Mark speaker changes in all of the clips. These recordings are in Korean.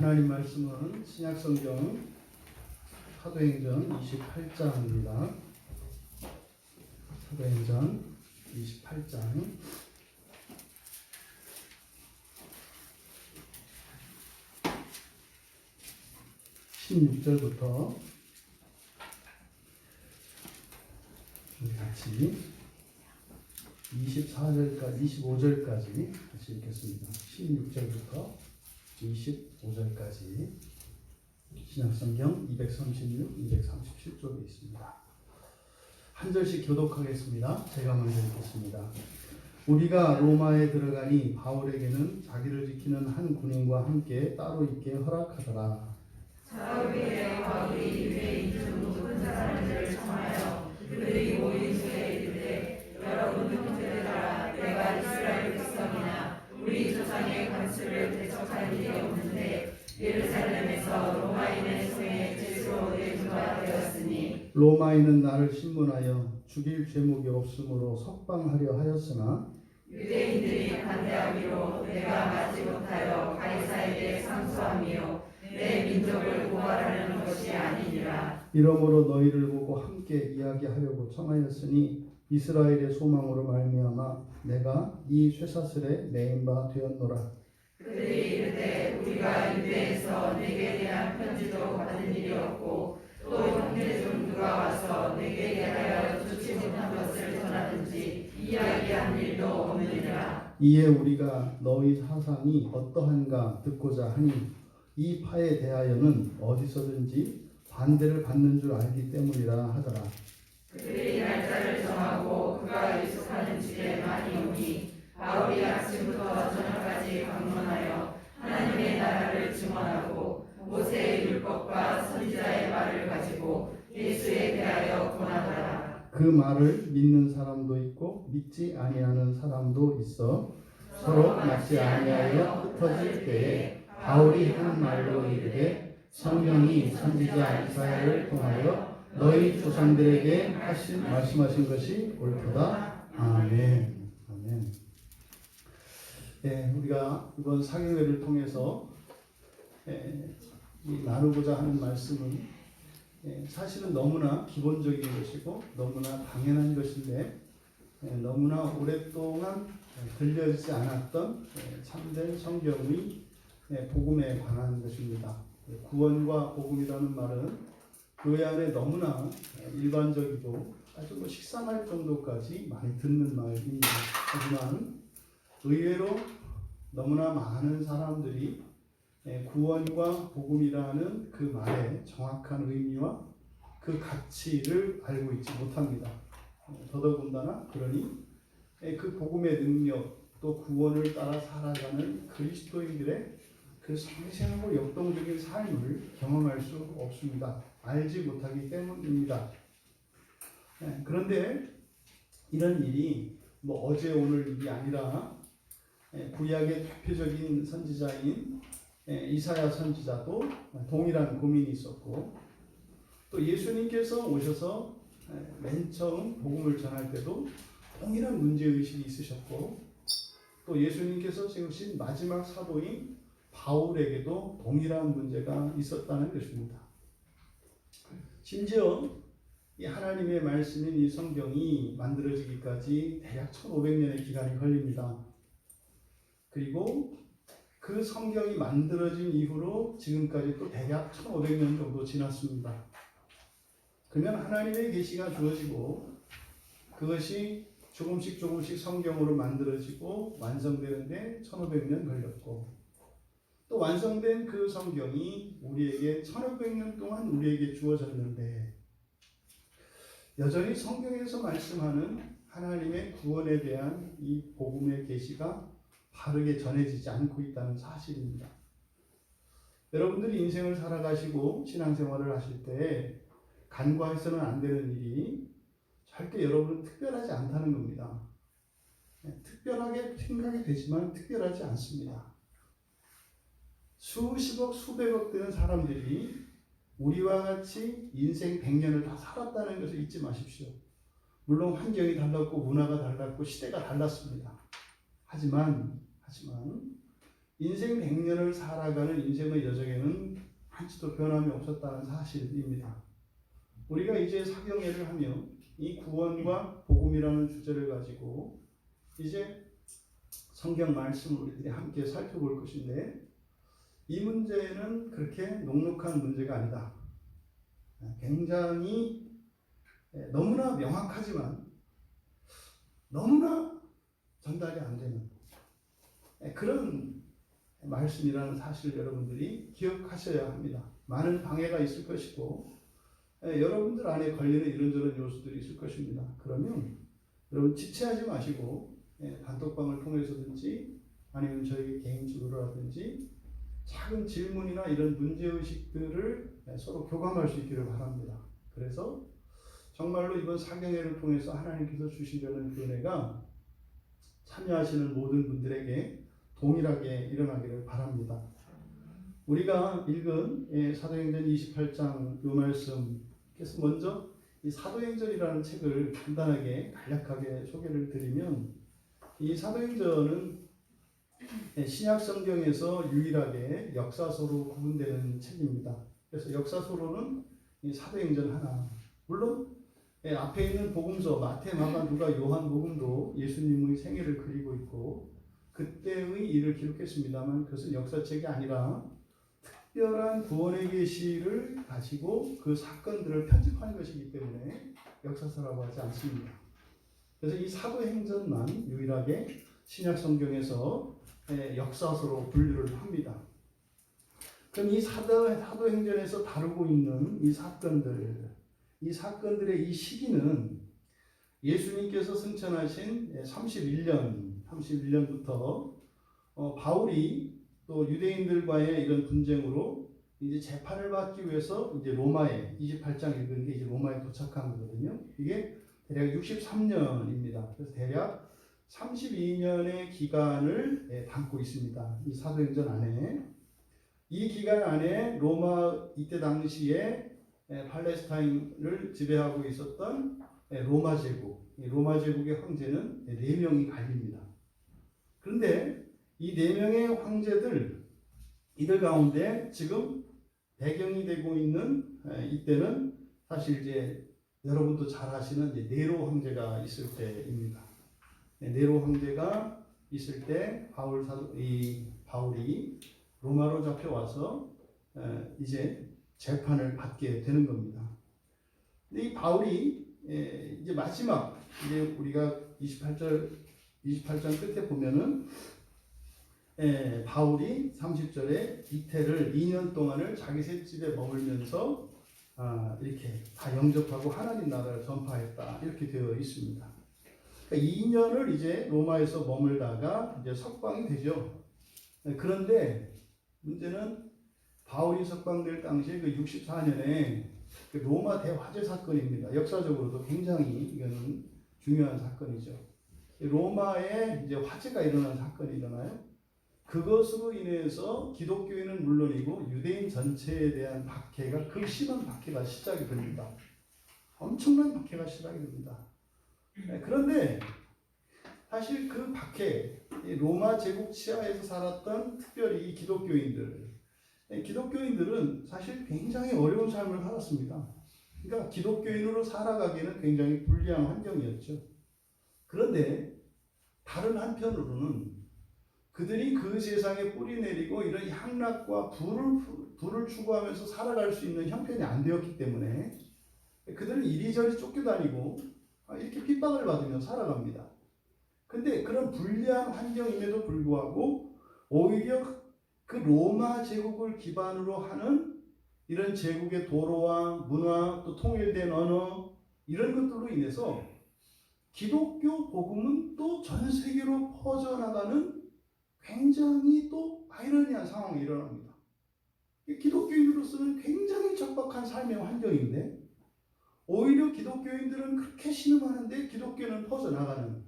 Speaker 1: 하나님 말씀은 신약성경 사도행전 28장입니다. 사도행전 28장 16절부터 우리 같이 24절까지 25절까지 같이 읽겠습니다. 16절부터 25절까지 신약성경 236, 237쪽에 있습니다. 한 절씩 교독하겠습니다. 제가 먼저 읽겠습니다. 우리가 로마에 들어가니 바울에게는 자기를 지키는 한 군인과 함께 따로 있게 허락하더라.
Speaker 2: 사울에게 바울이 유대인 중 높은 사람들을 청하여 그들이 모인 후에 이르되 여러분 형제들아 내가 이스라엘 백성이나 우리 조상의 관습을 대적한 일이 없는데 예루살렘에서 로마인의 손에 죄수로 내준 바 되었으니
Speaker 1: 로마인은 나를 신문하여 죽일 죄목이 없으므로 석방하려 하였으나
Speaker 2: 유대인들이 반대하기로 내가 마지 못하여 가이사에게 상소함이요 내 민족을 고발하는 것이 아니니라.
Speaker 1: 이러므로 너희를 보고 함께 이야기하려고 청하였으니 이스라엘의 소망으로 말미암아 내가 이 쇠사슬에 매인 바 되었노라.
Speaker 2: 그들이 이르되 우리가 유대에서 내게 대한 편지도 받은 일이 없고 또 형제 중 누가 와서 내게 대하여 좋지 못한 것을 전하든지 이야기한 일도 없느니라.
Speaker 1: 이에 우리가 너희 사상이 어떠한가 듣고자 하니 이 파에 대하여는 어디서든지 반대를 받는 줄 알기 때문이라 하더라.
Speaker 2: 그들이 날짜를 정하고 그가 유숙하는 집에 많이 오니 바울이 아침부터 저녁까지 방문하여 하나님의 나라를 증언하고 모세의 율법과 선지자의 말을 가지고 예수에 대하여 권하더라.
Speaker 1: 그 말을 믿는 사람도 있고 믿지 아니하는 사람도 있어 서로 맞지 아니하여 흩어질 때에 바울이 한 말로 이르되 성령이 선지자 이사야를 통하여 너희 조상들에게 말씀하신 것이 옳도다. 아멘. 아멘. 우리가 이번 사경회를 통해서 나누고자 하는 말씀은 사실은 너무나 기본적인 것이고 너무나 당연한 것인데 너무나 오랫동안 들려지지 않았던 참된 성경의 복음에 관한 것입니다. 구원과 복음이라는 말은 교회 안에 너무나 일반적이고 아주 식상할 정도까지 많이 듣는 말입니다. 하지만 의외로 너무나 많은 사람들이 구원과 복음이라는 그 말의 정확한 의미와 그 가치를 알고 있지 못합니다. 더더군다나 그러니 그 복음의 능력 또 구원을 따라 살아가는 그리스도인들의 그 생생하고 역동적인 삶을 경험할 수 없습니다. 알지 못하기 때문입니다. 그런데 이런 일이 어제 오늘 일이 아니라 구약의 대표적인 선지자인 이사야 선지자도 동일한 고민이 있었고 또 예수님께서 오셔서 맨 처음 복음을 전할 때도 동일한 문제의식이 있으셨고 또 예수님께서 세우신 마지막 사도인 바울에게도 동일한 문제가 있었다는 것입니다. 심지어 이 하나님의 말씀인 이 성경이 만들어지기까지 대략 1500년의 기간이 걸립니다. 그리고 그 성경이 만들어진 이후로 지금까지 또 대략 1500년 정도 지났습니다. 그러면 하나님의 계시가 주어지고 그것이 조금씩 성경으로 만들어지고 완성되는데 1500년 걸렸고 또 완성된 그 성경이 우리에게 1500년 동안 우리에게 주어졌는데 여전히 성경에서 말씀하는 하나님의 구원에 대한 이 복음의 계시가 바르게 전해지지 않고 있다는 사실입니다. 여러분들이 인생을 살아가시고 신앙생활을 하실 때 간과해서는 안 되는 일이 절대 여러분은 특별하지 않다는 겁니다. 특별하게 생각이 되지만 특별하지 않습니다. 수십억, 수백억 되는 사람들이 우리와 같이 인생 100년을 다 살았다는 것을 잊지 마십시오. 물론 환경이 달랐고 문화가 달랐고 시대가 달랐습니다. 하지만 인생 100년을 살아가는 인생의 여정에는 한치도 변함이 없었다는 사실입니다. 우리가 이제 사경회를 하며 이 구원과 복음이라는 주제를 가지고 이제 성경 말씀을 우리들이 함께 살펴볼 것인데, 이 문제는 그렇게 녹록한 문제가 아니다. 굉장히 너무나 명확하지만 너무나 전달이 안 되는 그런 말씀이라는 사실을 여러분들이 기억하셔야 합니다. 많은 방해가 있을 것이고 여러분들 안에 걸리는 이런저런 요소들이 있을 것입니다. 그러면 여러분 지체하지 마시고 단톡방을 통해서든지 아니면 저희 개인적으로라든지 작은 질문이나 이런 문제의식들을 서로 교감할 수 있기를 바랍니다. 그래서 정말로 이번 사경회를 통해서 하나님께서 주시려는 그 은혜가 참여하시는 모든 분들에게 동일하게 일어나기를 바랍니다. 우리가 읽은 사도행전 28장 이 말씀, 그래서 먼저 이 사도행전이라는 책을 간단하게 간략하게 소개를 드리면, 이 사도행전은 신약 성경에서 유일하게 역사서로 구분되는 책입니다. 그래서 역사서로는 이 사도행전 하나, 물론 앞에 있는 복음서 마태, 마가, 누가, 요한 복음도 예수님의 생애를 그리고 있고 그때의 일을 기록했습니다만, 그것은 역사책이 아니라 특별한 구원의 계시를 가지고 그 사건들을 편집하는 것이기 때문에 역사서라고 하지 않습니다. 그래서 이 사도행전만 유일하게 신약 성경에서 역사서로 분류를 합니다. 그럼 이 사도행전에서 다루고 있는 이 사건들의 이 시기는 예수님께서 승천하신 31년부터 바울이 또 유대인들과의 이런 분쟁으로 이제 재판을 받기 위해서 이제 로마에 28장 읽은 게 이제 로마에 도착한 거거든요. 이게 대략 63년입니다. 그래서 대략 32년의 기간을 담고 있습니다. 이 사도행전 안에. 이 기간 안에 로마 이때 당시에 팔레스타인을 지배하고 있었던 로마 제국, 이 로마 제국의 황제는 4명이 갈립니다. 그런데 이 4명의 황제들, 이들 가운데 지금 배경이 되고 있는 이때는 사실 이제 여러분도 잘 아시는 이제 네로 황제가 있을 때입니다. 네로 황제가 있을 때 바울이 로마로 잡혀와서 이제 재판을 받게 되는 겁니다. 근데 이 바울이 이제 마지막 이제 우리가 28장 끝에 보면은 바울이 30절에 이태를 2년 동안을 자기 셋집에 머물면서 이렇게 다 영접하고 하나님 나라를 전파했다, 이렇게 되어 있습니다. 그러니까 2년을 이제 로마에서 머물다가 이제 석방이 되죠. 그런데 문제는 바울이 석방될 당시에 그 64년에 그 로마 대화재 사건입니다. 역사적으로도 굉장히 이거는 중요한 사건이죠. 로마에 이제 화재가 일어난 사건이 일어나요. 그것으로 인해서 기독교인은 물론이고 유대인 전체에 대한 박해가, 극심한 박해가 시작이 됩니다. 엄청난 박해가 시작이 됩니다. 그런데 사실 그 박해, 로마 제국 치하에서 살았던 특별히 이 기독교인들은 사실 굉장히 어려운 삶을 살았습니다. 그러니까 기독교인으로 살아가기에는 굉장히 불리한 환경이었죠. 그런데 다른 한편으로는 그들이 그 세상에 뿌리 내리고 이런 향락과 부를 추구하면서 살아갈 수 있는 형편이 안 되었기 때문에 그들은 이리저리 쫓겨다니고 이렇게 핍박을 받으며 살아갑니다. 근데 그런 불리한 환경임에도 불구하고 오히려 그 로마 제국을 기반으로 하는 이런 제국의 도로와 문화, 또 통일된 언어, 이런 것들로 인해서 기독교 복음은 또 전 세계로 퍼져나가는 굉장히 또 아이러니한 상황이 일어납니다. 기독교인으로서는 굉장히 척박한 삶의 환경인데 오히려 기독교인들은 그렇게 신음하는데 기독교는 퍼져나가는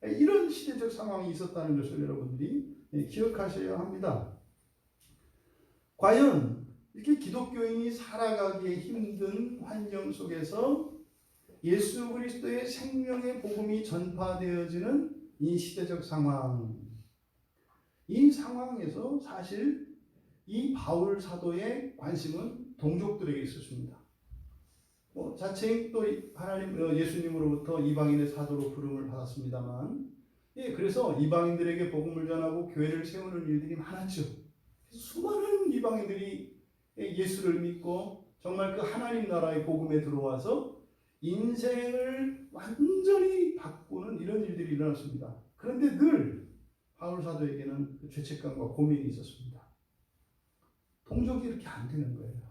Speaker 1: 이런 시대적 상황이 있었다는 것을 여러분들이 기억하셔야 합니다. 과연 이렇게 기독교인이 살아가기에 힘든 환경 속에서 예수 그리스도의 생명의 복음이 전파되어지는 이 시대적 상황, 이 상황에서 사실 이 바울 사도의 관심은 동족들에게 있었습니다. 자칭 또 하나님 예수님으로부터 이방인의 사도로 부름을 받았습니다만, 그래서 이방인들에게 복음을 전하고 교회를 세우는 일들이 많았죠. 수많은 이방인들이 예수를 믿고 정말 그 하나님 나라의 복음에 들어와서 인생을 완전히 바꾸는 이런 일들이 일어났습니다. 그런데 늘 바울 사도에게는 그 죄책감과 고민이 있었습니다. 동족이 이렇게 안 되는 거예요.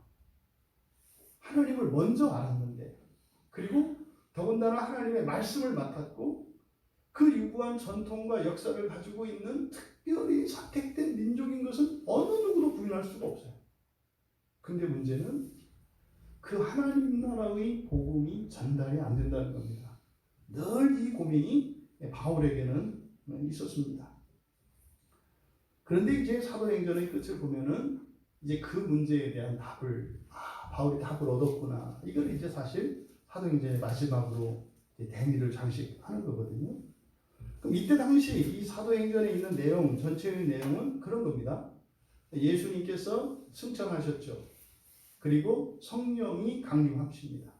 Speaker 1: 하나님을 먼저 알았는데, 그리고 더군다나 하나님의 말씀을 맡았고 그 유구한 전통과 역사를 가지고 있는 특별히 선택된 민족인 것은 어느 누구도 부인할 수가 없어요. 근데 문제는 그 하나님 나라의 복음이 전달이 안 된다는 겁니다. 늘 이 고민이 바울에게는 있었습니다. 그런데 이제 사도행전의 끝을 보면은 이제 그 문제에 대한 답을, 바울이 답을 얻었구나. 이걸 이제 사실 사도행전의 마지막으로 대미를 장식하는 거거든요. 그럼 이때 당시 이 사도행전에 있는 내용, 전체의 내용은 그런 겁니다. 예수님께서 승천하셨죠. 그리고 성령이 강림하십니다.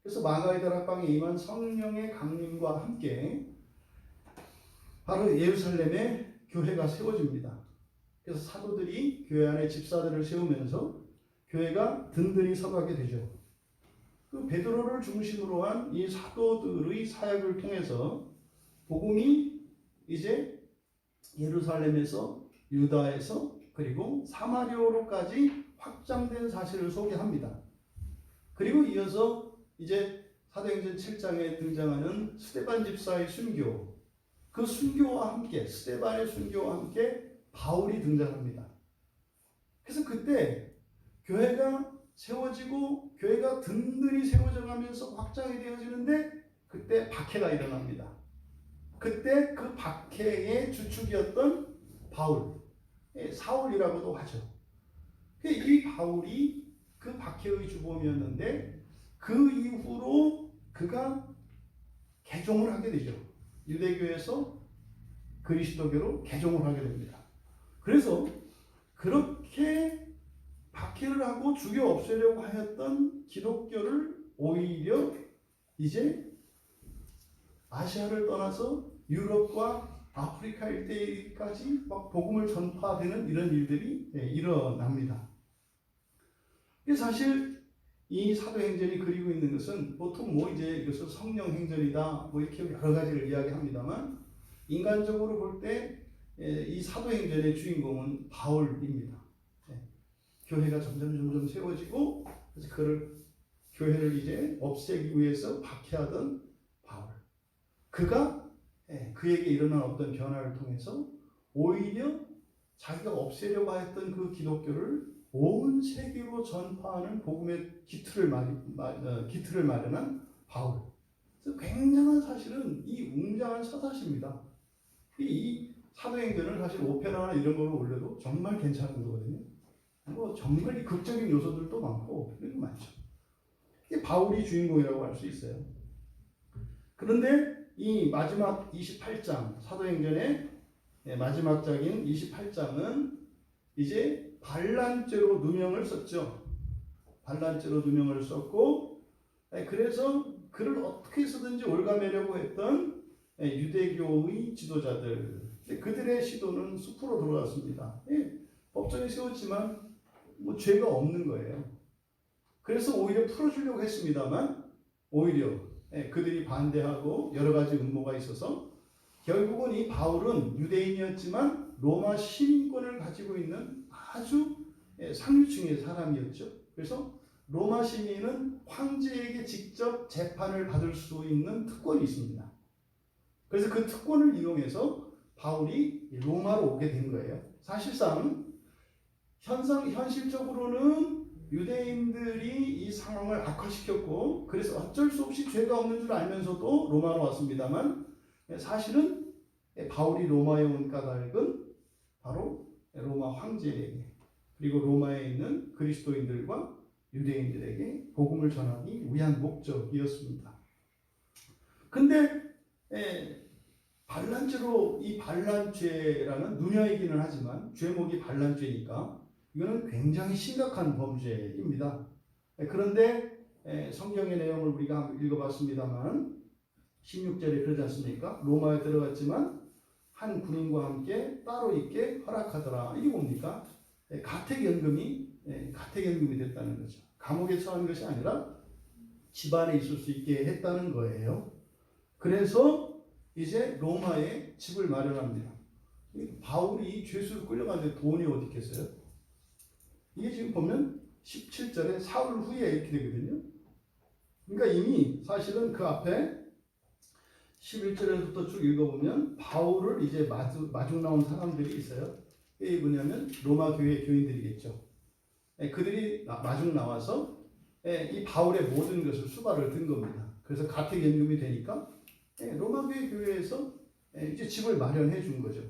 Speaker 1: 그래서 마가의 다락방에 임한 성령의 강림과 함께 바로 예루살렘에 교회가 세워집니다. 그래서 사도들이 교회 안에 집사들을 세우면서 교회가 든든히 서가게 되죠. 그 베드로를 중심으로 한 이 사도들의 사역을 통해서 복음이 이제 예루살렘에서, 유다에서, 그리고 사마리아로까지 확장된 사실을 소개합니다. 그리고 이어서 이제 사도행전 7장에 등장하는 스데반 집사의 순교, 그 순교와 함께, 스데반의 순교와 함께 바울이 등장합니다. 그래서 그때 교회가 세워지고 교회가 든든히 세워져 가면서 확장이 되어지는데 그때 박해가 일어납니다. 그때 그 박해의 주축이었던 바울, 사울이라고도 하죠. 이 바울이 그 박해의 주범이었는데 그 이후로 그가 개종을 하게 되죠. 유대교에서 그리스도교로 개종을 하게 됩니다. 그래서 그렇게 박해를 하고 죽여 없애려고 하였던 기독교를 오히려 이제 아시아를 떠나서 유럽과 아프리카 일대까지 막 복음을 전파되는 이런 일들이 일어납니다. 사실 이 사도행전이 그리고 있는 것은 보통 이제 이것을 성령행전이다 이렇게 여러 가지를 이야기합니다만, 인간적으로 볼 때 이 사도행전의 주인공은 바울입니다. 교회가 점점 세워지고, 그래서 교회를 이제 없애기 위해서 박해하던 바울, 그가 그에게 일어난 어떤 변화를 통해서 오히려 자기가 없애려고 했던 그 기독교를 온 세계로 전파하는 복음의 기틀을 마련한 바울. 그래서 굉장한 사실은 이 웅장한 처사십니다. 이 사도행전을 사실 오페라나 이런 걸로 올려도 정말 괜찮은 거거든요. 정말 이 극적인 요소들도 많고 이런 게 많죠. 이게 바울이 주인공이라고 할 수 있어요. 그런데 이 마지막 28장, 사도행전의 마지막 장인 28장은 이제 반란죄로 누명을 썼죠. 반란죄로 누명을 썼고, 그래서 그를 어떻게 해서든지 올가매려고 했던 유대교의 지도자들, 그들의 시도는 숲으로 돌아갔습니다. 법정에 세웠지만 죄가 없는 거예요. 그래서 오히려 풀어주려고 했습니다만 오히려 그들이 반대하고 여러 가지 음모가 있어서 결국은 이 바울은 유대인이었지만 로마 시민권을 가지고 있는 아주 상류층의 사람이었죠. 그래서 로마 시민은 황제에게 직접 재판을 받을 수 있는 특권이 있습니다. 그래서 그 특권을 이용해서 바울이 로마로 오게 된 거예요. 사실상 현실적으로는 유대인들이 이 상황을 악화시켰고, 그래서 어쩔 수 없이 죄가 없는 줄 알면서도 로마로 왔습니다만, 사실은 바울이 로마에 온 까닭은 바로 로마 황제에게, 그리고 로마에 있는 그리스도인들과 유대인들에게 복음을 전하기 위한 목적이었습니다. 근데 반란죄로 이 반란죄라는 누녀이기는 하지만 죄목이 반란죄니까 이거는 굉장히 심각한 범죄입니다. 그런데 성경의 내용을 우리가 한번 읽어봤습니다만 16절에 그러지 않습니까? 로마에 들어갔지만 한 군인과 함께 따로 있게 허락하더라. 이게 뭡니까? 가택연금이 됐다는 거죠. 감옥에 처한 것이 아니라 집안에 있을 수 있게 했다는 거예요. 그래서 이제 로마에 집을 마련합니다. 바울이 죄수로 끌려가는데 돈이 어디 있겠어요? 이게 지금 보면 17절에 사흘 후에 이렇게 되거든요. 그러니까 이미 사실은 그 앞에 11절에서부터 쭉 읽어보면 바울을 이제 마중 나온 사람들이 있어요. 이게 뭐냐면 로마 교회 교인들이겠죠. 그들이 마중 나와서 이 바울의 모든 것을 수발을 든 겁니다. 그래서 가택연금이 되니까 로마 교회에서 이제 집을 마련해 준 거죠.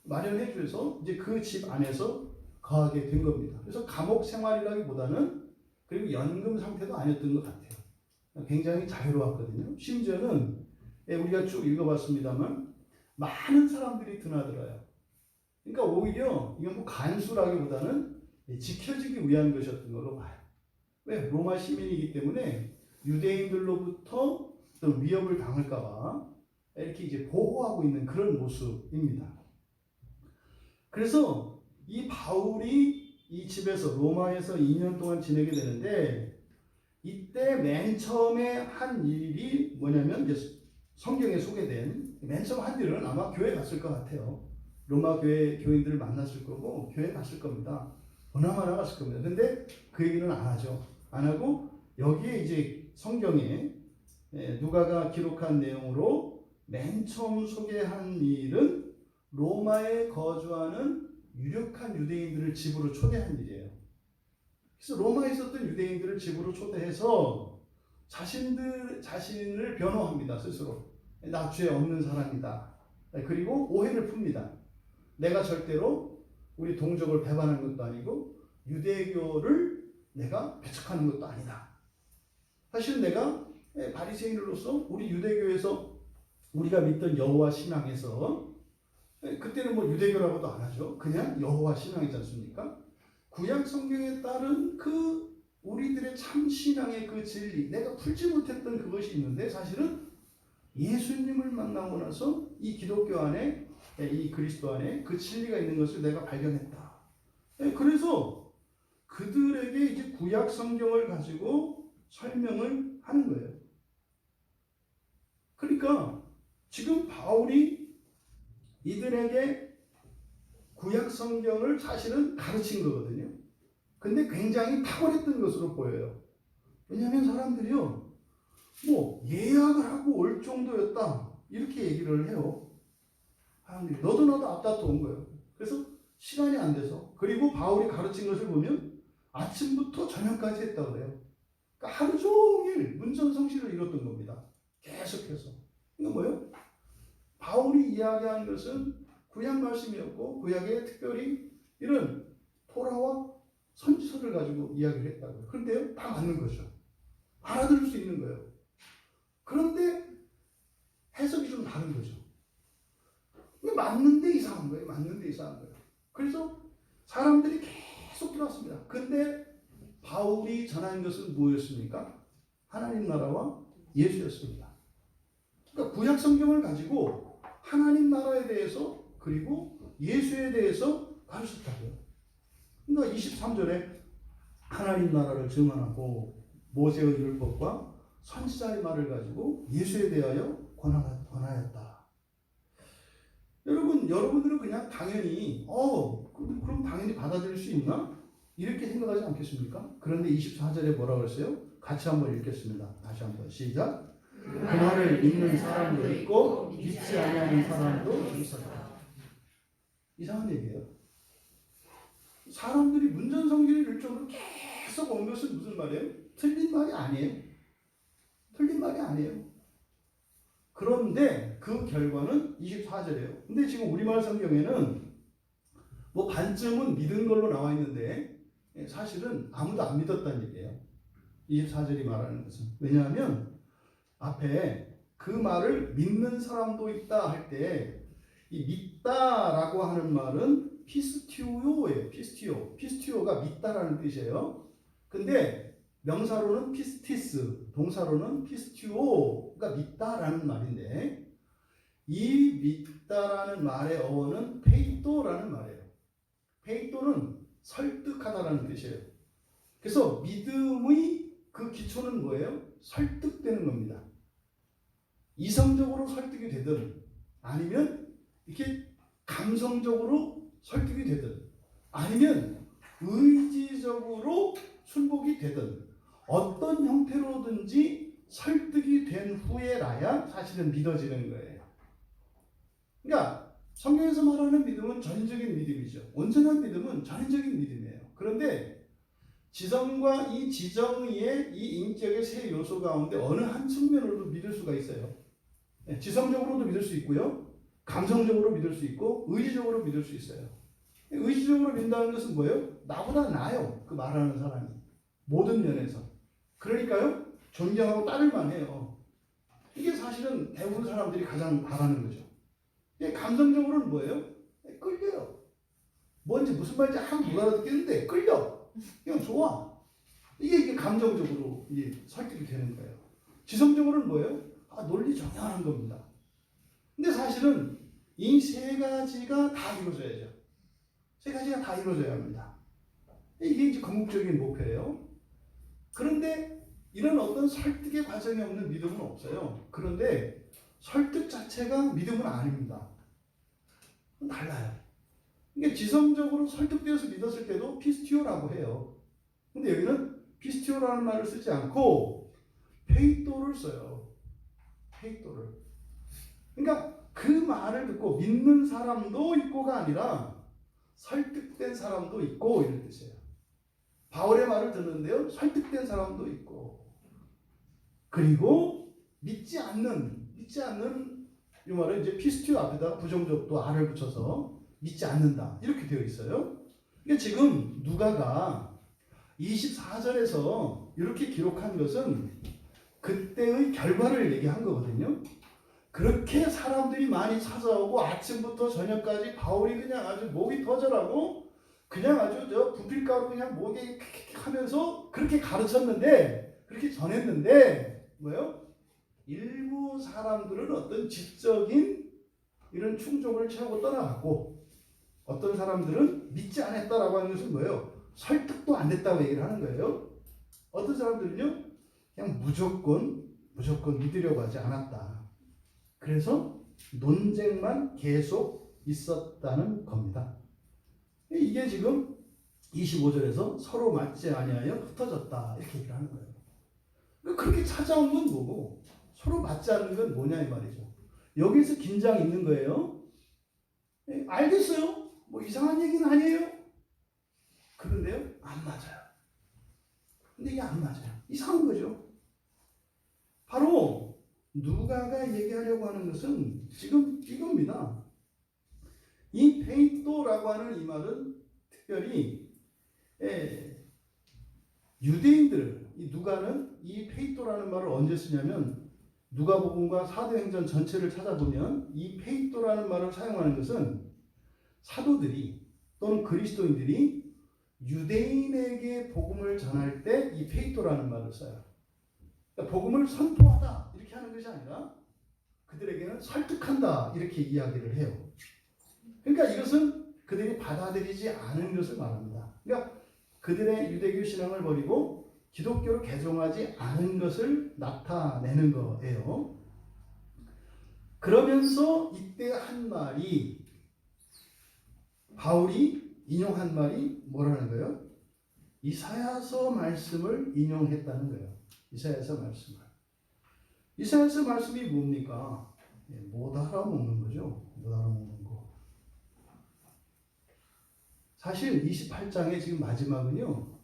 Speaker 1: 마련해 줘서 이제 그 집 안에서 거하게 된 겁니다. 그래서 감옥 생활이라기보다는 그리고 연금 상태도 아니었던 것 같아요. 굉장히 자유로웠거든요. 심지어는 우리가 쭉 읽어봤습니다만 많은 사람들이 드나들어요. 그러니까 오히려 이건 뭐 간수라기보다는 지켜지기 위한 것이었던 걸로 봐요. 왜? 로마 시민이기 때문에 유대인들로부터 어떤 위협을 당할까봐 이렇게 이제 보호하고 있는 그런 모습입니다. 그래서 이 바울이 이 집에서 로마에서 2년 동안 지내게 되는데 이때 맨 처음에 한 일이 뭐냐면 이제 성경에 소개된 맨 처음 한 일은 아마 교회 갔을 것 같아요. 로마 교회 교인들을 만났을 거고 교회 갔을 겁니다. 보나마나 갔을 겁니다. 근데 그 얘기는 안 하죠. 안 하고 여기에 이제 성경에 누가가 기록한 내용으로 맨 처음 소개한 일은 로마에 거주하는 유력한 유대인들을 집으로 초대한 일이에요. 그래서 로마에 있었던 유대인들을 집으로 초대해서 자신을 변호합니다. 스스로. 나 죄 없는 사람이다. 그리고 오해를 풉니다. 내가 절대로 우리 동족을 배반한 것도 아니고 유대교를 내가 배척하는 것도 아니다. 사실 내가 바리새인으로서 우리 유대교에서 우리가 믿던 여호와 신앙에서 그때는 뭐 유대교라고도 안 하죠. 그냥 여호와 신앙이지 않습니까? 구약 성경에 따른 그 우리들의 참 신앙의 그 진리, 내가 풀지 못했던 그것이 있는데 사실은 예수님을 만나고 나서 이 기독교 안에, 이 그리스도 안에 그 진리가 있는 것을 내가 발견했다. 그래서 그들에게 이제 구약 성경을 가지고 설명을 하는 거예요. 그러니까 지금 바울이 이들에게 구약 성경을 사실은 가르친 거거든요. 근데 굉장히 탁월했던 것으로 보여요. 왜냐하면 사람들이요, 뭐 예약을 하고 올 정도였다 이렇게 얘기를 해요. 사람들이 너도 나도 앞다퉈 온 거예요. 그래서 시간이 안 돼서, 그리고 바울이 가르친 것을 보면 아침부터 저녁까지 했다 그래요. 그러니까 하루 종일 문전성시를 이뤘던 겁니다. 계속해서. 이거 뭐예요? 바울이 이야기한 것은 구약 말씀이었고 구약에 특별히 이런 토라와 선지서를 가지고 이야기를 했다고요. 그런데요, 다 맞는 거죠. 알아들을 수 있는 거예요. 그런데 해석이 좀 다른 거죠. 맞는데 이상한 거예요. 맞는데 이상한 거예요. 그래서 사람들이 계속 들어왔습니다. 근데 바울이 전한 것은 무엇이었습니까? 하나님 나라와 예수였습니다. 그러니까 구약 성경을 가지고 하나님 나라에 대해서 그리고 예수에 대해서 가르쳤다고요. 그러니까 23절에 하나님 나라를 증언하고 모세의 율법과 선지자의 말을 가지고 예수에 대하여 권하였다. 여러분들은 그냥 당연히 그럼 당연히 받아들일 수 있나? 이렇게 생각하지 않겠습니까? 그런데 24절에 뭐라고 했어요? 같이 한번 읽겠습니다. 다시 한번 시작. 그 말을 믿는 사람도 있고 믿지 아니하는 사람도 있었다. 이상한 얘기예요. 사람들이 문전성기를 일종으로 계속 온 것은 무슨 말이에요? 틀린 말이 아니에요. 틀린 말이 아니에요. 그런데 그 결과는 24절이에요. 근데 지금 우리말 성경에는 뭐 반쯤은 믿은 걸로 나와 있는데 사실은 아무도 안 믿었다는 얘기예요. 24절이 말하는 것은. 왜냐하면 앞에 그 말을 믿는 사람도 있다 할 때 이 믿다라고 하는 말은 피스티오예요. 피스티오가 믿다라는 뜻이에요. 근데 명사로는 피스티스, 동사로는 피스티오가 믿다라는 말인데 이 믿다라는 말의 어원은 페이토라는 말이에요. 페이토는 설득하다라는 뜻이에요. 그래서 믿음의 그 기초는 뭐예요? 설득되는 겁니다. 이성적으로 설득이 되든 아니면 이렇게 감성적으로 설득이 되든 아니면 의지적으로 순복이 되든 어떤 형태로든지 설득이 된 후에라야 사실은 믿어지는 거예요. 그러니까 성경에서 말하는 믿음은 전인적인 믿음이죠. 온전한 믿음은 전인적인 믿음이에요. 그런데 지성과 이 지정의 이 인격의 세 요소 가운데 어느 한 측면으로도 믿을 수가 있어요. 지성적으로도 믿을 수 있고요. 감성적으로 믿을 수 있고 의지적으로 믿을 수 있어요. 의지적으로 믿는다는 것은 뭐예요? 나보다 나아요. 그 말하는 사람이. 모든 면에서. 그러니까요. 존경하고 따를만 해요. 이게 사실은 대부분 사람들이 가장 바라는 거죠. 감성적으로는 뭐예요? 끌려요. 뭔지 무슨 말인지 아무도 못 알아듣겠는데 끌려. 그냥 좋아. 이게 감정적으로 설득이 되는 거예요. 지성적으로는 뭐예요? 논리 정연한 겁니다. 근데 사실은 이 세 가지가 다 이루어져야죠. 세 가지가 다 이루어져야 합니다. 이게 이제 궁극적인 목표예요. 그런데 이런 어떤 설득의 과정이 없는 믿음은 없어요. 그런데 설득 자체가 믿음은 아닙니다. 달라요. 이게 지성적으로 설득되어서 믿었을 때도 피스티오라고 해요. 근데 여기는 피스티오라는 말을 쓰지 않고 페이토를 써요. 페이토를. 그러니까 그 말을 듣고 믿는 사람도 있고가 아니라 설득된 사람도 있고 이런 뜻이에요. 바울의 말을 듣는데요. 설득된 사람도 있고 그리고 믿지 않는 이 말은 이제 피스티오 앞에다가 부정적도 R을 붙여서 믿지 않는다 이렇게 되어 있어요. 그러니까 지금 누가가 24절에서 이렇게 기록한 것은 그때의 결과를 얘기한 거거든요. 그렇게 사람들이 많이 찾아오고 아침부터 저녁까지 바울이 그냥 아주 목이 터져라고 그냥 아주 부필가루 그냥 목에 하면서 그렇게 가르쳤는데 그렇게 전했는데 뭐예요? 일부 사람들은 어떤 지적인 이런 충족을 채우고 떠나갔고 어떤 사람들은 믿지 않았다라고 하는 것은 뭐예요? 설득도 안 됐다고 얘기를 하는 거예요. 어떤 사람들은요 그냥 무조건 믿으려고 하지 않았다. 그래서 논쟁만 계속 있었다는 겁니다. 이게 지금 25절에서 서로 맞지 아니하여 흩어졌다 이렇게 얘기를 하는 거예요. 그렇게 찾아온 건 뭐고 서로 맞지 않는 건 뭐냐 이 말이죠. 여기서 긴장이 있는 거예요. 알겠어요. 뭐 이상한 얘기는 아니에요. 그런데요 안 맞아요. 근데 이게 안 맞아요. 이상한 거죠. 바로 누가가 얘기하려고 하는 것은 지금 이겁니다. 이 페이토라고 하는 이 말은 특별히 유대인들, 이 누가는 이 페이토라는 말을 언제 쓰냐면 누가복음과 사도행전 전체를 찾아보면 이 페이토라는 말을 사용하는 것은 사도들이 또는 그리스도인들이 유대인에게 복음을 전할 때 이 페이토라는 말을 써요. 그러니까 복음을 선포하다 이렇게 하는 것이 아니라 그들에게는 설득한다 이렇게 이야기를 해요. 그러니까 이것은 그들이 받아들이지 않은 것을 말합니다. 그러니까 그들의 유대교 신앙을 버리고 기독교로 개종하지 않은 것을 나타내는 거예요. 그러면서 이때 한 말이 바울이 인용한 말이 뭐라는 거예요? 이사야서 말씀을 인용했다는 거예요. 이사야서 말씀을. 이사야서 말씀이 뭡니까? 못 알아먹는 거죠. 못 알아먹는 거. 사실 28장의 지금 마지막은요.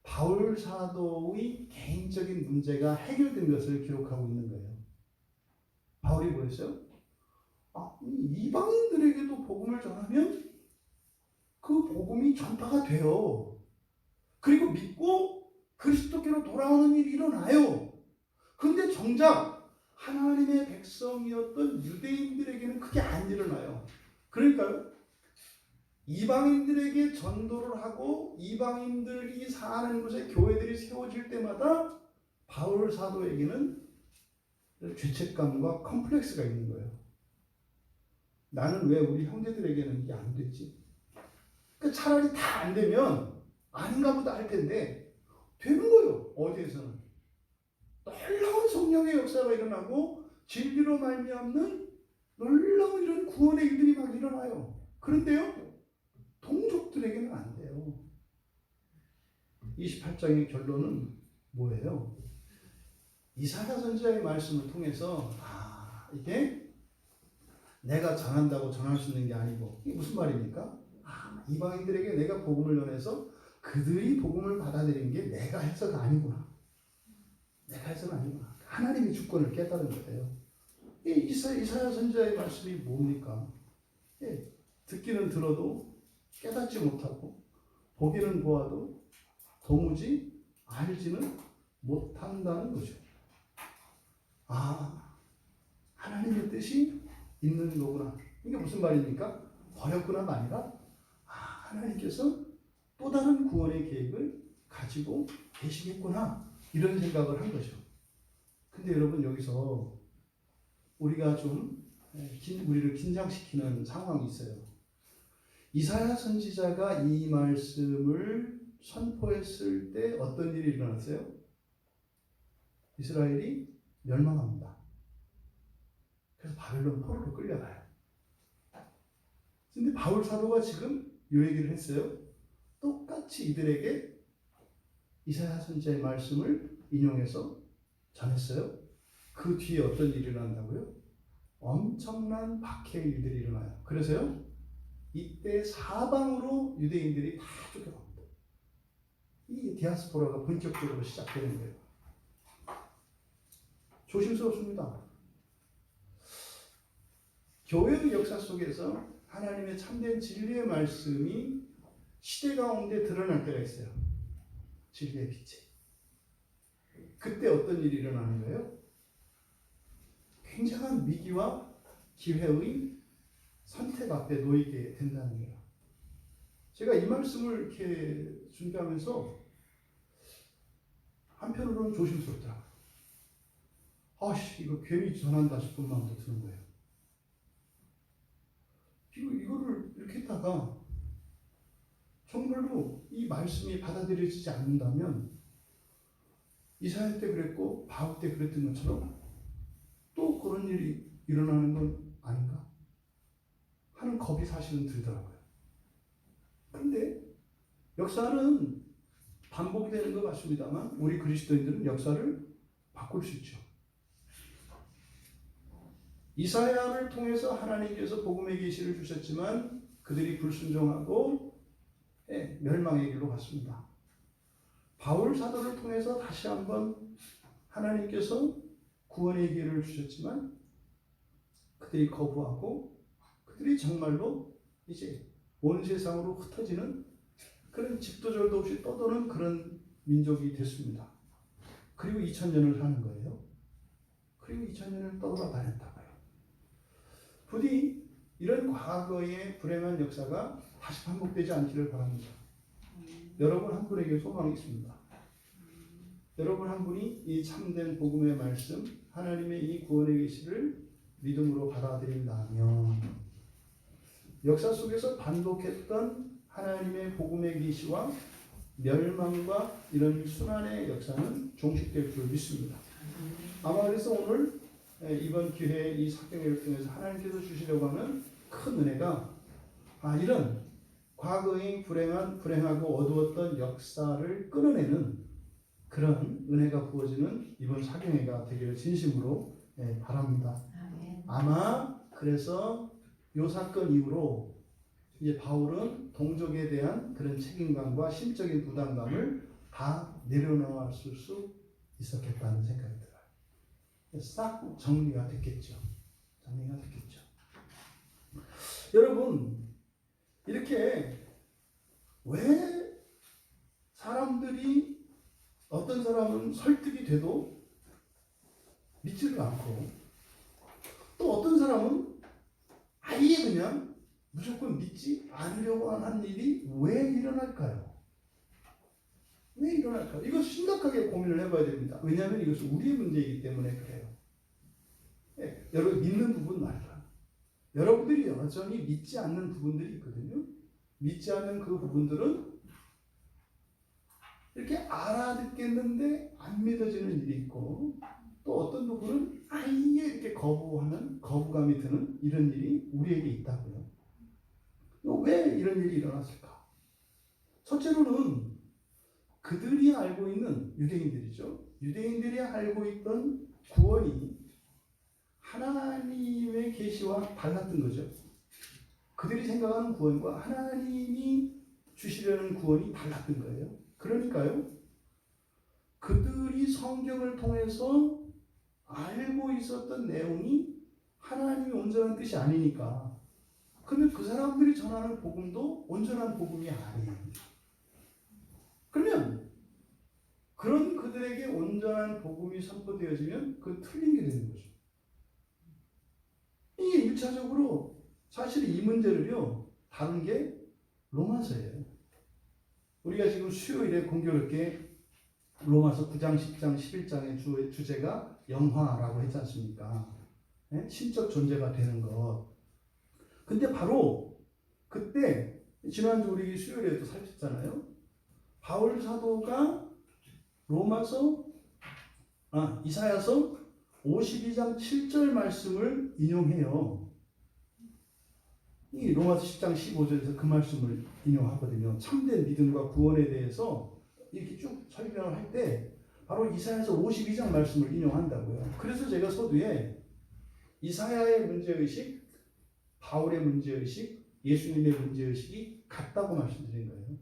Speaker 1: 바울 사도의 개인적인 문제가 해결된 것을 기록하고 있는 거예요. 바울이 뭐랬어요? 이방인들에게도 복음을 전하면 그 복음이 전파가 돼요. 그리고 믿고 그리스도께로 돌아오는 일이 일어나요. 그런데 정작 하나님의 백성이었던 유대인들에게는 그게 안 일어나요. 그러니까요, 이방인들에게 전도를 하고 이방인들이 사는 곳에 교회들이 세워질 때마다 바울 사도에게는 죄책감과 컴플렉스가 있는 거예요. 나는 왜 우리 형제들에게는 이게 안 됐지? 그러니까 차라리 다 안 되면 아닌가 보다 할 텐데 되는 거예요. 어디에서는 놀라운 성령의 역사가 일어나고 진리로 말미암는 놀라운 이런 구원의 일들이 막 일어나요. 그런데요, 동족들에게는 안 돼요. 28장의 결론은 뭐예요? 이사야 선지자의 말씀을 통해서 이게 내가 전한다고 전할 수 있는 게 아니고, 이게 무슨 말입니까? 이방인들에게 내가 복음을 전해서 그들이 복음을 받아들인 게 내가 해서가 아니구나. 내가 해서가 아니구나. 하나님의 주권을 깨달은 거예요. 이사야 선지자의 말씀이 뭡니까? 듣기는 들어도 깨닫지 못하고 보기는 보아도 도무지 알지는 못한다는 거죠. 하나님의 뜻이 있는 거구나. 이게 무슨 말입니까? 버렸구나가 아니라 하나님께서 또 다른 구원의 계획을 가지고 계시겠구나, 이런 생각을 한 거죠. 근데 여러분, 여기서 우리가 좀 우리를 긴장시키는 상황이 있어요. 이사야 선지자가 이 말씀을 선포했을 때 어떤 일이 일어났어요? 이스라엘이 멸망합니다. 그래서 바벨론 포로로 끌려가요. 근데 바울 사도가 지금 이 얘기를 했어요. 똑같이 이들에게 이사야 선지자의 말씀을 인용해서 전했어요. 그 뒤에 어떤 일이 일어난다고요? 엄청난 박해의 일들이 일어나요. 그래서요, 이때 사방으로 유대인들이 다 쫓겨갑니다. 이 디아스포라가 본격적으로 시작되는 거예요. 조심스럽습니다. 교회의 역사 속에서 하나님의 참된 진리의 말씀이 시대 가운데 드러날 때가 있어요. 진리의 빛이. 그때 어떤 일이 일어나는 거예요? 굉장한 위기와 기회의 선택 앞에 놓이게 된다는 거예요. 제가 이 말씀을 이렇게 준비하면서 한편으로는 조심스럽더라고요. 이거 괜히 전한다 싶은 마음도 드는 거예요. 이거를 이렇게 했다가 정말로 이 말씀이 받아들여지지 않는다면 이사야 때 그랬고 바울 때 그랬던 것처럼 또 그런 일이 일어나는 건 아닌가 하는 겁이 사실은 들더라고요. 그런데 역사는 반복이 되는 것 같습니다만 우리 그리스도인들은 역사를 바꿀 수 있죠. 이사야를 통해서 하나님께서 복음의 계시를 주셨지만 그들이 불순종하고 멸망의 길로 갔습니다. 바울 사도를 통해서 다시 한번 하나님께서 구원의 기회를 주셨지만 그들이 거부하고 그들이 정말로 이제 온 세상으로 흩어지는 그런 집도절도 없이 떠도는 그런 민족이 됐습니다. 그리고 2000년을 사는 거예요. 그리고 2000년을 떠돌아다녔다고요. 부디 이런 과거의 불행한 역사가 다시 반복되지 않기를 바랍니다. 여러분 한 분에게 소망이 있습니다. 여러분 한 분이 이 참된 복음의 말씀, 하나님의 이 구원의 계시를 믿음으로 받아들인다면 역사 속에서 반복했던 하나님의 복음의 계시와 멸망과 이런 순환의 역사는 종식될 줄 믿습니다. 아마 그래서 오늘 이번 기회에 이 사경회를 통해서 하나님께서 주시려고 하는 큰 은혜가 이런 과거의 불행하고 어두웠던 역사를 끊어내는 그런 은혜가 부어지는 이번 사경회가 되기를 진심으로 바랍니다. 아마 그래서 이 사건 이후로 이제 바울은 동족에 대한 그런 책임감과 심적인 부담감을 다 내려놓았을 수 있었겠다는 생각이 들어요. 싹 정리가 됐겠죠. 여러분, 이렇게 왜 사람들이 어떤 사람은 설득이 돼도 믿지를 않고, 또 어떤 사람은 아예 그냥 무조건 믿지 않으려고 하는 일이 왜 일어날까요? 왜 일어날까요? 이거 심각하게 고민을 해봐야 됩니다. 왜냐하면 이것은 우리의 문제이기 때문에 그래요. 네, 여러분 믿는 부분 말이야. 여러분들이 여전히 믿지 않는 부분들이 있거든요. 믿지 않는 그 부분들은 이렇게 알아듣겠는데 안 믿어지는 일이 있고, 또 어떤 부분은 아예 이렇게 거부감이 드는 이런 일이 우리에게 있다고요. 왜 이런 일이 일어났을까? 첫째로는 그들이 알고 있는 유대인들이죠. 유대인들이 알고 있던 구원이 하나님의 계시와 달랐던 거죠. 그들이 생각하는 구원과 하나님이 주시려는 구원이 달랐던 거예요. 그러니까요, 그들이 성경을 통해서 알고 있었던 내용이 하나님의 온전한 뜻이 아니니까, 그러면 그 사람들이 전하는 복음도 온전한 복음이 아니에요. 그러면 그런 그들에게 온전한 복음이 선포되어지면 그 틀린 게 되는 거죠. 이게 1차적으로 사실 이 문제를요 다룬 게 로마서예요. 우리가 지금 수요일에 공교롭게 로마서 9장, 10장, 11장의 주제가 영화라고 했지 않습니까? 네? 신적 존재가 되는 것. 근데 바로 그때 지난주 우리 수요일에도 살폈잖아요. 바울 사도가 이사야서 52장 7절 말씀을 인용해요. 이 로마서 10장 15절에서 그 말씀을 인용하거든요. 참된 믿음과 구원에 대해서 이렇게 쭉 설명을 할 때 바로 이사야서 52장 말씀을 인용한다고요. 그래서 제가 서두에 이사야의 문제의식, 바울의 문제의식, 예수님의 문제의식이 같다고 말씀드린 거예요.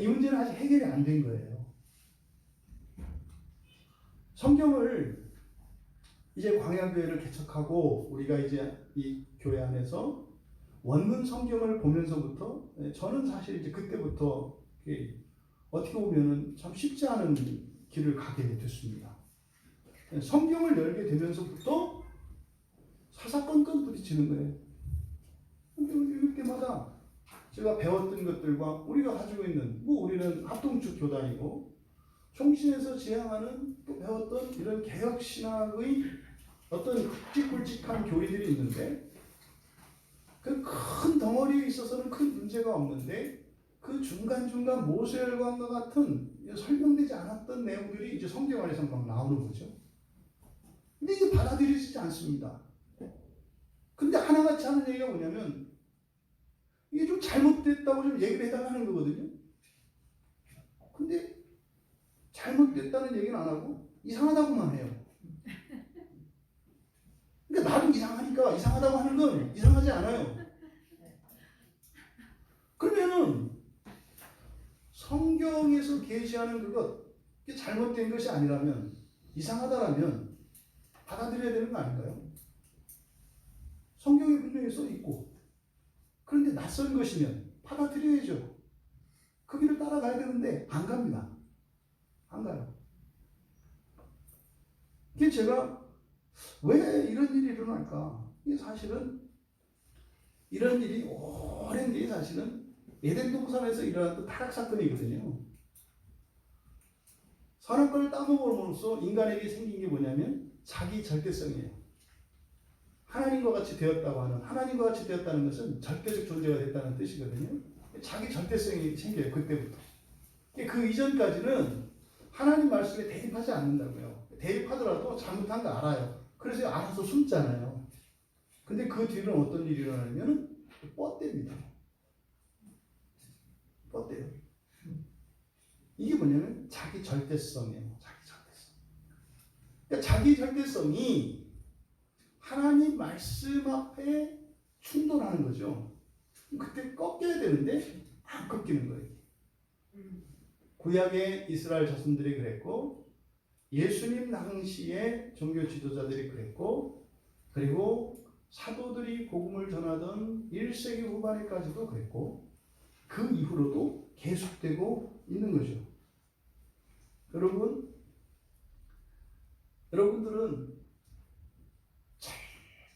Speaker 1: 이 문제는 아직 해결이 안 된 거예요. 성경을 이제 광야교회를 개척하고 우리가 이제 이 교회 안에서 원문 성경을 보면서부터 저는 사실 이제 그때부터 어떻게 보면은 참 쉽지 않은 길을 가게 됐습니다. 성경을 열게 되면서부터 사사건건 부딪히는 거예요. 읽을 때마다 제가 배웠던 것들과 우리가 가지고 있는, 우리는 합동축 교단이고 총신에서 지향하는 또 배웠던 이런 개혁신학의 어떤 굵직굵직한 교리들이 있는데, 그 큰 덩어리에 있어서는 큰 문제가 없는데 그 중간중간 모세혈관과 같은 설명되지 않았던 내용들이 이제 성경 안에서 막 나오는 거죠. 근데 이게 받아들여지지 않습니다. 근데 하나같이 하는 얘기가 뭐냐면 이게 좀 잘못됐다고 좀 얘기를 해달라는 거거든요. 근데 잘못됐다는 얘기는 안 하고 이상하다고만 해요. 그러니까 나도 이상하니까 이상하다고 하는 건 이상하지 않아요. 그러면은 성경에서 계시하는 그것, 이게 잘못된 것이 아니라면, 이상하다라면 받아들여야 되는 거 아닌가요? 성경에 분명히 써 있고, 그런데 낯선 것이면 받아들여야죠. 그 길을 따라가야 되는데 안 갑니다. 안 가요. 이게 제가 왜 이런 일이 일어날까? 이게 사실은 이런 일이 오랜 게 사실은 에덴 동산에서 일어났던 타락 사건이거든요. 선악과를 따먹음으로써 인간에게 생긴 게 뭐냐면 자기 절대성이에요. 하나님과 같이 되었다고 하는, 하나님과 같이 되었다는 것은 절대적 존재가 됐다는 뜻이거든요. 자기 절대성이 생겨요. 그때부터. 그 이전까지는 하나님 말씀에 대입하지 않는다고요. 대입하더라도 잘못한 거 알아요. 그래서 알아서 숨잖아요. 근데 그 뒤로는 어떤 일이 일어나냐면 뻗댑니다. 뻗대요. 이게 뭐냐면 자기 절대성이에요. 자기 절대성. 그러니까 자기 절대성이 하나님 말씀 앞에 충돌하는 거죠. 그때 꺾여야 되는데 안 꺾이는 거예요. 구약의 이스라엘 자손들이 그랬고, 예수님 당시에 종교 지도자들이 그랬고, 그리고 사도들이 복음을 전하던 1세기 후반에까지도 그랬고, 그 이후로도 계속되고 있는 거죠. 여러분, 여러분들은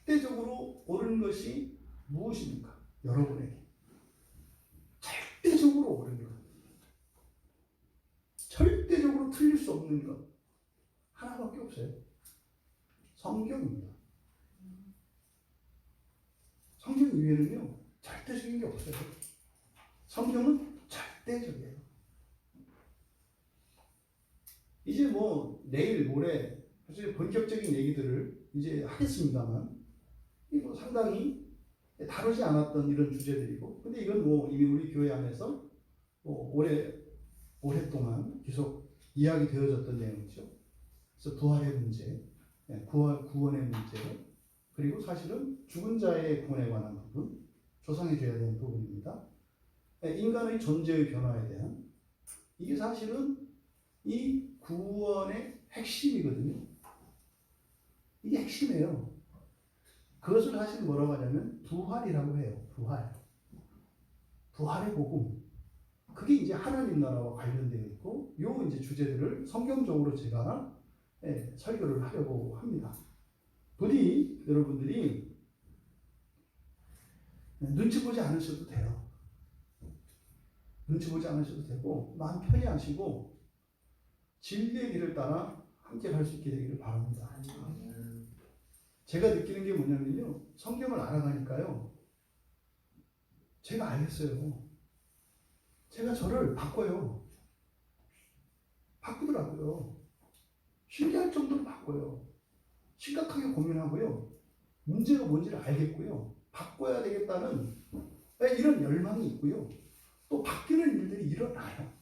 Speaker 1: 절대적으로 옳은 것이 무엇입니까? 여러분에게 절대적으로 옳은 것, 절대적으로 틀릴 수 없는 것 하나밖에 없어요. 성경입니다. 성경 이외에는요 절대적인 게 없어요. 성경은 절대적이에요. 이제 뭐 내일 모레 사실 본격적인 얘기들을 이제 하겠습니다만 이거 상당히 다루지 않았던 이런 주제들이고, 근데 이건 뭐 이미 우리 교회 안에서 뭐 오랫동안 계속 이야기 되어졌던 내용이죠. 그래서 부활의 문제, 구원의 문제, 그리고 사실은 죽은 자의 구원에 관한 부분, 조상이 되어야 되는 부분입니다. 인간의 존재의 변화에 대한, 이게 사실은 이 구원의 핵심이거든요. 이게 핵심이에요. 그것을 사실 뭐라고 하냐면 부활이라고 해요. 부활의 복음. 그게 이제 하나님 나라와 관련되어 있고, 요 이제 주제들을 성경적으로 제가 설교를 하려고 합니다. 부디 여러분들이 눈치 보지 않으셔도 돼요. 눈치 보지 않으셔도 되고, 마음 편히 하시고 진리의 길을 따라 함께 갈 수 있게 되기를 바랍니다. 제가 느끼는 게 뭐냐면요, 성경을 알아가니까요, 제가 알겠어요. 제가 저를 바꾸더라고요. 신기할 정도로 바꿔요. 심각하게 고민하고요, 문제가 뭔지를 알겠고요, 바꿔야 되겠다는 이런 열망이 있고요, 또 바뀌는 일들이 일어나요.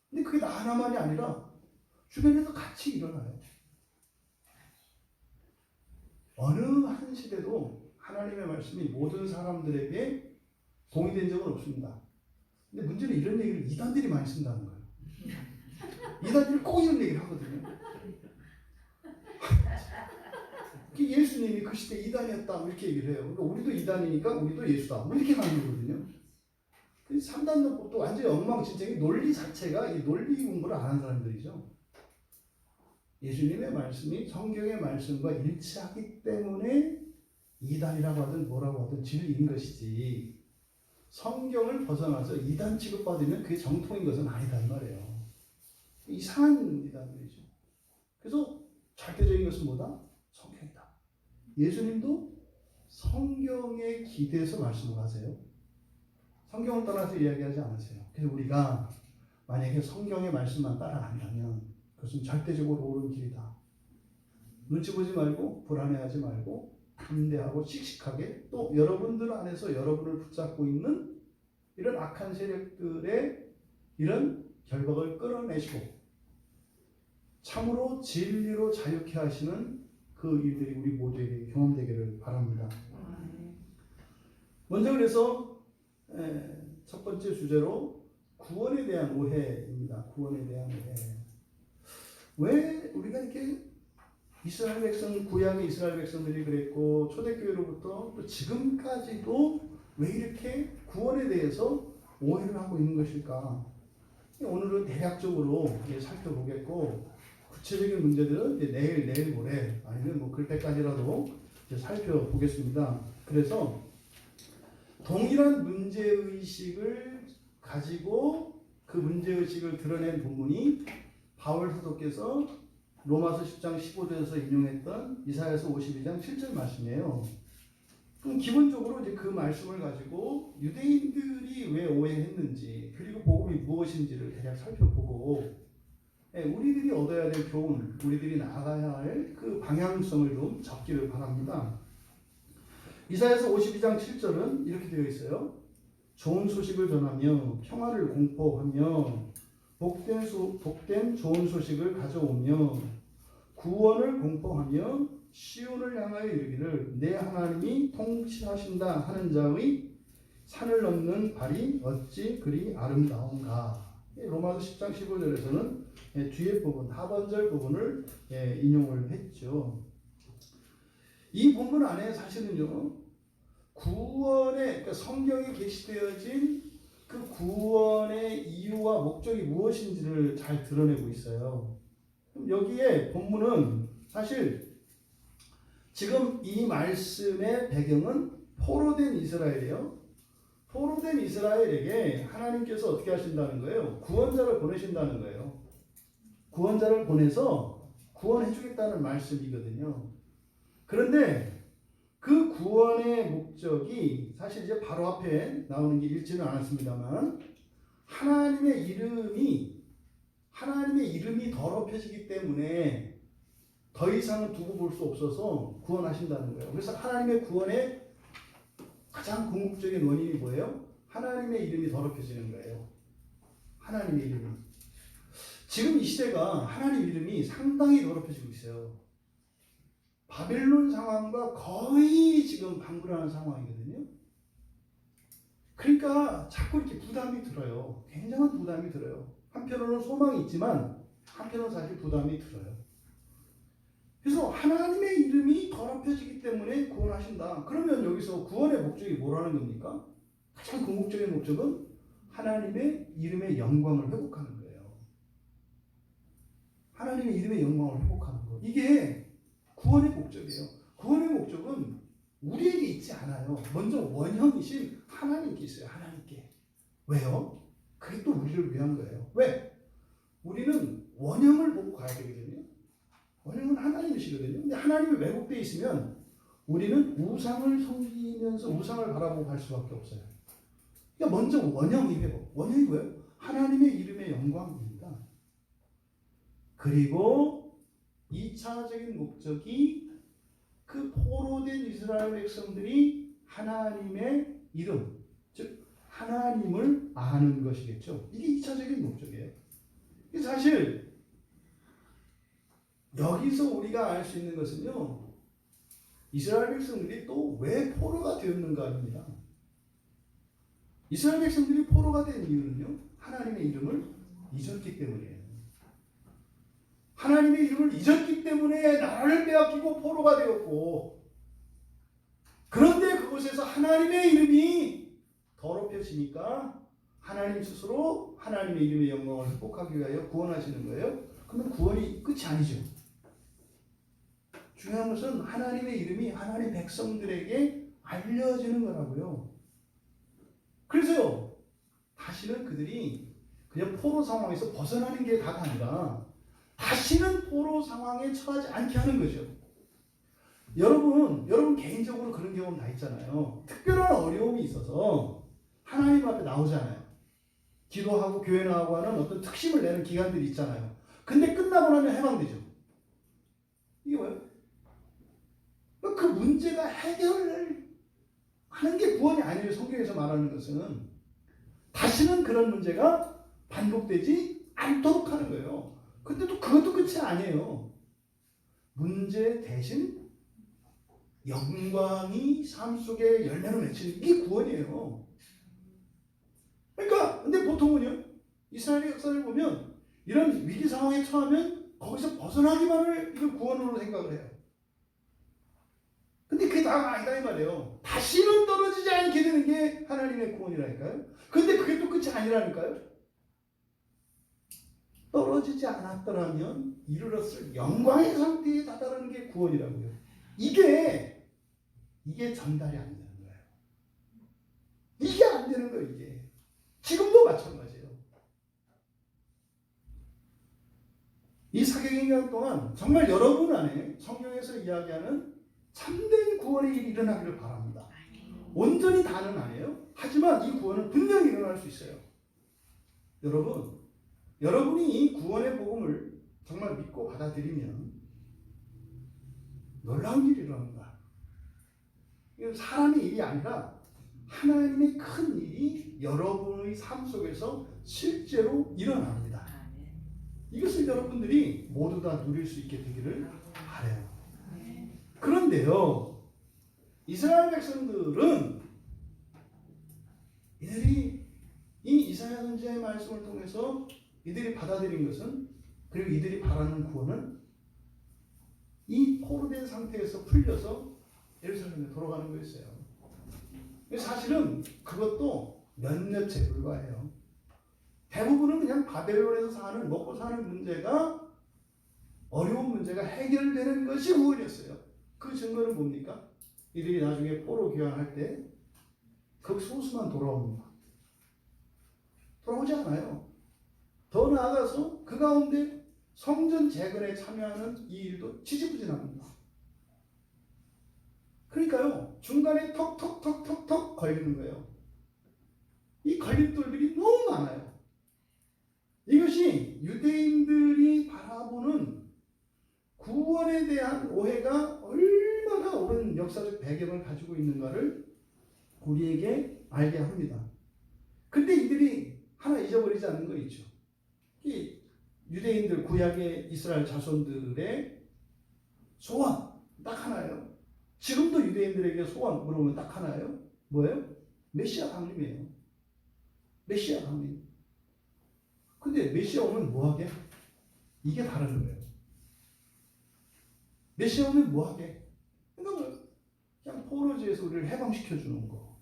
Speaker 1: 근데 그게 나 하나만이 아니라 주변에서 같이 일어나요. 어느 한 시대도 하나님의 말씀이 모든 사람들에게 동의된 적은 없습니다. 근데 문제는 이런 얘기를 이단들이 많이 쓴다는 거예요. 이단들이 꼭 이런 얘기를 하거든요. 예수님이 그 시대 이단이었다 이렇게 얘기를 해요. 그러니까 우리도 이단이니까 우리도 예수다 이렇게 가는 거거든요. 3단론법도 완전히 엉망진창이, 논리 자체가 이 논리 공부를 안 한 사람들이죠. 예수님의 말씀이 성경의 말씀과 일치하기 때문에 이단이라고 하든 뭐라고 하든 진리인 것이지, 성경을 벗어나서 이단 취급받으면 그게 정통인 것은 아니다 이 말이에요. 이상한 이단들이죠. 그래서 절대적인 것은 뭐다? 성경이다. 예수님도 성경에 기대서 말씀을 하세요. 성경을 떠나서 이야기하지 않으세요. 그래서 우리가 만약에 성경의 말씀만 따라간다면 그것은 절대적으로 옳은 길이다. 눈치 보지 말고 불안해하지 말고 담대하고 씩씩하게, 또 여러분들 안에서 여러분을 붙잡고 있는 이런 악한 세력들의 이런 결박을 끌어내시고 참으로 진리로 자유케 하시는 그 일들이 우리 모두에게 경험되기를 바랍니다. 먼저 그래서 첫 번째 주제로 구원에 대한 오해입니다. 구원에 대한 오해. 왜 우리가 이렇게 이스라엘 백성, 구약의 이스라엘 백성들이 그랬고 초대교회로부터 또 지금까지도 왜 이렇게 구원에 대해서 오해를 하고 있는 것일까? 오늘은 대략적으로 살펴보겠고, 구체적인 문제들은 내일 모레 아니면 뭐 그때까지라도 살펴보겠습니다. 그래서 동일한 문제의식을 가지고 그 문제의식을 드러낸 본문이 바울 사도께서 로마서 10장 15절에서 인용했던 이사야서 52장 7절 말씀이에요. 그럼 기본적으로 이제 그 말씀을 가지고 유대인들이 왜 오해했는지, 그리고 복음이 무엇인지를 대략 살펴보고, 우리들이 얻어야 될 교훈, 우리들이 나아가야 할 그 방향성을 좀 잡기를 바랍니다. 이사야서 52장 7절은 이렇게 되어 있어요. 좋은 소식을 전하며 평화를 공포하며 복된 좋은 소식을 가져오며 구원을 공포하며 시온을 향하여 이르기를 내 하나님이 통치하신다 하는 자의 산을 넘는 발이 어찌 그리 아름다운가. 로마서 10장 15절에서는 뒤에 부분, 하반절 부분을 인용을 했죠. 이 본문 안에 사실은요, 구원의, 그러니까 성경에 게시되어진 그 구원의 이유와 목적이 무엇인지를 잘 드러내고 있어요. 그럼 여기에 본문은 사실 지금 이 말씀의 배경은 포로된 이스라엘이에요. 포로된 이스라엘에게 하나님께서 어떻게 하신다는 거예요? 구원자를 보내신다는 거예요. 구원자를 보내서 구원해 주겠다는 말씀이거든요. 그런데 그 구원의 목적이 사실 이제 바로 앞에 나오는 게 읽지는 않았습니다만 하나님의 이름이 더럽혀지기 때문에 더 이상은 두고 볼 수 없어서 구원하신다는 거예요. 그래서 하나님의 구원의 가장 궁극적인 원인이 뭐예요? 하나님의 이름이 더럽혀지는 거예요. 하나님의 이름이. 지금 이 시대가 하나님 이름이 상당히 더럽혀지고 있어요. 바벨론 상황과 거의 지금 방불하는 상황이거든요. 그러니까 자꾸 이렇게 부담이 들어요. 굉장한 부담이 들어요. 한편으로는 소망이 있지만 한편으로는 사실 부담이 들어요. 그래서 하나님의 이름이 더럽혀지기 때문에 구원하신다. 그러면 여기서 구원의 목적이 뭐라는 겁니까? 가장 궁극적인 목적은 하나님의 이름의 영광을 회복하는 거예요. 하나님의 이름의 영광을 회복하는 거. 이게 구원의 목적이에요. 구원의 목적은 우리에게 있지 않아요. 먼저 원형이신 하나님께 있어요. 하나님께. 왜요? 그게 또 우리를 위한 거예요. 왜? 우리는 원형을 보고 가야 되거든요. 원형은 하나님이시거든요. 근데 하나님이 왜곡되어 있으면 우리는 우상을 섬기면서 우상을 바라보고 갈 수밖에 없어요. 그러니까 먼저 원형이 회복. 원형이 뭐예요? 하나님의 이름의 영광입니다. 그리고 2차적인 목적이 그 포로된 이스라엘 백성들이 하나님의 이름, 즉 하나님을 아는 것이겠죠. 이게 2차적인 목적이에요. 사실 여기서 우리가 알 수 있는 것은요, 이스라엘 백성들이 또 왜 포로가 되었는가입니다. 이스라엘 백성들이 포로가 된 이유는요, 하나님의 이름을 잊었기 때문이에요. 하나님의 이름을 잊었기 때문에 나라를 빼앗기고 포로가 되었고, 그런데 그곳에서 하나님의 이름이 더럽혀지니까 하나님 스스로 하나님의 이름의 영광을 회복하기 위하여 구원하시는 거예요. 그러면 구원이 끝이 아니죠. 중요한 것은 하나님의 이름이 하나님 백성들에게 알려지는 거라고요. 그래서요, 다시는 그들이 그냥 포로 상황에서 벗어나는 게 다가 아니라 다시는 포로 상황에 처하지 않게 하는 거죠. 여러분 개인적으로 그런 경험 다 있잖아요. 특별한 어려움이 있어서 하나님 앞에 나오잖아요. 기도하고 교회 나가고 하는 어떤 특심을 내는 기간들이 있잖아요. 근데 끝나고 나면 해방되죠. 이게 뭐예요? 그 문제가 해결하는 게 구원이 아니에요. 성경에서 말하는 것은 다시는 그런 문제가 반복되지 않도록 하는 거예요. 근데 또 그것도 끝이 아니에요. 문제 대신 영광이 삶 속에 열매로 맺히는 이게 구원이에요. 그러니까 근데 보통은요, 이스라엘의 역사를 보면 이런 위기 상황에 처하면 거기서 벗어나기만을 이걸 구원으로 생각을 해요. 근데 그게 다가 아니다 이 말이에요. 다시는 떨어지지 않게 되는 게 하나님의 구원이라니까요. 근데 그게 또 끝이 아니라니까요. 떨어지지 않았더라면 이르렀을 영광의 상태에 다다르는 게 구원이라고요. 이게 전달이 안 되는 거예요. 이게 안 되는 거예요. 이게 지금도 마찬가지예요. 이 400년 동안 정말 여러분 안에 성경에서 이야기하는 참된 구원의 일이 일어나기를 바랍니다. 온전히 다는 아니에요. 하지만 이 구원은 분명히 일어날 수 있어요. 여러분이 이 구원의 복음을 정말 믿고 받아들이면 놀라운 일이 일어납니다. 이건 사람의 일이 아니라 하나님의 큰 일이 여러분의 삶 속에서 실제로 일어납니다. 이것을 여러분들이 모두 다 누릴 수 있게 되기를 바라요. 그런데요, 이스라엘 백성들은 이들이 이 이사야 선지자의 말씀을 통해서 이들이 받아들인 것은, 그리고 이들이 바라는 구원은 이 포로된 상태에서 풀려서 예루살렘에 돌아가는 거였어요. 사실은 그것도 몇몇에 불과해요. 대부분은 그냥 바벨론에서 먹고 사는 문제가 어려운 문제가 해결되는 것이 구원이었어요. 그 증거는 뭡니까? 이들이 나중에 포로 귀환할 때 극소수만 돌아옵니다. 돌아오지 않아요. 더 나아가서 그 가운데 성전 재건에 참여하는 이 일도 지지부진합니다. 그러니까요, 중간에 턱턱턱턱턱 걸리는 거예요. 이 걸림돌들이 너무 많아요. 이것이 유대인들이 바라보는 구원에 대한 오해가 얼마나 옳은 역사적 배경을 가지고 있는가를 우리에게 알게 합니다. 근데 이들이 하나 잊어버리지 않는 거 있죠. 이 유대인들 구약의 이스라엘 자손들의 소원 딱 하나예요. 지금도 유대인들에게 소원 물어보면 딱 하나예요. 뭐예요? 메시아 강림이에요. 메시아 강림. 근데 메시아 오면 뭐하게? 이게 다른 거예요. 메시아 오면 뭐하게? 그러니까 그냥 포로지에서 우리를 해방시켜주는 거.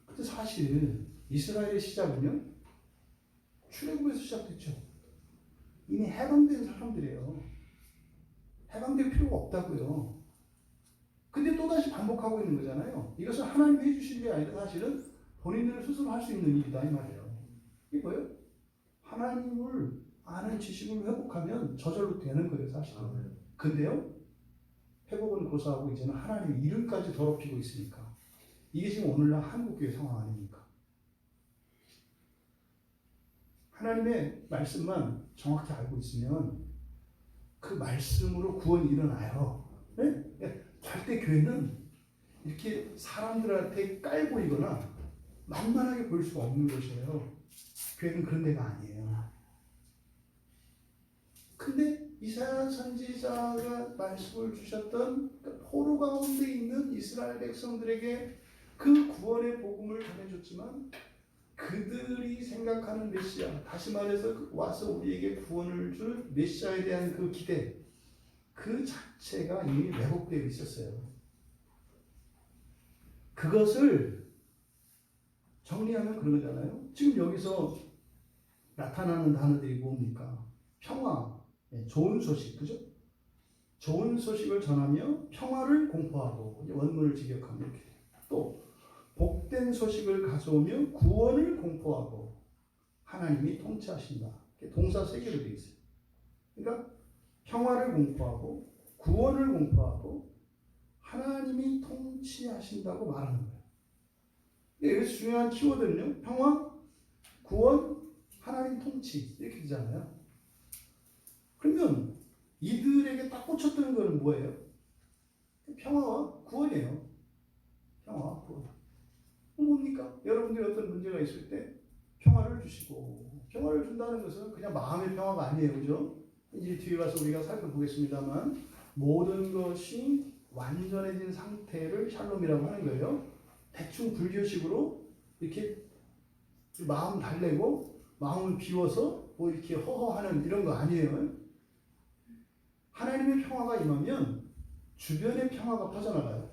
Speaker 1: 근데 사실 이스라엘의 시작은요, 출애굽에서 시작됐죠. 이미 해방된 사람들이에요. 해방될 필요가 없다고요. 근데 또다시 반복하고 있는 거잖아요. 이것은 하나님이 해주신 게 아니라 사실은 본인들 스스로 할 수 있는 일이다 이 말이에요. 이게 뭐예요? 하나님을 아는 지식을 회복하면 저절로 되는 거예요, 사실은. 근데요, 회복은 고사하고 이제는 하나님의 이름까지 더럽히고 있으니까. 이게 지금 오늘날 한국교회 상황 아닙니까? 하나님의 말씀만 정확히 알고 있으면 그 말씀으로 구원이 일어나요. 네? 절대 교회는 이렇게 사람들한테 깔 보이거나 만만하게 보일 수가 없는 것이에요. 교회는 그런 데가 아니에요. 근데 이사야 선지자가 말씀을 주셨던 포로 가운데 있는 이스라엘 백성들에게 그 구원의 복음을 전해줬지만 그들이 생각하는 메시아, 다시 말해서 와서 우리에게 구원을 줄 메시아에 대한 그 기대, 그 자체가 이미 왜곡되어 있었어요. 그것을 정리하면 그런 거잖아요. 지금 여기서 나타나는 단어들이 뭡니까? 평화, 좋은 소식, 그죠? 좋은 소식을 전하며 평화를 공포하고, 원문을 직역하면 이렇게 돼요. 또 복된 소식을 가져오며 구원을 공포하고 하나님이 통치하신다. 동사 세 개로 되어 있어요. 그러니까 평화를 공포하고 구원을 공포하고 하나님이 통치하신다고 말하는 거예요. 여기서 중요한 키워드는요, 평화, 구원, 하나님 통치 이렇게 되잖아요. 그러면 이들에게 딱 꽂혔던 거는 뭐예요? 평화와 구원이에요. 평화와 구원. 뭡니까? 여러분들이 어떤 문제가 있을 때 평화를 주시고, 평화를 준다는 것은 그냥 마음의 평화가 아니에요. 그죠? 이제 뒤에 가서 우리가 살펴보겠습니다만 모든 것이 완전해진 상태를 샬롬이라고 하는 거예요. 대충 불교식으로 이렇게 마음 달래고 마음을 비워서 뭐 이렇게 허허하는 이런 거 아니에요. 하나님의 평화가 임하면 주변의 평화가 퍼져나가요.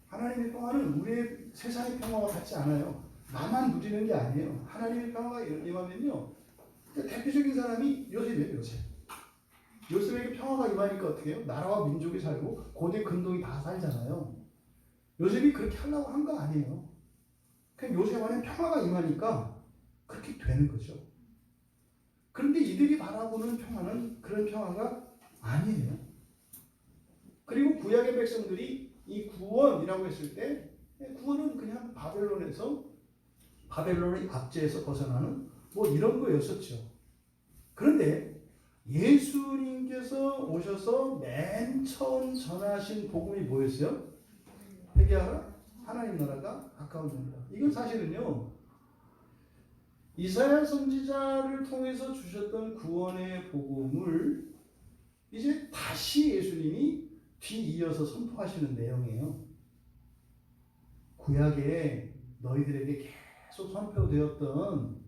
Speaker 1: 하나님의 평화는 우리의 세상의 평화와 같지 않아요. 나만 누리는 게 아니에요. 하나님의 평화가 임하면요, 대표적인 사람이 요셉이에요. 요셉에게 평화가 임하니까 어떻게 해요? 나라와 민족이 살고 고대 근동이 다 살잖아요. 요셉이 그렇게 하려고 한 거 아니에요. 그냥 요셉 안에 평화가 임하니까 그렇게 되는 거죠. 그런데 이들이 바라보는 평화는 그런 평화가 아니에요. 그리고 구약의 백성들이 이 구원이라고 했을 때 구원은 그냥 바벨론의 압제에서 벗어나는 뭐 이런 거였었죠. 그런데 예수님께서 오셔서 맨 처음 전하신 복음이 뭐였어요? 회개하라, 하나님 나라가 가까워진다. 이건 사실은요, 이사야 선지자를 통해서 주셨던 구원의 복음을 이제 다시 예수님이 뒤이어서 선포하시는 내용이에요. 구약에 너희들에게 계속 선포되었던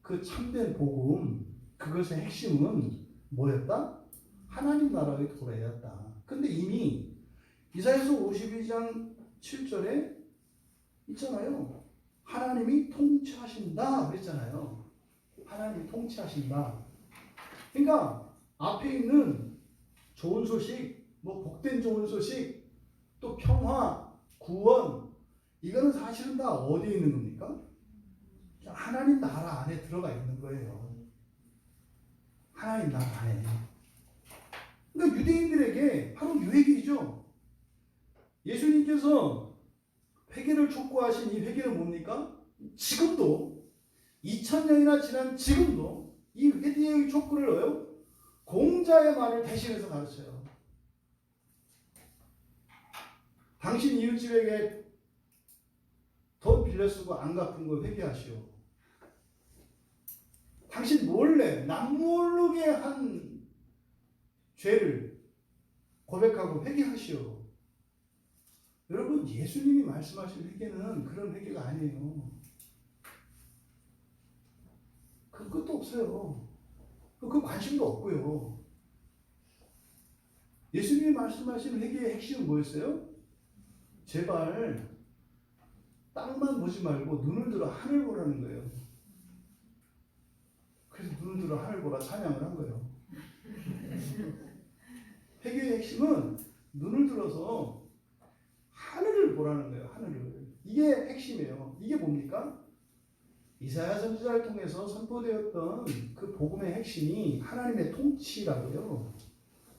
Speaker 1: 그 참된 복음, 그것의 핵심은 뭐였다? 하나님 나라의 도래였다. 근데 이미 이사야서 52장 7절에 있잖아요. 하나님이 통치하신다 그랬잖아요. 하나님이 통치하신다. 그러니까 앞에 있는 좋은 소식, 뭐 복된 좋은 소식, 또 평화, 구원, 이거는 사실은 다 어디에 있는 겁니까? 하나님 나라 안에 들어가 있는 거예요. 하나님 나라 안에. 그러니까 유대인들에게 바로 유회개이죠. 예수님께서 회개를 촉구하신 이 회개는 뭡니까? 지금도 2000년이나 지난 지금도 이 회개의 촉구를 공자의 말을 대신해서 가르쳐요. 당신 이웃집에게 돈 빌려 쓰고 안 갚은 거 회개하시오. 당신 몰래 남모르게 한 죄를 고백하고 회개하시오. 여러분, 예수님이 말씀하신 회개는 그런 회개가 아니에요. 그것도 없어요. 그 관심도 없고요. 예수님이 말씀하신 회개의 핵심은 뭐였어요? 제발 땅만 보지 말고 눈을 들어 하늘 보라는 거예요. 그래서 눈을 들어 하늘 보라 찬양을 한 거예요. 회개의 핵심은 눈을 들어서 하늘을 보라는 거예요. 하늘을. 이게 핵심이에요. 이게 뭡니까? 이사야 선지자를 통해서 선포되었던 그 복음의 핵심이 하나님의 통치라고요.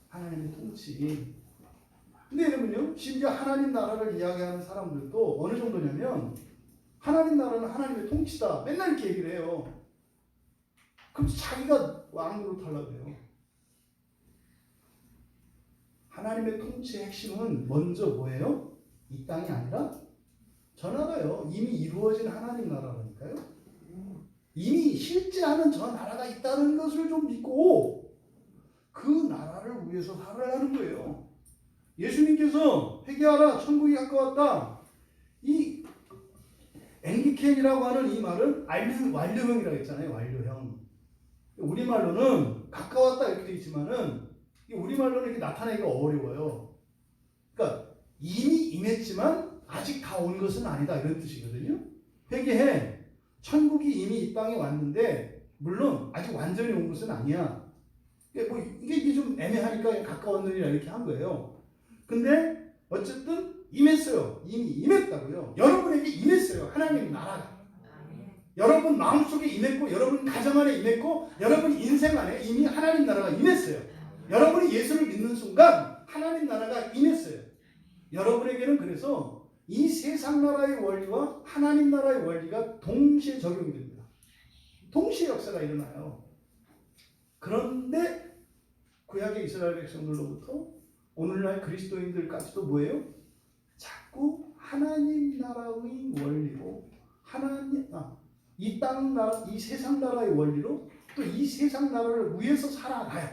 Speaker 1: 하나님의 통치. 근데 여러분요, 심지어 하나님 나라를 이야기하는 사람들도 어느 정도냐면 하나님 나라는 하나님의 통치다. 맨날 이렇게 얘기를 해요. 그럼 자기가 왕으로 타려고 해요. 하나님의 통치의 핵심은 먼저 뭐예요? 이 땅이 아니라 저 나라요. 이미 이루어진 하나님 나라라니까요. 이미 실제하는 저 나라가 있다는 것을 좀 믿고 그 나라를 위해서 살아가는 거예요. 예수님께서 회개하라 천국이 가까웠다. 이 앵기켄이라고 하는 이 말은 완료형이라고 했잖아요. 완료형. 우리말로는 가까웠다 이렇게 되어 있지만은 우리말로는 이렇게 나타내기가 어려워요. 그러니까 이미 임했지만 아직 다 온 것은 아니다 이런 뜻이거든요. 회개해. 천국이 이미 이 땅에 왔는데 물론 아직 완전히 온 것은 아니야. 뭐 이게 좀 애매하니까 가까웠느니라 이렇게 한 거예요. 근데 어쨌든 임했어요. 이미 임했다고요. 여러분에게 임했어요. 하나님 나라가. 여러분 마음속에 임했고 여러분 가정 안에 임했고 여러분 인생 안에 이미 하나님 나라가 임했어요. 여러분이 예수를 믿는 순간 하나님 나라가 임했어요. 여러분에게는 그래서 이 세상 나라의 원리와 하나님 나라의 원리가 동시에 적용이 됩니다. 동시에 역사가 일어나요. 그런데 구약의 이스라엘 백성들로부터 오늘날 그리스도인들까지도 뭐예요? 자꾸 하나님 나라의 원리로 이 땅 나라, 이 세상 나라의 원리로 또 이 세상 나라를 위해서 살아가요.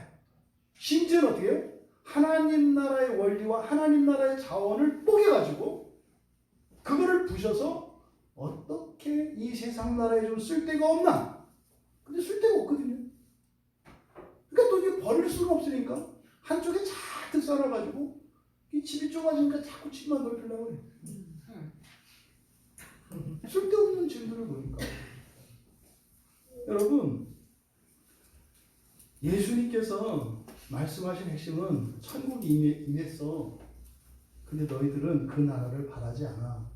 Speaker 1: 심지어는 어떻게 해요? 하나님 나라의 원리와 하나님 나라의 자원을 뽀개가지고 그거를 부셔서 어떻게 이 세상 나라에 좀 쓸데가 없나? 근데 쓸데가 없거든요. 그러니까 또 이게 버릴 수는 없으니까 한쪽에 잔뜩 썰어가지고 이 집이 좁아지니까 자꾸 집만 넓히려고 해요. 쓸데없는 질문을 보니까. 여러분, 예수님께서 말씀하신 핵심은 천국이 임했어. 근데 너희들은 그 나라를 바라지 않아.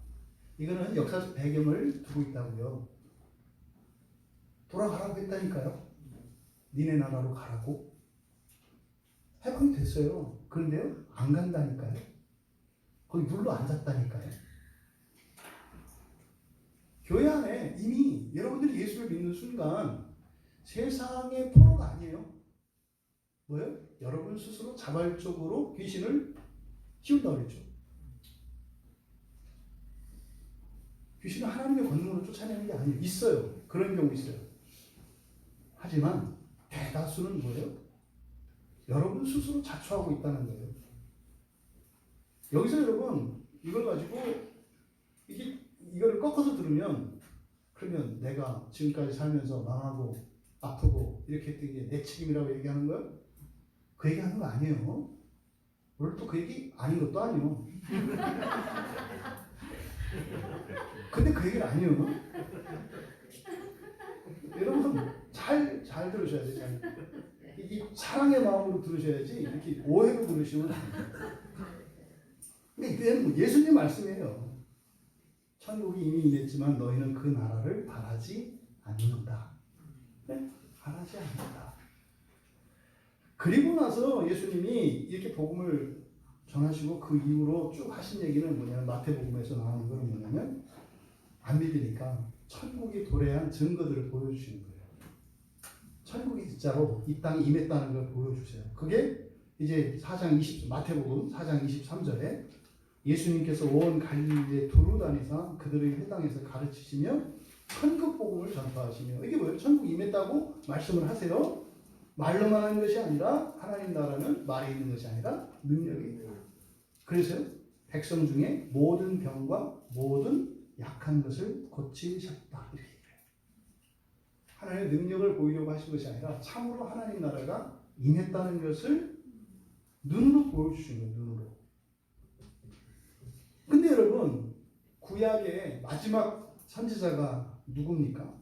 Speaker 1: 이거는 역사적 배경을 두고 있다고요. 돌아가라고 했다니까요. 니네 나라로 가라고. 해방이 됐어요. 그런데요, 안 간다니까요. 거기 눌러 앉았다니까요. 교회 안에 이미 여러분들이 예수를 믿는 순간 세상의 포로가 아니에요. 뭐예요? 여러분 스스로 자발적으로 귀신을 키운다고 그랬죠. 귀신은 하나님의 권능으로 쫓아내는 게 아니에요. 있어요. 그런 경우 있어요. 하지만 대다수는 뭐예요? 여러분 스스로 자초하고 있다는 거예요. 여기서 여러분 이걸 가지고 이거를 꺾어서 들으면 그러면 내가 지금까지 살면서 망하고 아프고 이렇게 했던 게 내 책임이라고 얘기하는 거예요? 그 얘기하는 거 아니에요. 오늘 또 그 얘기 아닌 것도 아니에요. 근데 그 얘기는 아니에요. 여러분 잘 들으셔야 돼요. 이 사랑의 마음으로 들으셔야지 이렇게 오해로 들으시면 안 돼요. 이게 예수님 말씀이에요. 천국이 이미 임했지만 너희는 그 나라를 바라지 않는다. 네? 바라지 않는다. 그리고 나서 예수님이 이렇게 복음을 전하시고 그 이후로 쭉 하신 얘기는 뭐냐면 마태복음에서 나오는 거는 뭐냐면 안 믿으니까 천국이 도래한 증거들을 보여주시는 거예요. 천국이 진짜로 이 땅에 임했다는 걸 보여주세요. 그게 이제 마태복음 4장 23절에 예수님께서 온 갈릴리에 두루 다니사 그들의 회당에서 가르치시며 천국 복음을 전파하시며 이게 뭐예요? 천국 임했다고 말씀을 하세요. 말로만 하는 것이 아니라 하나님 나라는 말에 있는 것이 아니라 능력이 있다. 그래서 백성 중에 모든 병과 모든 약한 것을 고치셨다. 이렇게 얘기해요. 하나님의 능력을 보이려고 하신 것이 아니라 참으로 하나님 나라가 임했다는 것을 눈으로 보여주신 거예요. 눈으로. 근데 여러분 구약의 마지막 선지자가 누굽니까?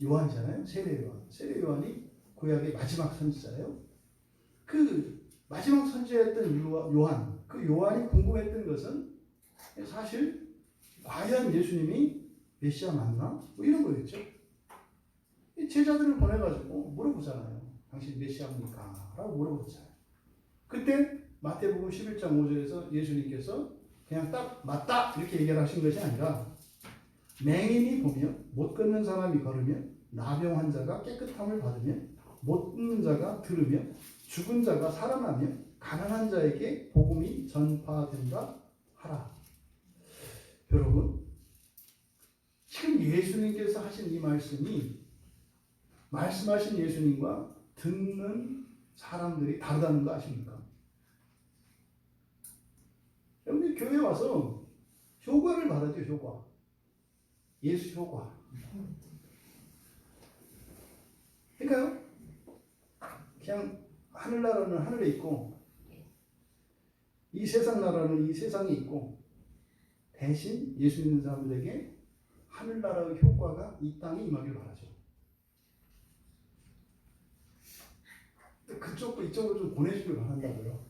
Speaker 1: 요한이잖아요. 세례 요한. 세례 요한이 구약의 마지막 선지자예요. 그 마지막 선지자였던 요한. 그 요한이 궁금했던 것은 사실 과연 예수님이 메시아 맞나? 뭐 이런 거였죠. 제자들을 보내가지고 물어보잖아요. 당신 메시아입니까? 라고 물어보잖아요. 그때 마태복음 11장 5절에서 예수님께서 그냥 딱 맞다 이렇게 얘기를 하신 것이 아니라 맹인이 보며 못 걷는 사람이 걸으며 나병 환자가 깨끗함을 받으며 못 듣는 자가 들으며 죽은 자가 살아나며 가난한 자에게 복음이 전파된다 하라. 여러분 지금 예수님께서 하신 이 말씀이 말씀하신 예수님과 듣는 사람들이 다르다는 거 아십니까? 여러분들 교회 와서 효과를 받아죠. 효과. 예수 효과. 그러니까요. 그냥 하늘나라는 하늘에 있고 이 세상 나라는 이 세상에 있고 대신 예수 믿는 사람들에게 하늘나라의 효과가 이 땅에 임하길 바라죠. 그쪽도 이쪽으로 좀 보내주길 바란다고요.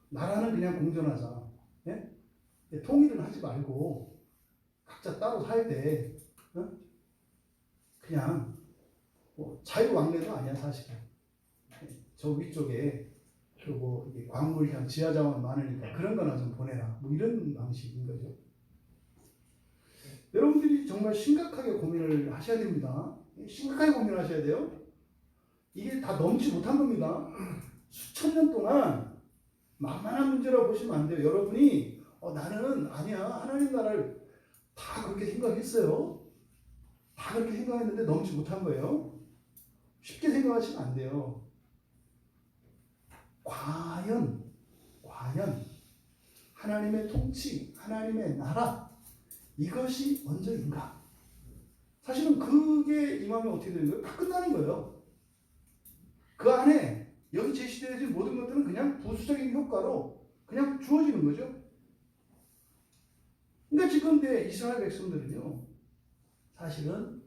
Speaker 1: 나라는 그냥 공존하자. 예? 통일은 하지 말고 각자 따로 살 때 그냥 뭐 자유왕래도 아니야 사실은. 저 위쪽에 뭐 광물이랑 지하자원 많으니까 그런 거나 좀 보내라. 뭐 이런 방식인 거죠. 여러분들이 정말 심각하게 고민을 하셔야 됩니다. 심각하게 고민하셔야 돼요. 이게 다 넘지 못한 겁니다. 수천 년 동안 만만한 문제라고 보시면 안 돼요. 여러분이 나는 아니야 하나님 나라를 다 그렇게 생각했어요. 다 그렇게 생각했는데 넘지 못한 거예요. 쉽게 생각하시면 안 돼요. 과연 하나님의 통치, 하나님의 나라 이것이 먼저인가? 사실은 그게 임하면 어떻게 되는 거예요? 다 끝나는 거예요. 그 안에 여기 제시되어진 모든 것들은 그냥 부수적인 효과로 그냥 주어지는 거죠. 그러니까 지금 이스라엘 백성들은요, 사실은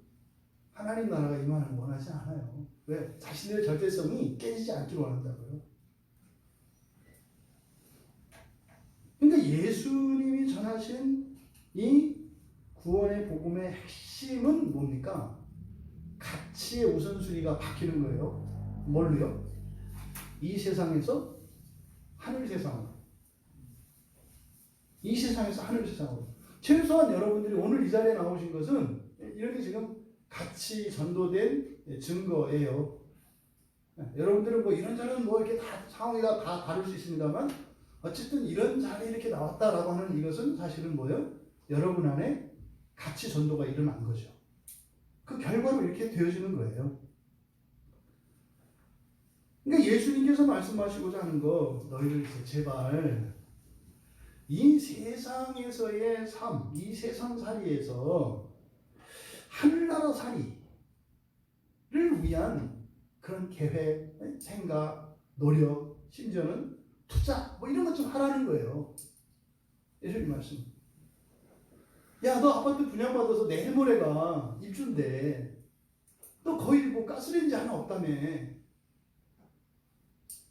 Speaker 1: 하나님 나라가 임하는 걸 원하지 않아요. 왜? 자신들의 절대성이 깨지지 않기를 원한다고요. 그러니까 예수님이 전하신 이 구원의 복음의 핵심은 뭡니까? 가치의 우선순위가 바뀌는 거예요. 뭘로요? 이 세상에서 하늘 세상으로. 이 세상에서 하늘 세상으로. 최소한 여러분들이 오늘 이 자리에 나오신 것은 이렇게 지금 같이 전도된 증거예요. 여러분들은 뭐 이런저런 뭐 이렇게 다 상황이가 다 다를 수 있습니다만 어쨌든 이런 자리에 이렇게 나왔다라고 하는 이것은 사실은 뭐예요? 여러분 안에 같이 전도가 일어난 거죠. 그 결과로 이렇게 되어지는 거예요. 그러니까 예수님께서 말씀하시고자 하는 거 너희들 제발 이 세상에서의 삶, 이 세상살이에서 하늘나라 살이를 위한 그런 계획, 생각, 노력, 심지어는 투자 뭐 이런 것 좀 하라는 거예요. 예수님 말씀. 야, 너 아파트 분양받아서 내일 모레가 입주인데 너 거의 뭐 가스레인지 하나 없다며.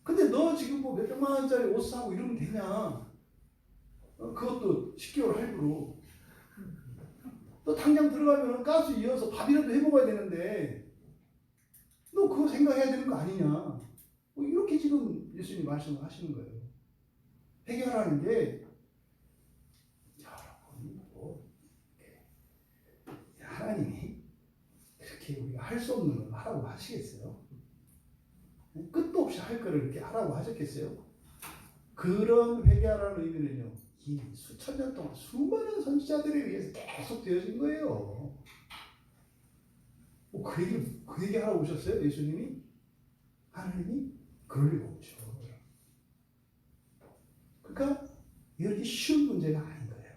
Speaker 1: 근데 너 지금 뭐 몇백만 원짜리 옷 사고 이러면 되냐? 그것도 10개월 할부로. 너 당장 들어가면 가스 이어서 밥이라도 해 먹어야 되는데 너 그거 생각해야 되는 거 아니냐? 뭐 이렇게 지금 예수님 말씀을 하시는 거예요. 해결하는 게 여러분 뭐 하나님이 그렇게 우리가 할 수 없는 걸 하라고 하시겠어요? 끝도 없이 할 거를 이렇게 하라고 하셨겠어요? 그런 회개하라는 의미는요, 이 수천 년 동안 수많은 선지자들에 의해서 계속 되어진 거예요. 그 얘기 하라고 오셨어요? 예수님이? 하나님이? 그럴 리가 없죠. 그러니까 이렇게 쉬운 문제가 아닌 거예요.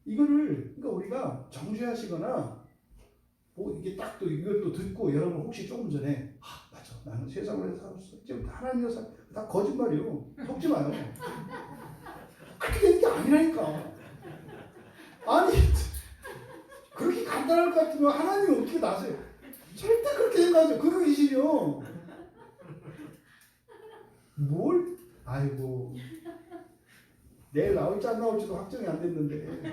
Speaker 1: 그러니까 우리가 정죄하시거나 뭐 이게 딱 또 이걸 또 듣고 여러분 혹시 조금 전에 맞아, 나는 세상을 살았어, 이제부터 하나님을 다 거짓말이요. 속지 마요. 그렇게 되는 게 아니라니까. 아니 그렇게 간단할 것 같으면 하나님이 어떻게 나세요? 절대 그렇게 생각하죠. 그거 이시요. 뭘? 아이고, 내일 나올지 안 나올지도 확정이 안 됐는데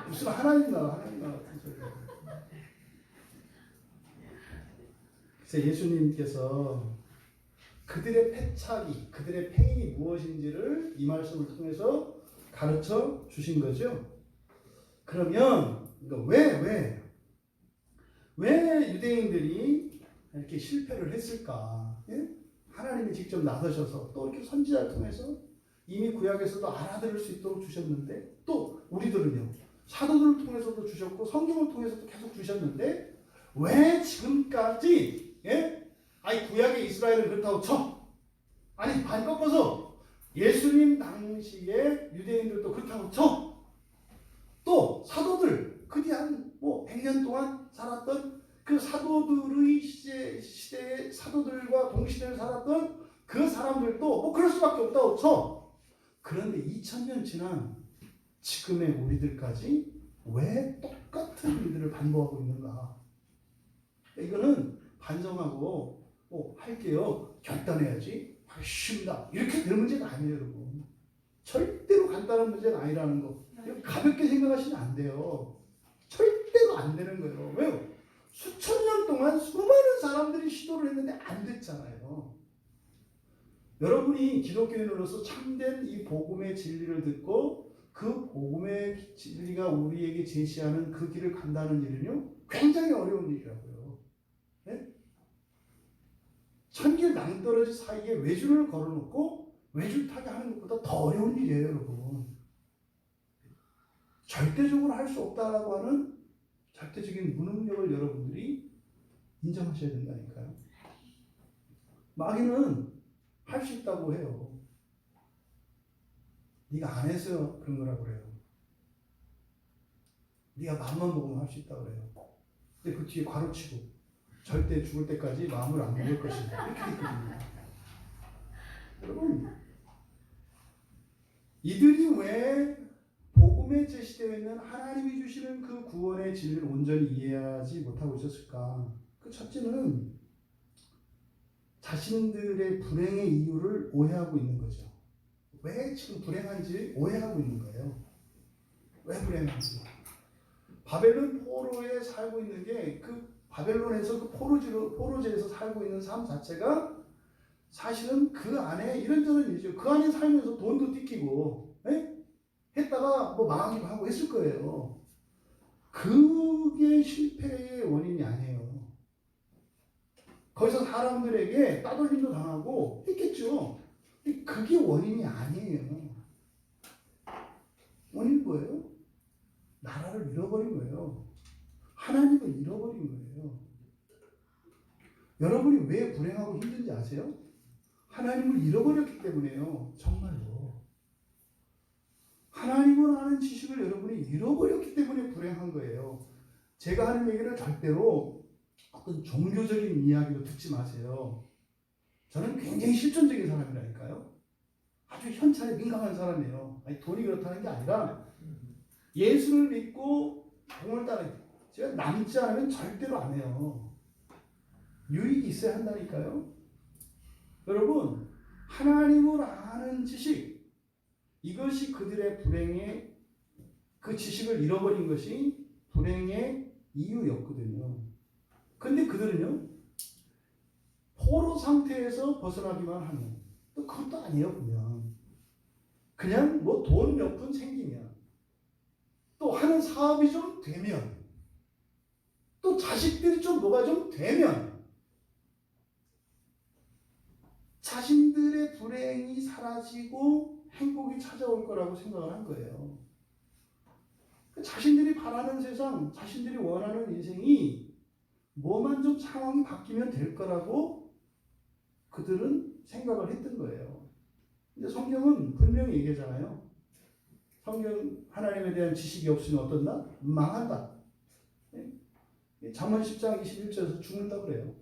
Speaker 1: 무슨 하나님 나라 같은 소리. 그래서 예수님께서 그들의 패착이, 그들의 패인이 무엇인지를 이 말씀을 통해서 가르쳐 주신 거죠. 그러면 왜 유대인들이 이렇게 실패를 했을까? 예? 하나님이 직접 나서셔서 또 이렇게 선지자를 통해서 이미 구약에서도 알아들을 수 있도록 주셨는데, 또 우리들은요, 사도들을 통해서도 주셨고 성경을 통해서도 계속 주셨는데 왜 지금까지 아니 구약의 이스라엘은 그렇다고 쳐, 아니 반 꺾어서 예수님 당시에 유대인들도 그렇다고 쳐, 또 사도들 그 뒤 한 뭐 100년 동안 살았던 그 사도들의 시대의 사도들과 동시대를 살았던 그 사람들도 뭐 그럴 수밖에 없다고 쳐. 그런데 2000년 지난 지금의 우리들까지 왜 똑같은 일들을 반복하고 있는가? 이거는 반성하고 할게요, 결단해야지, 쉽다, 이렇게 되는 문제가 아니에요. 여러분, 절대로 간단한 문제는 아니라는 거 가볍게 생각하시면 안 돼요. 절대로 안 되는 거예요. 왜요? 수천 년 동안 수많은 사람들이 시도를 했는데 안 됐잖아요. 여러분이 기독교인으로서 참된 이 복음의 진리를 듣고 그 복음의 진리가 우리에게 제시하는 그 길을 간다는 일은요, 굉장히 어려운 일이라고요. 네? 천길 낭떠러지 사이에 외줄을 걸어놓고 외줄 타기 하는 것보다 더 어려운 일이에요, 여러분. 절대적으로 할 수 없다라고 하는 절대적인 무능력을 여러분들이 인정하셔야 된다니까요. 마귀는 할 수 있다고 해요. 네가 안 해서 그런 거라고 그래요. 네가 마음만 먹으면 할 수 있다고 그래요. 근데 그 뒤에 괄호치고 절대 죽을 때까지 마음을 안 먹을 것이다, 이렇게 있거든요. 여러분, 이들이 왜 복음에 제시되어 있는 하나님이 주시는 그 구원의 진리를 온전히 이해하지 못하고 있었을까? 그 첫째는 자신들의 불행의 이유를 오해하고 있는 거죠. 왜 지금 불행한지 오해하고 있는 거예요. 왜 불행한지. 바벨론 포로에 살고 있는 게, 그 바벨론에서 그 포로제에서 살고 있는 삶 자체가 사실은 그 안에 이런저런 일이죠. 그 안에 살면서 돈도 띠끼고 했다가 뭐 망하기도 하고 했을 거예요. 그게 실패의 원인이 아니에요. 거기서 사람들에게 따돌림도 당하고 했겠죠. 그게 원인이 아니에요. 원인은 뭐예요? 나라를 잃어버린 거예요. 하나님을 잃어버린 거예요. 여러분이 왜 불행하고 힘든지 아세요? 하나님을 잃어버렸기 때문에요. 정말로. 하나님을 아는 지식을 여러분이 잃어버렸기 때문에 불행한 거예요. 제가 하는 얘기를 절대로 어떤 종교적인 이야기로 듣지 마세요. 저는 굉장히 실존적인 사람이라니까요. 아주 현찰에 민감한 사람이에요. 아니, 돈이 그렇다는 게 아니라 예수를 믿고 공을 따르는, 제가 남지 않으면 절대로 안 해요. 유익이 있어야 한다니까요. 여러분, 하나님을 아는 지식, 이것이 그들의 불행의, 그 지식을 잃어버린 것이 불행의 이유였거든요. 근데 그들은요, 포로 상태에서 벗어나기만 하면, 또 그것도 아니에요. 그냥 뭐 돈 몇 푼 생기면, 또 하는 사업이 좀 되면, 또 자식들이 좀 뭐가 좀 되면, 자신들의 불행이 사라지고 행복이 찾아올 거라고 생각을 한 거예요. 자신들이 바라는 세상, 자신들이 원하는 인생이 뭐만 좀 상황이 바뀌면 될 거라고 그들은 생각을 했던 거예요. 근데 성경은 분명히 얘기하잖아요. 성경 하나님에 대한 지식이 없으면 어떤다? 망한다. 잠언 10장 21절에서 죽는다 그래요.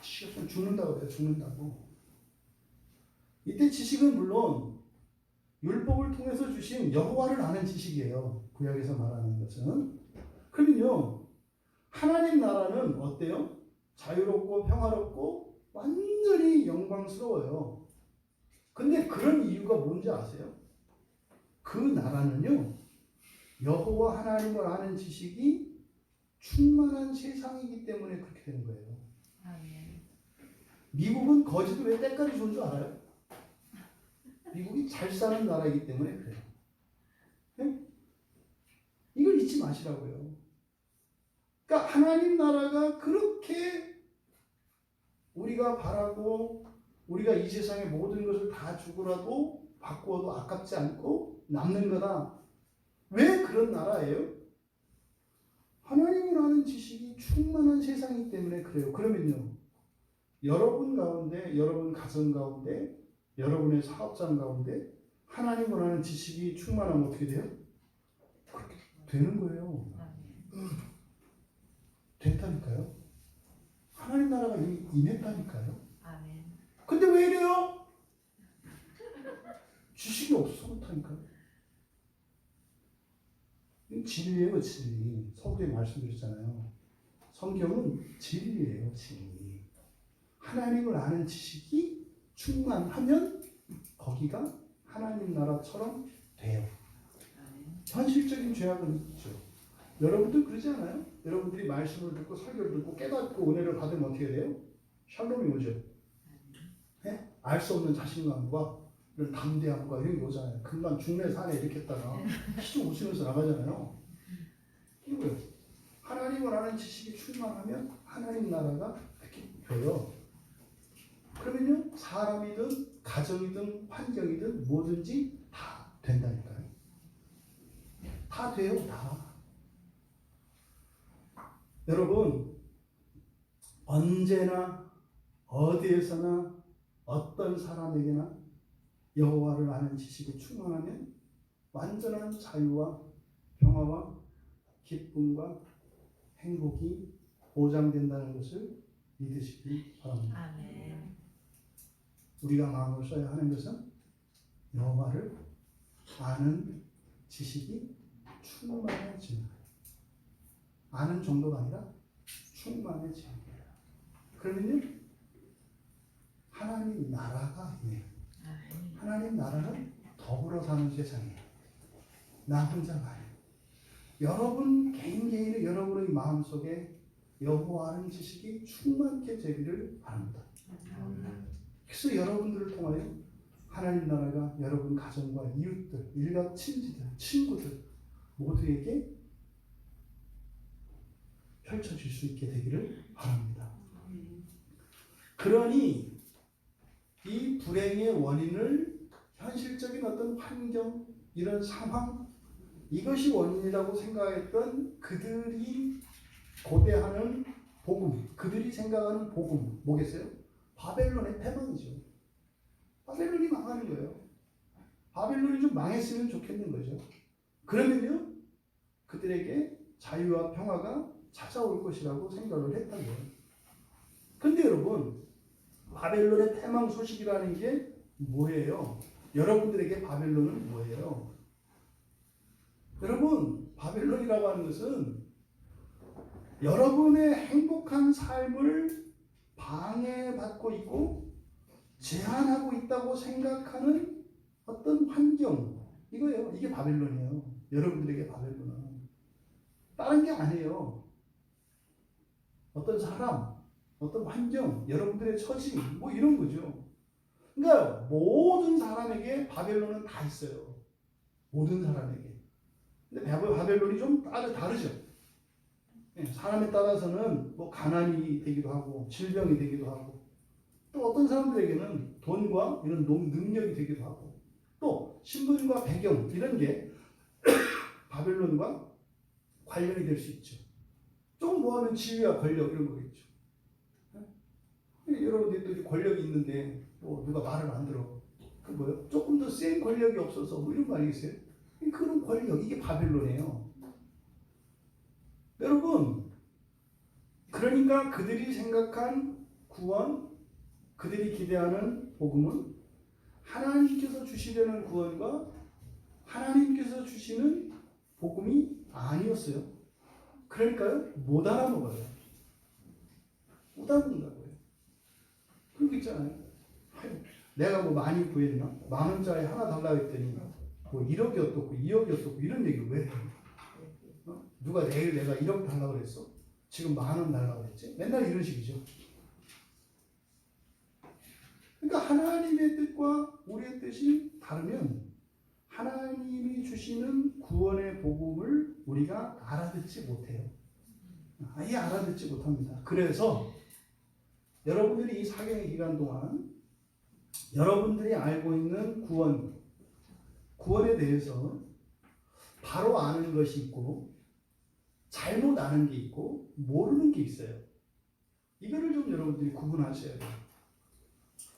Speaker 1: 지식 없으면 죽는다 그래요. 죽는다고. 이때 지식은 물론 율법을 통해서 주신 여호와를 아는 지식이에요. 구약에서 말하는 것은. 그러면요, 하나님 나라는 어때요? 자유롭고 평화롭고 완전히 영광스러워요. 근데 그런 이유가 뭔지 아세요? 그 나라는요, 여호와 하나님을 아는 지식이 충만한 세상이기 때문에 그렇게 되는 거예요. 미국은 거지도 왜 때깔이 좋은 줄 알아요? 미국이 잘 사는 나라이기 때문에 그래요. 네? 이걸 잊지 마시라고요. 그러니까 하나님 나라가 그렇게 우리가 바라고 우리가 이 세상의 모든 것을 다 주고라도 바꾸어도 아깝지 않고 남는 거다. 왜 그런 나라예요? 하나님을 아는 지식이 충만한 세상이기 때문에 그래요. 그러면요, 여러분 가운데, 여러분 가정 가운데, 여러분의 사업장 가운데 하나님을 아는 지식이 충만하면 어떻게 돼요? 그렇게 되는 거예요. 됐다니까요. 하나님 나라가 이미 임했다니까요. 근데 왜 이래요? 지식이 없어 그렇다니까요. 진리예요, 진리. 서두에 말씀드렸잖아요. 성경은 진리예요, 진리. 하나님을 아는 지식이 충만하면 거기가 하나님 나라처럼 돼요. 현실적인 죄악은 있죠. 여러분들 그러지 않아요? 여러분들이 말씀을 듣고 설교를 듣고 깨닫고 은혜를 받으면 어떻게 돼요? 샬롬이 오죠. 네? 알 수 없는 자신감과 이런 담대함과 이런 게 오잖아요. 금방 중내 산에 이렇게 했다가 키좀 웃으면서 나가잖아요. 이게 뭐예요? 하나님을 아는 지식이 충만하면 하나님 나라가 그렇게 돼요. 그러면요, 사람이든 가정이든 환경이든 뭐든지 다 된다니까요. 다 돼요, 다. 여러분, 언제나 어디에서나 어떤 사람에게나 여호와를 아는 지식이 충만하면 완전한 자유와 평화와 기쁨과 행복이 보장된다는 것을 믿으시기 바랍니다.
Speaker 2: 아멘.
Speaker 1: 우리가 마음을 써야 하는 것은 여호와를 아는 지식이 충만해지는 거예요. 아는 정도가 아니라 충만해지는 거예요. 그러면요, 하나님 나라가 있네요. 하나님 나라는 더불어 사는 세상이에요. 나 혼자가 아니에요. 여러분 개인의 여러분의 마음속에 여호와는 지식이 충만케 되기를 바랍니다. 그래서 여러분들을 통하여 하나님 나라가 여러분 가정과 이웃들, 일가 친지들, 친구들 모두에게 펼쳐질 수 있게 되기를 바랍니다. 그러니 이 불행의 원인을 현실적인 어떤 환경, 이런 상황, 이것이 원인이라고 생각했던 그들이 고대하는 복음, 그들이 생각하는 복음 뭐겠어요? 바벨론의 패망이죠. 바벨론이 망하는 거예요. 바벨론이 좀 망했으면 좋겠는 거죠. 그러면요, 그들에게 자유와 평화가 찾아올 것이라고 생각을 했던 거예요. 근데 여러분, 바벨론의 패망 소식이라는 게 뭐예요? 여러분들에게 바벨론은 뭐예요? 여러분, 바벨론이라고 하는 것은 여러분의 행복한 삶을 방해받고 있고 제한하고 있다고 생각하는 어떤 환경, 이거예요. 이게 바벨론이에요. 여러분들에게 바벨론은 다른 게 아니에요. 어떤 사람, 어떤 환경, 여러분들의 처지, 뭐 이런 거죠. 그러니까 모든 사람에게 바벨론은 다 있어요. 모든 사람에게. 근데 바벨론이 좀 다르죠. 사람에 따라서는 뭐 가난이 되기도 하고 질병이 되기도 하고, 또 어떤 사람들에게는 돈과 이런 능력이 되기도 하고, 또 신분과 배경 이런 게 바벨론과 관련이 될 수 있죠. 조금 뭐하면 지위와 권력 이런 거겠죠. 여러분들이 또 권력이 있는데 뭐 누가 말을 안 들어. 그 뭐요? 조금 더 센 권력이 없어서 뭐 이런 거 아니겠어요? 그런 권력, 이게 바벨론이에요. 여러분, 그러니까 그들이 생각한 구원, 그들이 기대하는 복음은 하나님께서 주시려는 구원과 하나님께서 주시는 복음이 아니었어요. 그러니까요, 못 알아먹어요. 못 알아먹는다고요. 그런 거 있잖아요. 내가 뭐 많이 구했나? 10,000원짜리 하나 달라고 했더니 뭐 1억이 어떻고 2억이 어떻고 이런 얘기를 왜 해? 누가 내일 내가 1억 달라고 그랬어? 지금 10,000원 달라고 그랬지? 맨날 이런 식이죠. 그러니까 하나님의 뜻과 우리의 뜻이 다르면 하나님이 주시는 구원의 복음을 우리가 알아듣지 못해요. 아예 알아듣지 못합니다. 그래서 여러분들이 이 사경의 기간 동안 여러분들이 알고 있는 구원에 대해서 바로 아는 것이 있고 잘못 아는 게 있고 모르는 게 있어요. 이거를 좀 여러분들이 구분하셔야 돼요.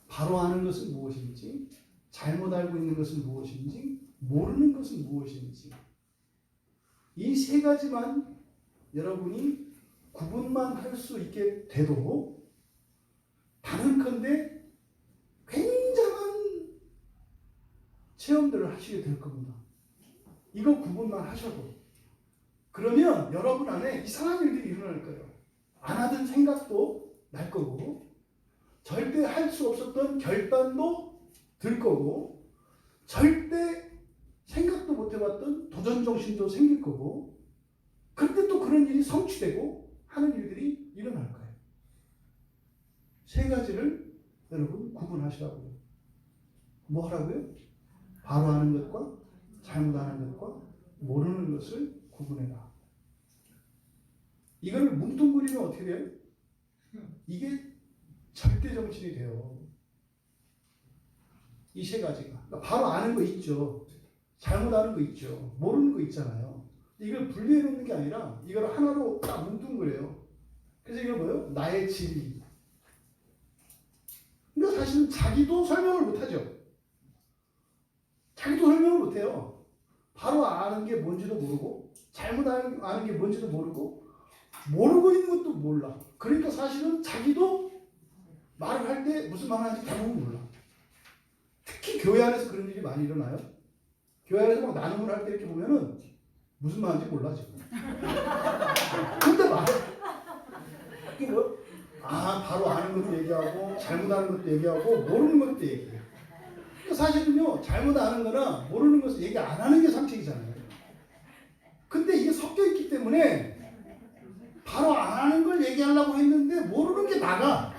Speaker 1: 바로 아는 것은 무엇인지, 잘못 알고 있는 것은 무엇인지, 모르는 것은 무엇인지, 이 세 가지만 여러분이 구분만 할 수 있게 돼도 단언컨대 굉장한 체험들을 하시게 될 겁니다. 이거 구분만 하셔도. 그러면 여러분 안에 이상한 일들이 일어날 거예요. 안 하던 생각도 날 거고, 절대 할 수 없었던 결단도 들 거고, 절대 생각도 못 해봤던 도전정신도 생길 거고, 그때 또 그런 일이 성취되고 하는 일들이 일어날 거예요. 세 가지를 여러분 구분하시라고요. 뭐 하라고요? 바로 아는 것과 잘못 아는 것과 모르는 것을 구분해라. 이걸 뭉뚱그리면 어떻게 돼요? 이게 절대 정신이 돼요. 이 세 가지가. 그러니까 바로 아는 거 있죠. 잘못 아는 거 있죠. 모르는 거 있잖아요. 이걸 분리해 놓는 게 아니라 이걸 하나로 딱 뭉뚱그려요. 그래서 이거 뭐예요? 나의 진리. 근데 사실은 자기도 설명을 못하죠. 자기도 설명을 못해요. 바로 아는 게 뭔지도 모르고 잘못 아는 게 뭔지도 모르고 있는 것도 몰라. 그러니까 사실은 자기도 말을 할 때 무슨 말 하는지 대부분 몰라. 특히 교회 안에서 그런 일이 많이 일어나요. 교회 안에서 막 나눔을 할 때 이렇게 보면은 무슨 말인지 몰라 지금. 근데 말해. 이게 뭐? 바로 아는 것도 얘기하고 잘못 아는 것도 얘기하고 모르는 것도 얘기해. 그러니까 사실은요, 잘못 아는 거나 모르는 것을 얘기 안 하는 게 상책이잖아요. 근데 이게 섞여 있기 때문에 바로 아는 걸 얘기하려고 했는데 모르는 게 나가.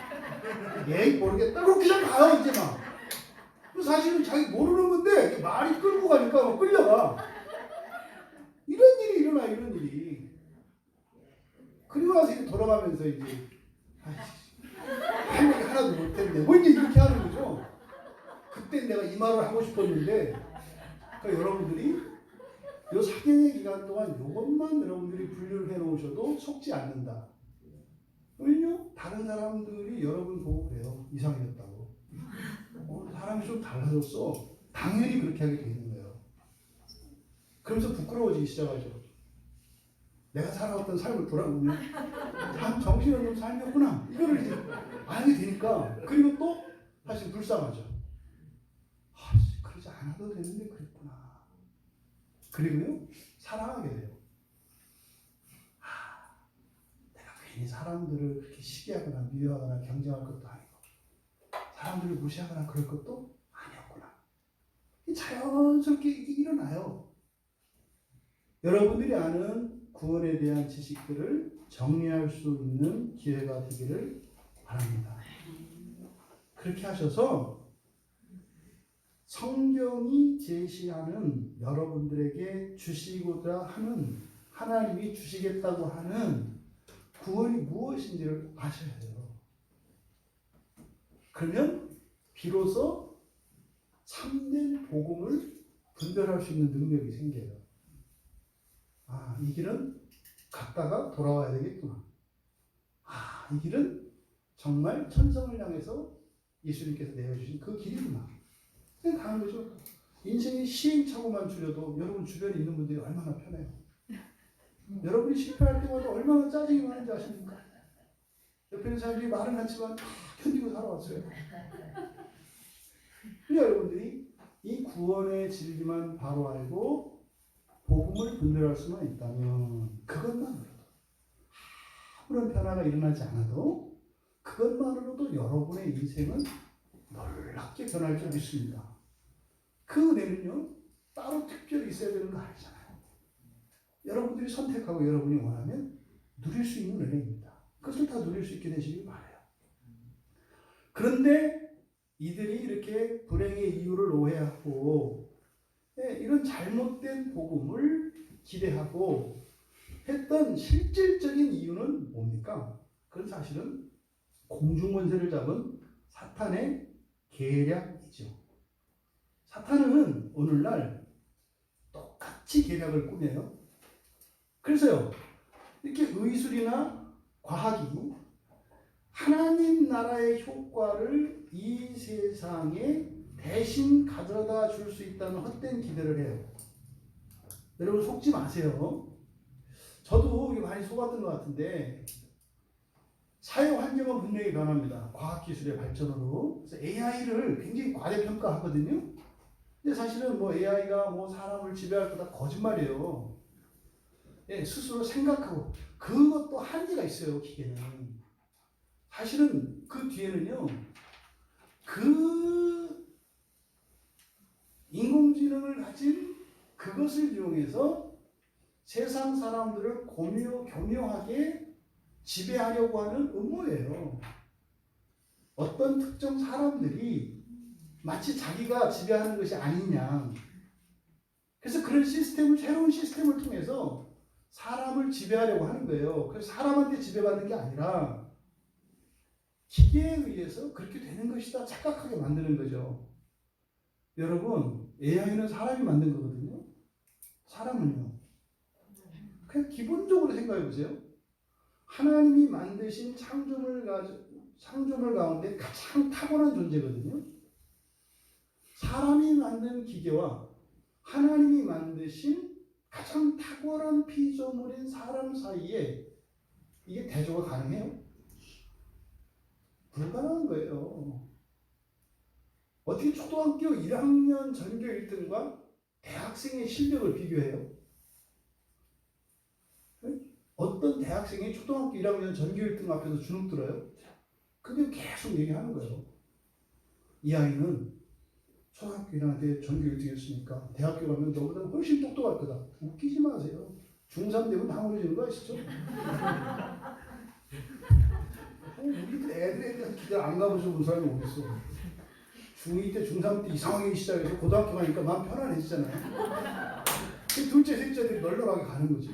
Speaker 1: 모르겠다. 그렇게 잘 가요 이제 막. 사실은 자기 모르는 건데 말이 끌고 가니까 막 끌려가. 이런 일이 일어나, 이런 일이. 그리고 나서 이제 돌아가면서 이제 할 얘기 하나도 못했네. 뭐 이제 이렇게 하는 거죠. 그때 내가 이 말을 하고 싶었는데, 그러니까 여러분들이 요 사경의 기간 동안 이것만 여러분들이 분류를 해놓으셔도 속지 않는다. 왜냐? 다른 사람들이 여러분 보고 그래요. 이상해졌다고. 사람이 좀 달라졌어. 당연히 그렇게 하게 돼 있는 거예요. 그러면서 부끄러워지기 시작하죠. 내가 살아왔던 삶을 돌아보면 참 정신없는 삶이었구나. 이거를 이제 알게 되니까. 그리고 또 사실 불쌍하죠. 그러지 않아도 되는데 그랬구나. 그리고요, 사랑하게 돼요. 내가 괜히 사람들을 그렇게 시기하거나 미워하거나 경쟁할 것도 아니고 사랑하게 사람들을 무시하거나 그럴 것도 아니었구나. 자연스럽게 이게 일어나요. 여러분들이 아는 구원에 대한 지식들을 정리할 수 있는 기회가 되기를 바랍니다. 그렇게 하셔서 성경이 제시하는 여러분들에게 주시고자 하는 하나님이 주시겠다고 하는 구원이 무엇인지를 아셔야 돼요. 그러면 비로소 참된 복음을 분별할 수 있는 능력이 생겨요. 아, 이 길은 갔다가 돌아와야 되겠구나. 아, 이 길은 정말 천성을 향해서 예수님께서 내어주신 그 길이구나. 그냥 가는 거죠. 인생의 시행착오만 줄여도 여러분 주변에 있는 분들이 얼마나 편해요. 여러분이 실패할 때마다 얼마나 짜증이 많은지 아십니까? 옆에 있는 사람들이 말은 하지만 다 견디고 살아왔어요. 여러분들이 이 구원의 진리만 바로 알고 복음을 분별할 수만 있다면 그것만으로도 아무런 변화가 일어나지 않아도 그것만으로도 여러분의 인생은 놀랍게 변할 줄 믿습니다. 그 은혜는요 따로 특별히 있어야 되는 거 아니잖아요. 여러분들이 선택하고 여러분이 원하면 누릴 수 있는 은혜입니다. 그것을 다 누릴 수 있게 되시길 바라요. 그런데 이들이 이렇게 불행의 이유를 오해하고 이런 잘못된 복음을 기대하고 했던 실질적인 이유는 뭡니까? 그건 사실은 공중권세를 잡은 사탄의 계략이죠. 사탄은 오늘날 똑같이 계략을 꾸며요. 그래서요, 이렇게 의술이나 과학이 하나님 나라의 효과를 이 세상에 대신 가져다 줄 수 있다는 헛된 기대를 해요. 여러분 속지 마세요. 저도 많이 속았던 것 같은데 사회 환경은 분명히 변합니다. 과학기술의 발전으로. 그래서 AI를 굉장히 과대평가하거든요. 근데 사실은 뭐 AI가 뭐 사람을 지배할 거다 거짓말이에요. 스스로 생각하고 그것도 한계가 있어요. 기계는. 사실은 그 뒤에는요. 그 인공지능을 가진 그것을 이용해서 세상 사람들을 교묘하게 지배하려고 하는 음모예요. 어떤 특정 사람들이 마치 자기가 지배하는 것이 아니냐. 그래서 그런 시스템을, 새로운 시스템을 통해서 사람을 지배하려고 하는 거예요. 그래서 사람한테 지배받는 게 아니라 기계에 의해서 그렇게 되는 것이다 착각하게 만드는 거죠. 여러분, AI는 사람이 만든 거거든요. 사람은요. 그냥 기본적으로 생각해 보세요. 하나님이 만드신 창조물 가운데 가장 탁월한 존재거든요. 사람이 만든 기계와 하나님이 만드신 가장 탁월한 피조물인 사람 사이에 이게 대조가 가능해요? 불가능한 거예요. 어떻게 초등학교 1학년 전교 1등과 대학생의 실력을 비교해요? 어떤 대학생이 초등학교 1학년 전교 1등 앞에서 주눅 들어요? 근데 계속 얘기하는 거예요. 이 아이는 초등학교 1학년 때 전교 1등이었으니까 대학교 가면 너보다 훨씬 똑똑할 거다. 웃기지 마세요. 중3 되면 당황해지는 거 아시죠? 우리 애들에 대한 기대 안 가보셔본 사람이 어딨어. 중2 때, 중3 때 이상하게 시작해서 고등학교 가니까 마음 편안해지잖아요. 둘째, 셋째들이 널널하게 가는 거지.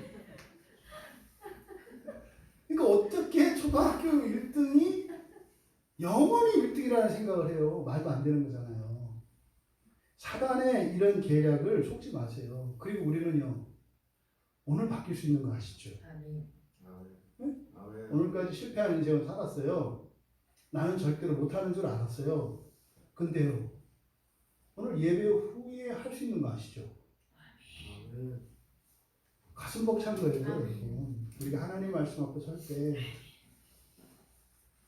Speaker 1: 그러니까 어떻게 초등학교 1등이 영원히 1등이라는 생각을 해요. 말도 안 되는 거잖아요. 사단의 이런 계략을 속지 마세요. 그리고 우리는요. 오늘 바뀔 수 있는 거 아시죠? 네? 오늘까지 실패하는 인생을 살았어요. 나는 절대로 못하는 줄 알았어요. 근데요. 오늘 예배 후에 할 수 있는 거 아시죠? 가슴 벅찬 거예요. 우리가 하나님 말씀 앞에 설 때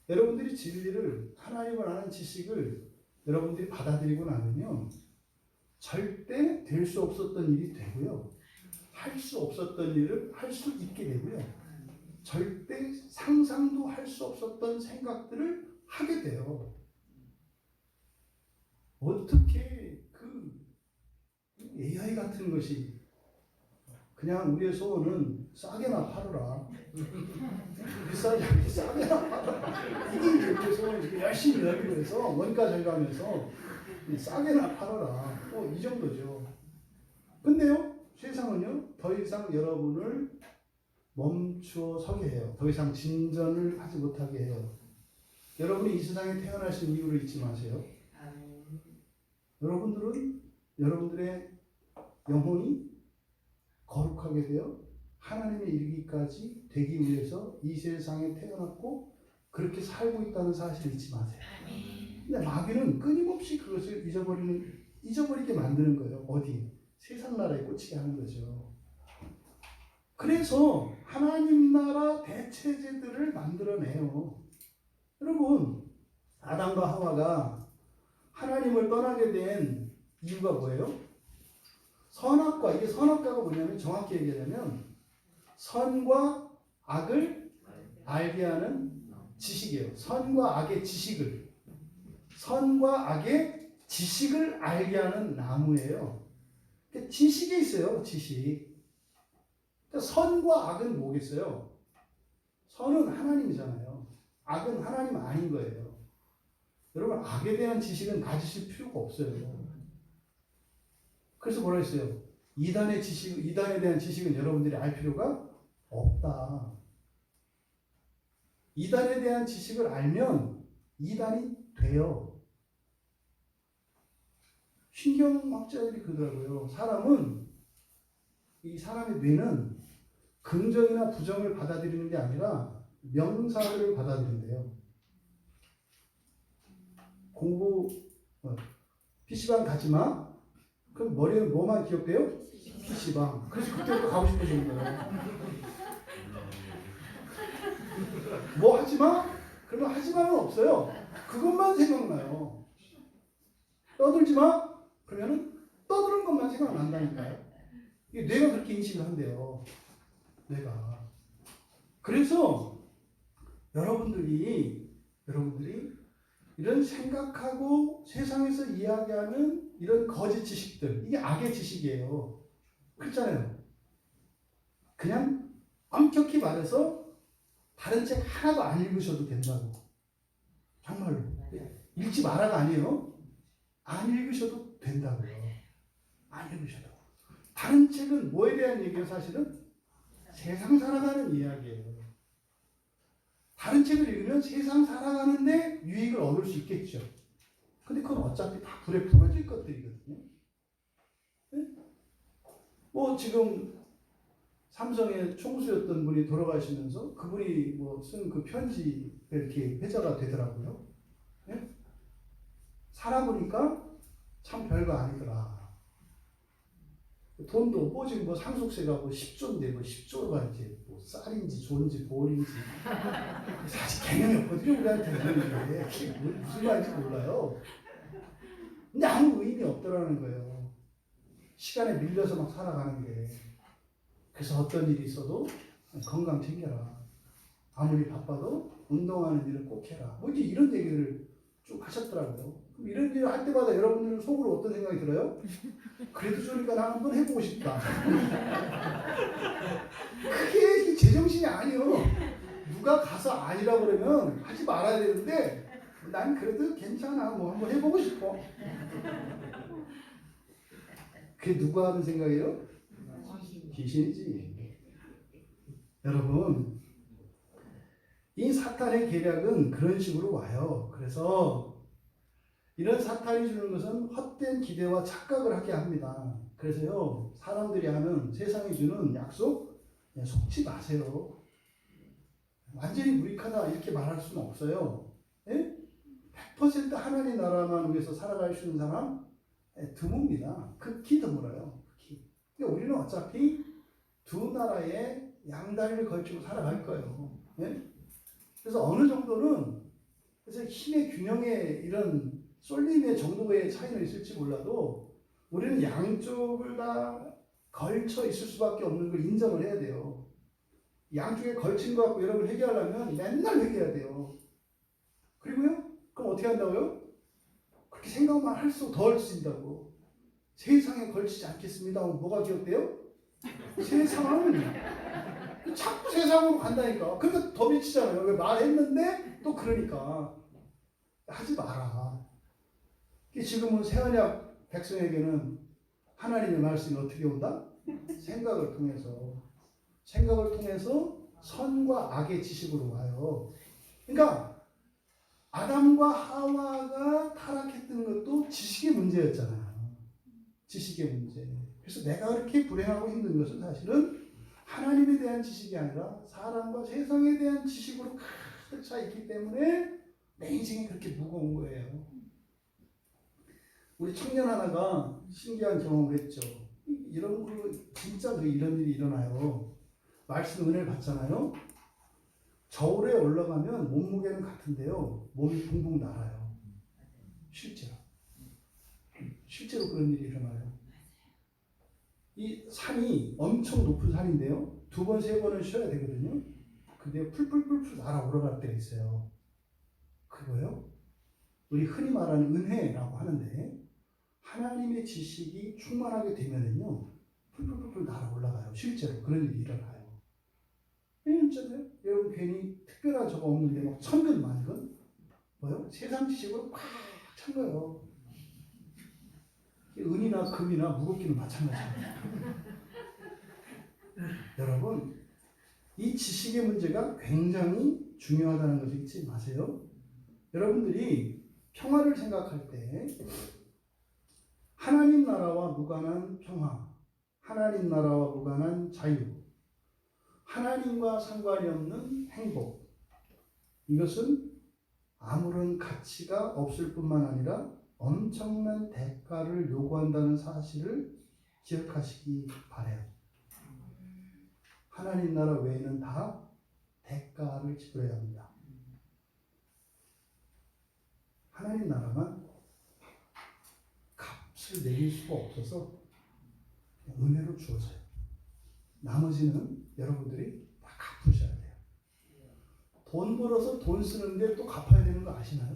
Speaker 1: 여러분들이 진리를 하나님을 아는 지식을 여러분들이 받아들이고 나면요 절대 될 수 없었던 일이 되고요 할 수 없었던 일을 할 수 있게 되고요 절대 상상도 할 수 없었던 생각들을 하게 돼요. 어떻게 그 AI 같은 것이 그냥 우리의 소원은 싸게나 팔아라. 비싸지 않게 싸게나 팔아라. 이게 이제 우리의 소원이지. 열심히 일하기로 해서 원가 절감해서 싸게나 팔아라. 이 정도죠. 근데요, 세상은요, 더 이상 여러분을 멈추어 서게 해요. 더 이상 진전을 하지 못하게 해요. 여러분이 이 세상에 태어나신 이유를 잊지 마세요. 여러분들은 여러분들의 영혼이 거룩하게 되어 하나님에 이르기까지 되기 위해서 이 세상에 태어났고 그렇게 살고 있다는 사실을 잊지 마세요. 근데 마귀는 끊임없이 그것을 잊어버리게 만드는 거예요. 어디? 세상 나라에 꽂히게 하는 거죠. 그래서 하나님 나라 대체제들을 만들어내요. 여러분, 아담과 하와가 하나님을 떠나게 된 이유가 뭐예요? 선악과, 이게 선악과가 뭐냐면 정확히 얘기하자면 선과 악을 알게 하는 지식이에요. 선과 악의 지식을 알게 하는 나무예요. 지식이 있어요. 지식. 선과 악은 뭐겠어요? 선은 하나님이잖아요. 악은 하나님 아닌 거예요. 여러분, 악에 대한 지식은 가지실 필요가 없어요. 그래서 뭐라 했어요? 이단에 대한 지식은 여러분들이 알 필요가 없다. 이단에 대한 지식을 알면 이단이 돼요. 신경학자들이 그러더라고요. 이 사람의 뇌는 긍정이나 부정을 받아들이는 게 아니라 명사를 받아들인대요. PC방 가지 마. 그럼 머리는 뭐만 기억돼요? PC방. 그래서 그때부터 가고 싶어지는 거예요. 뭐 하지 마? 그러면 하지 마는 없어요. 그것만 생각나요. 떠들지 마? 그러면은 떠드는 것만 생각난다니까요. 이게 뇌가 그렇게 인식을 한대요. 뇌가. 그래서 여러분들이 이런 생각하고 세상에서 이야기하는 이런 거짓 지식들, 이게 악의 지식이에요. 그렇잖아요. 그냥 엄격히 말해서 다른 책 하나도 안 읽으셔도 된다고. 정말로. 읽지 마라가 아니에요. 안 읽으셔도 된다고요. 안 읽으셔도. 다른 책은 뭐에 대한 얘기예요, 사실은? 세상 살아가는 이야기예요. 다른 책을 읽으면 세상 살아가는데 유익을 얻을 수 있겠죠. 근데 그건 어차피 다 불에 부러질 것들이거든요. 네? 지금 삼성의 총수였던 분이 돌아가시면서 그분이 쓴 그 편지가 이렇게 회자가 되더라고요. 네? 살아보니까 참 별거 아니더라. 돈도 지금 상속세가 10조인데 10조가 이제 쌀인지 조인지 보리인지 사실 개념이 없거든요. 우리한테는. 그게 무슨 말인지 몰라요. 근데 아무 의미 없더라는 거예요. 시간에 밀려서 막 살아가는 게. 그래서 어떤 일이 있어도 건강 챙겨라. 아무리 바빠도 운동하는 일을 꼭 해라. 이제 이런 얘기를 쭉 하셨더라고요. 그럼 이런 일을 할 때마다 여러분들은 속으로 어떤 생각이 들어요? 그래도 좋으니까 나 한번 해보고 싶다. 그게 제정신이 아니에요. 누가 가서 아니라고 그러면 하지 말아야 되는데 난 그래도 괜찮아. 한번 해보고 싶어. 그게 누가 하는 생각이에요? 귀신이지. 여러분, 이 사탄의 계략은 그런 식으로 와요. 그래서 이런 사탄이 주는 것은 헛된 기대와 착각을 하게 합니다. 그래서요, 사람들이 하는 세상이 주는 약속 속지 마세요. 완전히 무익하다 이렇게 말할 수는 없어요. 예? 100% 하나님 나라만 위해서 살아갈 수 있는 사람 드뭅니다. 극히 드물어요. 극히. 그러니까 우리는 어차피 두 나라의 양다리를 걸치고 살아갈 거예요. 예? 그래서 어느 정도는 그래서 힘의 균형의 이런 쏠림의 정도의 차이는 있을지 몰라도 우리는 양쪽을 다 걸쳐 있을 수밖에 없는 걸 인정을 해야 돼요. 양쪽에 걸친 거 갖고 여러분 해결하려면 맨날 회개해야 돼요. 그리고요? 그럼 어떻게 한다고요? 그렇게 생각만 할수록 더 얽힌다고. 세상에 걸치지 않겠습니다. 뭐가 기억돼요? 세상은 자꾸 세상으로 간다니까. 그러니까 더 미치잖아요. 왜 말했는데 또 그러니까 하지 마라. 지금은 새언약 백성에게는 하나님의 말씀이 어떻게 온다? 생각을 통해서 선과 악의 지식으로 와요. 그러니까 아담과 하와가 타락했던 것도 지식의 문제였잖아요. 지식의 문제. 그래서 내가 그렇게 불행하고 힘든 것은 사실은 하나님에 대한 지식이 아니라 사람과 세상에 대한 지식으로 가득 차 있기 때문에 내 인생이 그렇게 무거운 거예요. 우리 청년 하나가 신기한 경험을 했죠. 이런 걸로 진짜 이런 일이 일어나요. 말씀 은혜를 받잖아요. 저울에 올라가면 몸무게는 같은데요. 몸이 붕붕 날아요. 실제로 그런 일이 일어나요. 이 산이 엄청 높은 산인데요. 2번, 3번은 쉬어야 되거든요. 근데 풀풀풀풀 날아 올라갈 때가 있어요. 그거요? 우리 흔히 말하는 은혜라고 하는데 하나님의 지식이 충만하게 되면은요. 풀풀풀풀 날아 올라가요. 실제로 그런 일이 일어나요. 진짜요? 여러분 괜히 특별한 저거 없는데 막 천근 만근 뭐요? 세상 지식으로 꽉 찬 거예요. 은이나 금이나 무겁기는 마찬가지예요. 여러분 이 지식의 문제가 굉장히 중요하다는 것을 잊지 마세요. 여러분들이 평화를 생각할 때 하나님 나라와 무관한 평화, 하나님 나라와 무관한 자유, 하나님과 상관이 없는 행복, 이것은 아무런 가치가 없을 뿐만 아니라 엄청난 대가를 요구한다는 사실을 기억하시기 바라요. 하나님 나라 외에는 다 대가를 지불해야 합니다. 하나님 나라만 값을 내릴 수가 없어서 은혜로 주어져요. 나머지는 여러분들이 다 갚으셔야 돼요. 돈 벌어서 돈 쓰는데 또 갚아야 되는 거 아시나요?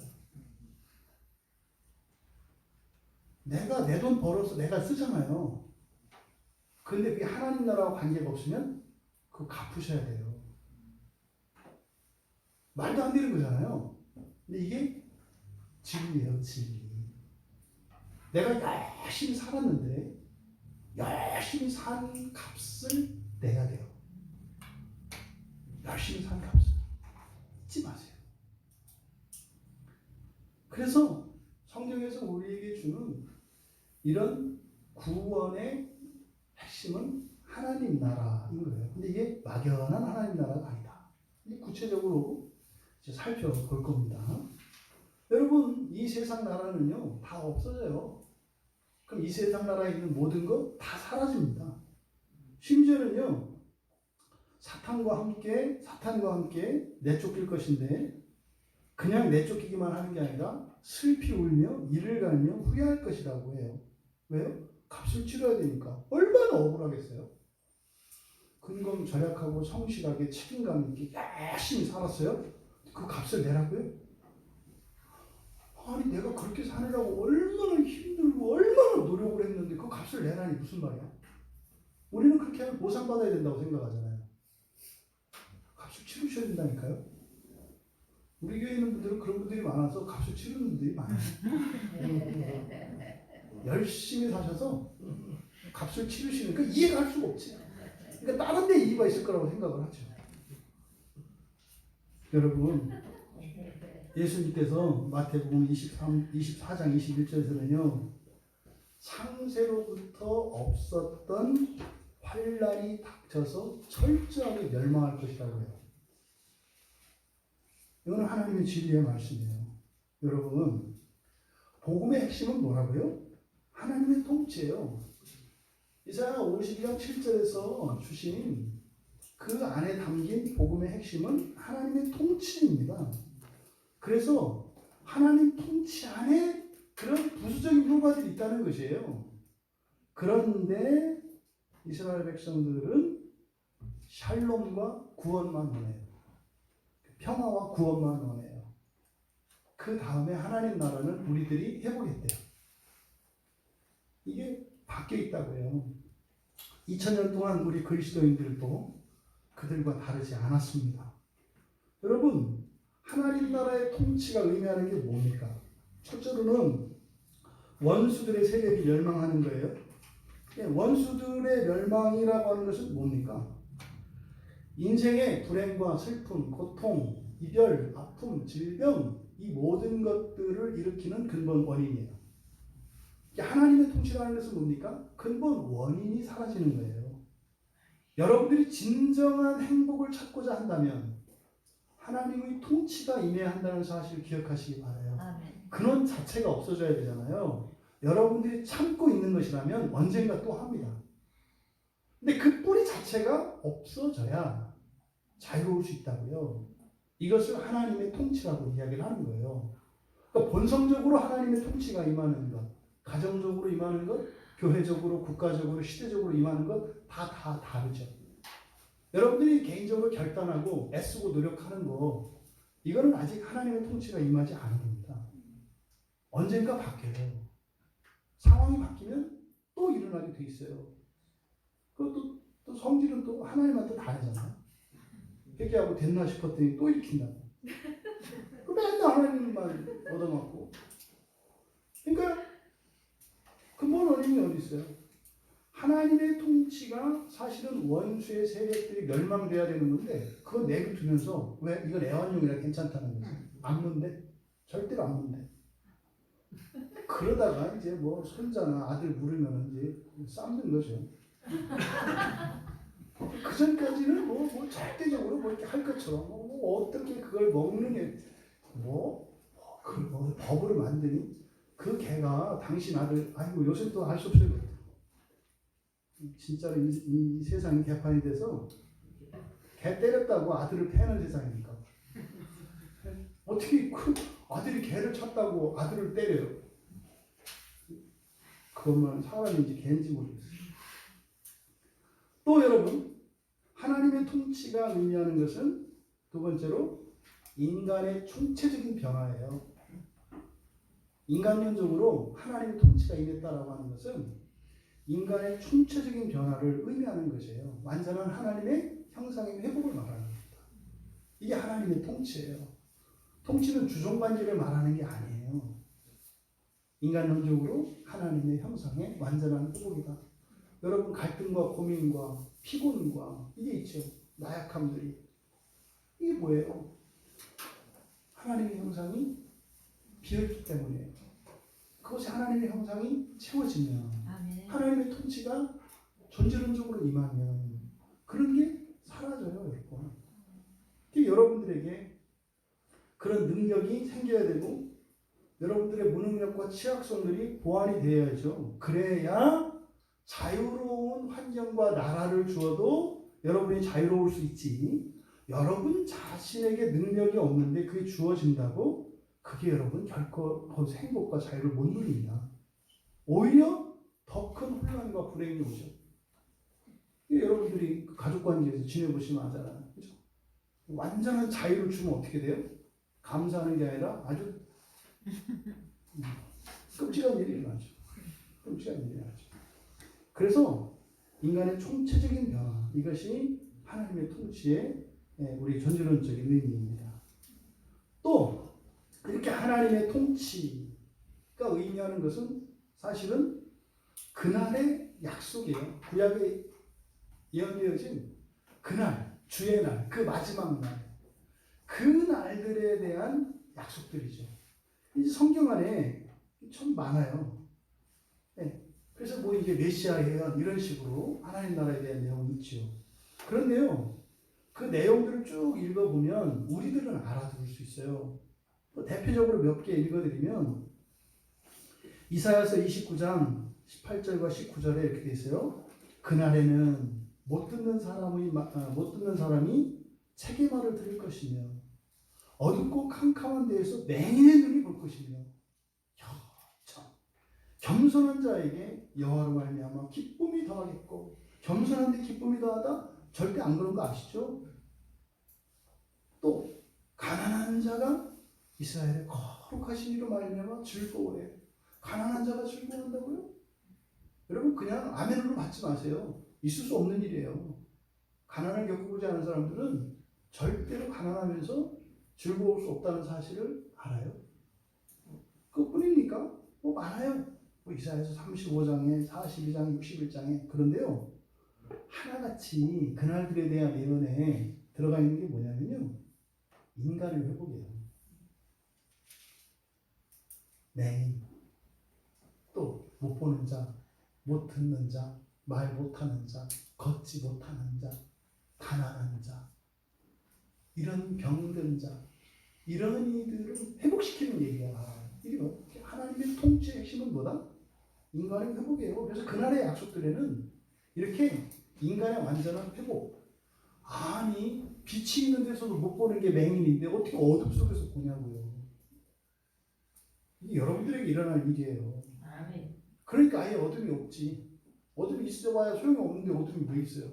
Speaker 1: 내가 내 돈 벌어서 내가 쓰잖아요. 근데 그게 하나님 나라와 관계가 없으면 그거 갚으셔야 돼요. 말도 안 되는 거잖아요. 근데 이게 진리예요, 진리. 내가 열심히 살았는데 열심히 산 값을 내야 돼요. 열심히 산 값을 잊지 마세요. 그래서 성경에서 우리에게 주는 이런 구원의 핵심은 하나님 나라인 거예요. 근데 이게 막연한 하나님 나라가 아니다. 구체적으로 이제 살펴볼 겁니다. 여러분, 이 세상 나라는요, 다 없어져요. 그럼 이 세상 나라에 있는 모든 것 다 사라집니다. 심지어는요, 사탄과 함께 내쫓길 것인데, 그냥 내쫓기기만 하는 게 아니라 슬피 울며 이를 갈며 후회할 것이라고 해요. 왜요? 값을 치러야 되니까. 얼마나 억울하겠어요? 근검 절약하고 성실하게 책임감 있게 열심히 살았어요? 그 값을 내라고요? 아니 내가 그렇게 사느라고 얼마나 힘들고 얼마나 노력을 했는데 그 값을 내라니 무슨 말이야? 우리는 그렇게 하면 보상받아야 된다고 생각하잖아요. 값을 치르셔야 된다니까요. 우리 교회 있는 분들은 그런 분들이 많아서 값을 치르는 분들이 많아요. 열심히 사셔서 값을 치르시니까 이해가 할 수가 없지. 그러니까 다른 데 이유가 있을 거라고 생각을 하죠. 여러분, 예수님께서 마태복음 24장 21절에서는요, 상세로부터 없었던 환난이 닥쳐서 철저하게 멸망할 것이라고 해요. 이거는 하나님의 진리의 말씀이에요. 여러분, 복음의 핵심은 뭐라고요? 하나님의 통치예요. 이사야 52장 7절에서 주신 그 안에 담긴 복음의 핵심은 하나님의 통치입니다. 그래서 하나님 통치 안에 그런 부수적인 효과들이 있다는 것이에요. 그런데 이스라엘 백성들은 샬롬과 구원만 원해요. 평화와 구원만 원해요. 그 그 다음에 하나님 나라는 우리들이 해보겠대요. 이게 바뀌어 있다고요. 2000년 동안 우리 그리스도인들도 그들과 다르지 않았습니다. 여러분, 하나님 나라의 통치가 의미하는 게 뭡니까? 첫째로는 원수들의 세력이 멸망하는 거예요. 원수들의 멸망이라고 하는 것은 뭡니까? 인생의 불행과 슬픔, 고통, 이별, 아픔, 질병, 이 모든 것들을 일으키는 근본 원인이에요. 하나님의 통치라는 것은 뭡니까? 근본 원인이 사라지는 거예요. 여러분들이 진정한 행복을 찾고자 한다면 하나님의 통치가 임해야 한다는 사실을 기억하시기 바라요.
Speaker 2: 아멘.
Speaker 1: 근원 자체가 없어져야 되잖아요. 여러분들이 참고 있는 것이라면 언젠가 또 합니다. 근데 그 뿌리 자체가 없어져야 자유로울 수 있다고요. 이것을 하나님의 통치라고 이야기를 하는 거예요. 그러니까 본성적으로 하나님의 통치가 임하는 것, 가정적으로 임하는 것, 교회적으로, 국가적으로, 시대적으로 임하는 것 다 다르죠. 여러분들이 개인적으로 결단하고 애쓰고 노력하는 거, 이거는 아직 하나님의 통치가 임하지 않은 겁니다. 언젠가 바뀌어요. 상황이 바뀌면 또 일어나게 돼 있어요. 그것도 또 성질은 또 하나님한테 다르잖아요. 회개하고 됐나 싶었더니 또 일으킨다고. 그 맨날 하나님만 얻어맞고. 그러니까 근본 원인이 어디 있어요? 하나님의 통치가 사실은 원수의 세력들이 멸망돼야 되는 건데 그거 내비두면서 왜 이건 애완용이라 괜찮다는 거지. 안 문대? 절대로 안 문대. 그러다가 이제 뭐 손자나 아들 물으면 이제 쌈는 거죠. 그 전까지는 뭐 절대적으로 뭐 이렇게 할 것처럼 뭐 어떻게 그걸 먹는 게 그 법으로 만드니 그 개가 당신 아들 아이고 요새 또 알 수 없어요. 진짜로 이 세상이 개판이 돼서 개 때렸다고 아들을 패는 세상이니까 어떻게 그 아들이 개를 쳤다고 아들을 때려요? 그것만 사람인지 개인지 모르겠어요. 또 여러분, 하나님의 통치가 의미하는 것은 두 번째로 인간의 총체적인 변화예요. 인간론적으로 하나님의 통치가 임했다라고 하는 것은 인간의 총체적인 변화를 의미하는 것이에요. 완전한 하나님의 형상의 회복을 말하는 겁니다. 이게 하나님의 통치예요. 통치는 주종관계를 말하는 게 아니에요. 인간론적으로 하나님의 형상의 완전한 회복이다. 여러분 갈등과 고민과 피곤과 이게 있죠. 나약함들이. 이게 뭐예요? 하나님의 형상이 비었기 때문이에요. 그것이 하나님의 형상이 채워지면
Speaker 2: 아멘.
Speaker 1: 하나님의 통치가 전제론적으로 임하면 그런 게 사라져요. 여러분. 여러분들에게 그런 능력이 생겨야 되고 여러분들의 무능력과 취약성들이 보완이 되어야죠. 그래야 자유로운 환경과 나라를 주어도 여러분이 자유로울 수 있지. 여러분 자신에게 능력이 없는데 그게 주어진다고 그게 여러분 결코 거기서 행복과 자유를 못 누립니다. 오히려 더 큰 혼란과 불행이 오죠. 여러분들이 가족관계에서 지내보시면 알잖아요. 그죠? 완전한 자유를 주면 어떻게 돼요? 감사하는 게 아니라 아주 끔찍한 일이 일어나죠. 끔찍한 일이 일어나죠. 그래서 인간의 총체적인 변화, 이것이 하나님의 통치의 우리 전제론적인 의미입니다. 또 이렇게 하나님의 통치가 의미하는 것은 사실은 그날의 약속이에요. 구약에 예언되어진 그날, 주의 날, 그 마지막 날, 그 날들에 대한 약속들이죠. 이제 성경 안에 참 많아요. 네. 그래서 뭐 이제 메시아 예언 이런 식으로 하나님 나라에 대한 내용이 있죠. 그런데요, 그 내용들을 쭉 읽어보면 우리들은 알아들을 수 있어요. 대표적으로 몇 개 읽어드리면 이사야서 29장 18절과 19절에 이렇게 돼 있어요. 그날에는 못 듣는 사람이 책의 말을 들을 것이며 어둡고 캄캄한 데에서 맹인의 눈이 볼 것이며 참 겸손한 자에게 여호와로 말미암아 기쁨이 더하겠고 겸손한데 기쁨이 더하다? 절대 안 그런 거 아시죠? 또 가난한 자가 이스라엘의 거룩하신 이로 말미암아 즐거워해. 가난한 자가 즐거워한다고요? 여러분 그냥 아멘으로 받지 마세요. 있을 수 없는 일이에요. 가난을 겪어보지 않은 사람들은 절대로 가난하면서 즐거울 수 없다는 사실을 알아요. 그뿐입니까? 뭐 많아요. 뭐 이사야서 35장에 42장 61장에 그런데요. 하나같이 그날들에 대한 예언에 들어가 있는 게 뭐냐면요. 인간의 회복이에요. 맹인, 또 못 보는 자, 못 듣는 자, 말 못하는 자, 걷지 못하는 자, 가난한 자, 이런 병든 자, 이런 이들을 회복시키는 얘기야. 이게 하나님의 통치의 핵심은 뭐다? 인간의 회복이에요. 그래서 그날의 약속들에는 이렇게 인간의 완전한 회복. 아니 빛이 있는 데서도 못 보는 게 맹인인데 어떻게 어둠 속에서 보냐고요. 이게 여러분들에게 일어날 일이에요.
Speaker 2: 아멘.
Speaker 1: 그러니까 아예 어둠이 없지. 어둠이 있어봐야 소용이 없는데 어둠이 왜 있어요?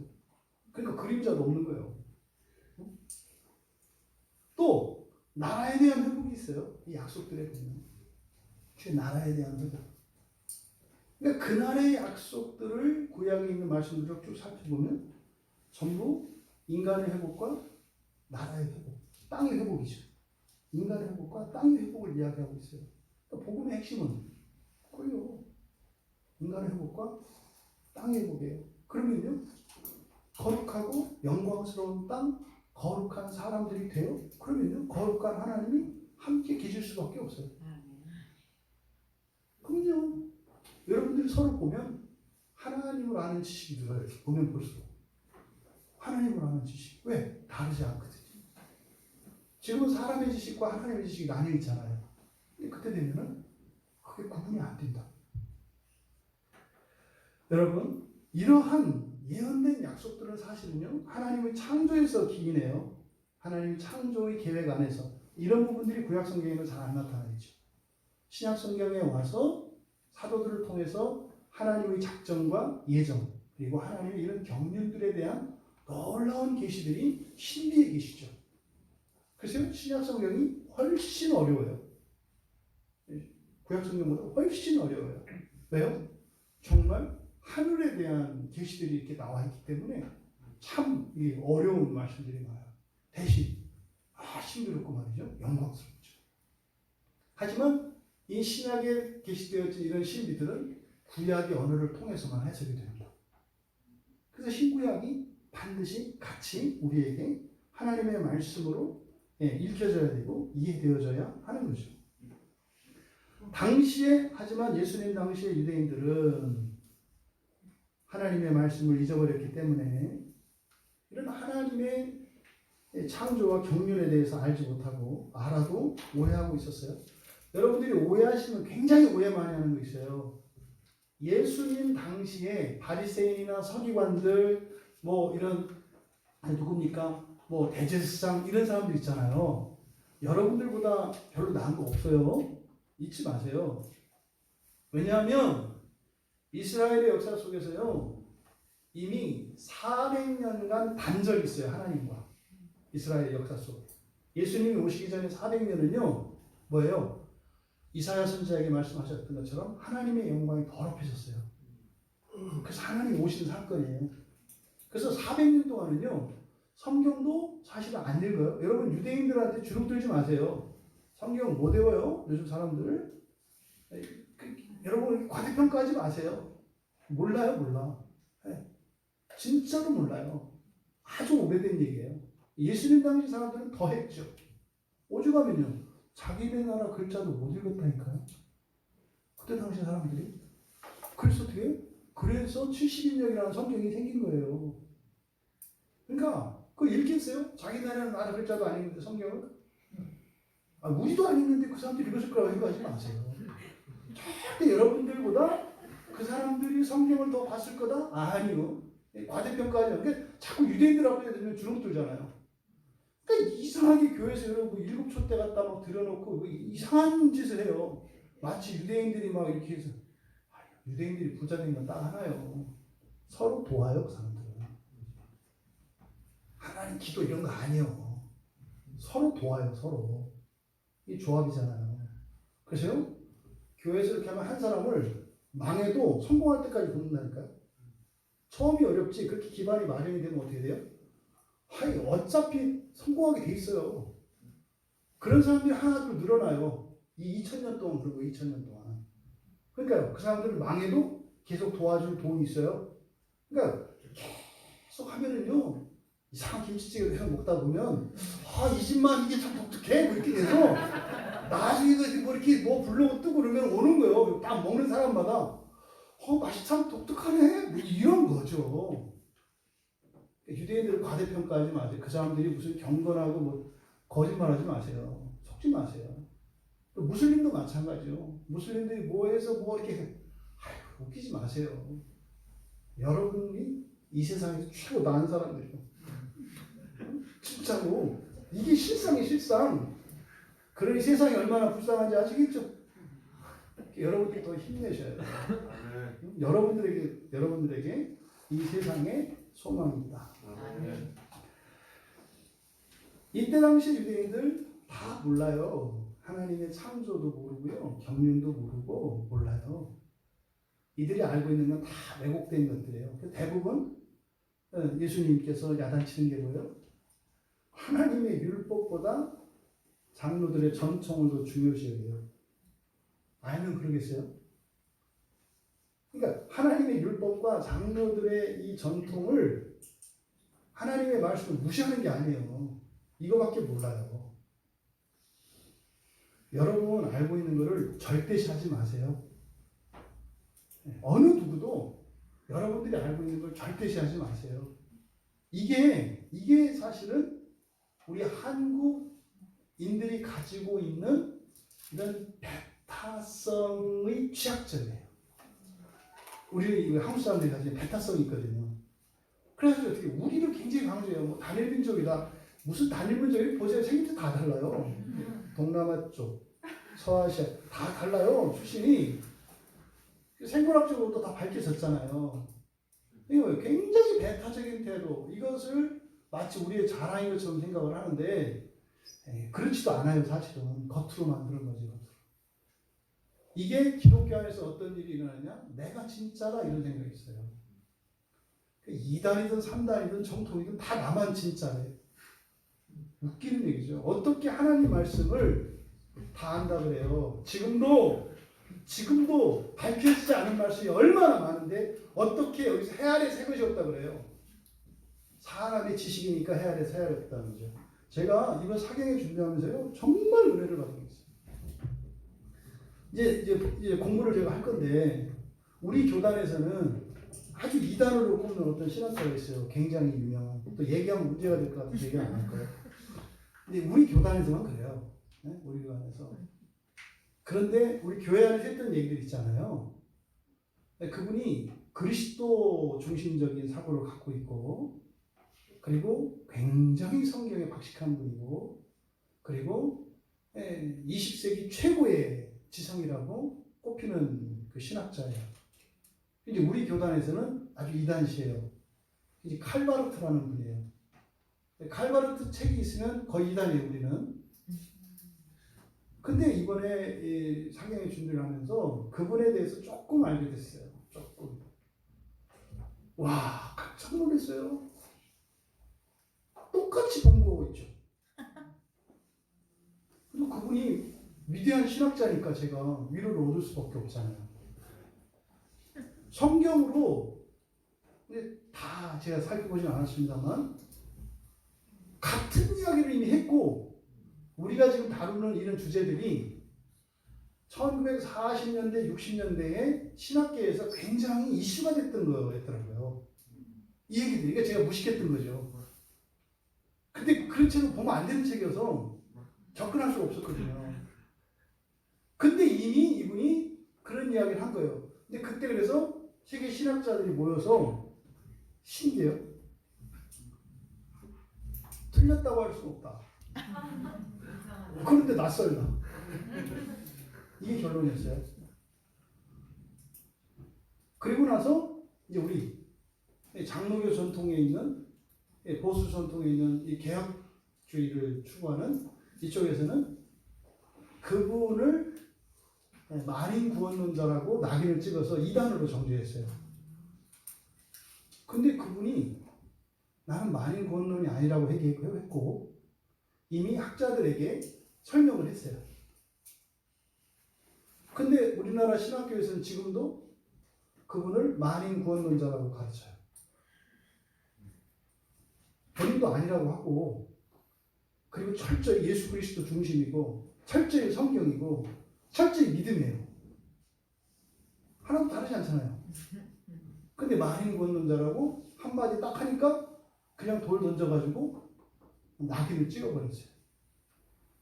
Speaker 1: 그러니까 그림자도 없는 거예요. 또 나라에 대한 회복이 있어요. 이 약속들에 보면 주의 나라에 대한 회복. 그러니까 그날의 약속들을 구약에 있는 말씀들을 쭉 살펴보면 전부 인간의 회복과 나라의 회복, 땅의 회복이죠. 인간의 회복과 땅의 회복을 이야기하고 있어요. 그러니까 복음의 핵심은 그거예요. 인간의 회복과 땅의 회복이에요. 그러면요, 거룩하고 영광스러운 땅, 거룩한 사람들이 돼요. 그러면요, 거룩한 하나님이 함께 계실 수밖에 없어요. 그럼요. 여러분들이 서로 보면 하나님을 아는 지식이 늘어요. 보면 볼수록. 하나님을 아는 지식. 왜? 다르지 않거든요. 지금은 사람의 지식과 하나님의 지식이 나뉘어 있잖아요. 근데 그때 되면은 그게 구분이 안 된다. 여러분, 이러한 예언된 약속들은 사실은요, 하나님의 창조에서 기인해요. 하나님의 창조의 계획 안에서. 이런 부분들이 구약 성경에는 잘 안 나타나죠. 신약 성경에 와서 사도들을 통해서 하나님의 작정과 예정, 그리고 하나님의 이런 경륜들에 대한 놀라운 계시들이 신비의 계시죠. 그래서 신약 성경이 훨씬 어려워요. 구약 성경보다 훨씬 어려워요. 왜요? 정말 하늘에 대한 계시들이 이렇게 나와 있기 때문에 참 어려운 말씀들이 많아요. 대신 신비롭고 말이죠. 영광스럽죠. 하지만 이 신약에 계시되어진 이런 신비들은 구약의 언어를 통해서만 해석이 됩니다. 그래서 신구약이 반드시 같이 우리에게 하나님의 말씀으로 읽혀져야 되고 이해되어져야 하는 거죠. 당시에, 하지만 예수님 당시의 유대인들은 하나님의 말씀을 잊어버렸기 때문에 이런 하나님의 창조와 경륜에 대해서 알지 못하고 알아도 오해하고 있었어요. 여러분들이 오해하시면 굉장히 오해 많이 하는 거 있어요. 예수님 당시에 바리새인이나 서기관들 뭐 이런 누굽니까? 뭐 대제사장 이런 사람들 있잖아요. 여러분들보다 별로 나은 거 없어요. 잊지 마세요. 왜냐하면 이스라엘의 역사 속에서요 이미 400년간 단절이 있어요. 하나님과 이스라엘 역사 속에. 예수님이 오시기 전에 400년은요 뭐예요? 이사야 선지자에게 말씀하셨던 것처럼 하나님의 영광이 더럽혀졌어요. 그래서 하나님 오시는 사건이에요. 그래서 400년 동안은요 성경도 사실 안 읽어요. 여러분 유대인들한테 주눅 들지 마세요. 성경 못 외워요. 요즘 사람들. 여러분 과대평가하지 마세요. 몰라요. 몰라. 진짜로 몰라요. 아주 오래된 얘기예요. 예수님 당시 사람들은 더 했죠. 오죽하면요 자기네 나라 글자도 못 읽었다니까요. 그때 당시 사람들이. 그래서 어떻게? 그래서 70인역이라는 성경이 생긴 거예요. 그러니까 그거 읽겠어요? 자기 나라 글자도 안 읽는데 성경을? 우리도 안 읽는데 그 사람들이 읽었을 거라고 생각하지 마세요. 절대 여러분들보다 그 사람들이 성경을 더 봤을 거다? 아니요. 과대평가하지 않고 자꾸 유대인들 앞에 들면 주눅 들잖아요. 그러니까 이상하게 교회에서 여러분 일곱초 때 갖다 막 들여놓고 이상한 짓을 해요. 마치 유대인들이 막 이렇게 해서 유대인들이 부자 된 건 딱 하나요. 서로 도와요, 그 사람들은. 하나님 기도 이런 거 아니에요. 서로 도와요, 서로. 이 조합이잖아요. 그래서요, 교회에서 이렇게 하면 한 사람을 망해도 성공할 때까지 돕는다니까요. 처음이 어렵지 그렇게 기반이 마련이 되면 어떻게 돼요? 하이 어차피 성공하게 돼 있어요. 그런 사람들이 하나둘 늘어나요. 이 2000년 동안 그리고 2000년 동안. 그러니까요. 그 사람들을 망해도 계속 도와줄 돈이 있어요. 그러니까 계속 하면은요. 이상한 김치찌개를 해서 먹다 보면 이 집만 이게 참 독특해 뭐 이렇게 돼서 나중에 뭐 이렇게 뭐 블로그 뜨고 그러면 오는 거예요. 딱 먹는 사람마다 맛이 참 독특하네 뭐 이런 거죠. 유대인들을 과대평가하지 마세요. 그 사람들이 무슨 경건하고 뭐 거짓말하지 마세요. 속지 마세요. 또 무슬림도 마찬가지요. 무슬림들이 뭐 해서 뭐 이렇게 웃기지 마세요. 여러분이 이 세상에서 최고 나은 사람들이요. 진짜로 이게 실상이 실상. 그러니 세상이 얼마나 불쌍한지 아시겠죠? 여러분들이 더 힘내셔야 돼요. 여러분들에게 이 세상의 소망입니다. 이때 당시 유대인들 다 몰라요. 하나님의 창조도 모르고요. 경륜도 모르고 몰라요. 이들이 알고 있는 건 다 왜곡된 것들이에요. 대부분 예수님께서 야단치는 게 뭐예요? 하나님의 율법보다 장로들의 전통을 더 중요시 여겨요. 알면 그러겠어요? 그러니까 하나님의 율법과 장로들의 이 전통을 하나님의 말씀을 무시하는 게 아니에요. 이거밖에 몰라요. 여러분 알고 있는 것을 절대시하지 마세요. 어느 누구도 여러분들이 알고 있는 걸 절대시하지 마세요. 이게 사실은 우리 한국인들이 가지고 있는 이런 배타성의 취약점이에요. 우리 한국 사람들이 가지고 배타성이 있거든요. 그래서 어떻게 우리를 굉장히 강조해요. 뭐 단일 민족이다. 무슨 단일 민족이 보세요. 생긴 다 달라요. 동남아 쪽, 서아시아 다 달라요. 출신이 생물학적으로도 다 밝혀졌잖아요. 이거 굉장히 배타적인 태도. 이것을 마치 우리의 자랑인 것처럼 생각을 하는데 그렇지도 않아요. 사실은 겉으로만 그런 거지. 겉으로. 이게 기독교 안에서 어떤 일이 일어나냐? 내가 진짜다 이런 생각이 있어요. 2단이든 3단이든 정통이든 다 나만 진짜래. 웃기는 얘기죠. 어떻게 하나님 말씀을 다 안다 그래요. 지금도 밝혀지지 않은 말씀이 얼마나 많은데 어떻게 여기서 해 아래 새 것이 없다 그래요. 사람의 지식이니까 해 아래 새 아래 없다는 거죠. 제가 이번 사경에 준비하면서요 정말 은혜를 받은 게 있어요. 이제 공부를 제가 할 건데 우리 교단에서는 아주 이단으로 꼽는 어떤 신학자가 있어요. 굉장히 유명한. 또 얘기하면 문제가 될 것 같아서 얘기 안 할 거예요. 근데 우리 교단에서만 그래요. 네? 우리 교단에서. 그런데 우리 교회 안에서 했던 얘기들 있잖아요. 그분이 그리스도 중심적인 사고를 갖고 있고 그리고 굉장히 성경에 박식한 분이고 그리고 20세기 최고의 지성이라고 꼽히는 그 신학자예요. 이제 우리 교단에서는 아주 이단시예요. 이제 칼바르트라는 분이에요. 칼바르트 책이 있으면 거의 이단이에요, 우리는. 근데 이번에 사경에 준비를 하면서 그분에 대해서 조금 알게 됐어요. 조금. 와, 깜짝 놀랐어요. 똑같이 본거고 있죠. 그리고 그분이 위대한 신학자니까 제가 위로를 얻을 수밖에 없잖아요. 성경으로 다 제가 살펴보진 않았습니다만 같은 이야기를 이미 했고 우리가 지금 다루는 이런 주제들이 1940년대, 60년대에 신학계에서 굉장히 이슈가 됐던 거였더라고요. 이 얘기들이. 그러니까 제가 무식했던 거죠. 근데 그런 책은 보면 안 되는 책이어서 접근할 수가 없었거든요. 근데 이미 이분이 그런 이야기를 한 거예요. 근데 그때 그래서 세계 신학자들이 모여서 신기해요. 틀렸다고 할 수는 없다. 그런데 낯설다. 이게 결론이었어요. 그리고 나서 이제 우리 장로교 전통에 있는 보수 전통에 있는 이 개혁주의를 추구하는 이쪽에서는 그분을 만인 구원론자라고 낙인을 찍어서 이단으로 정죄했어요. 근데 그분이 나는 만인 구원론이 아니라고 얘기했고 이미 학자들에게 설명을 했어요. 근데 우리나라 신학교에서는 지금도 그분을 만인 구원론자라고 가르쳐요. 본인도 아니라고 하고, 그리고 철저히 예수 그리스도 중심이고 철저히 성경이고 철저히 믿음이에요. 하나도 다르지 않잖아요. 근데 만인 구원론자라고 한마디 딱 하니까 그냥 돌 던져가지고 낙인을 찍어버렸어요.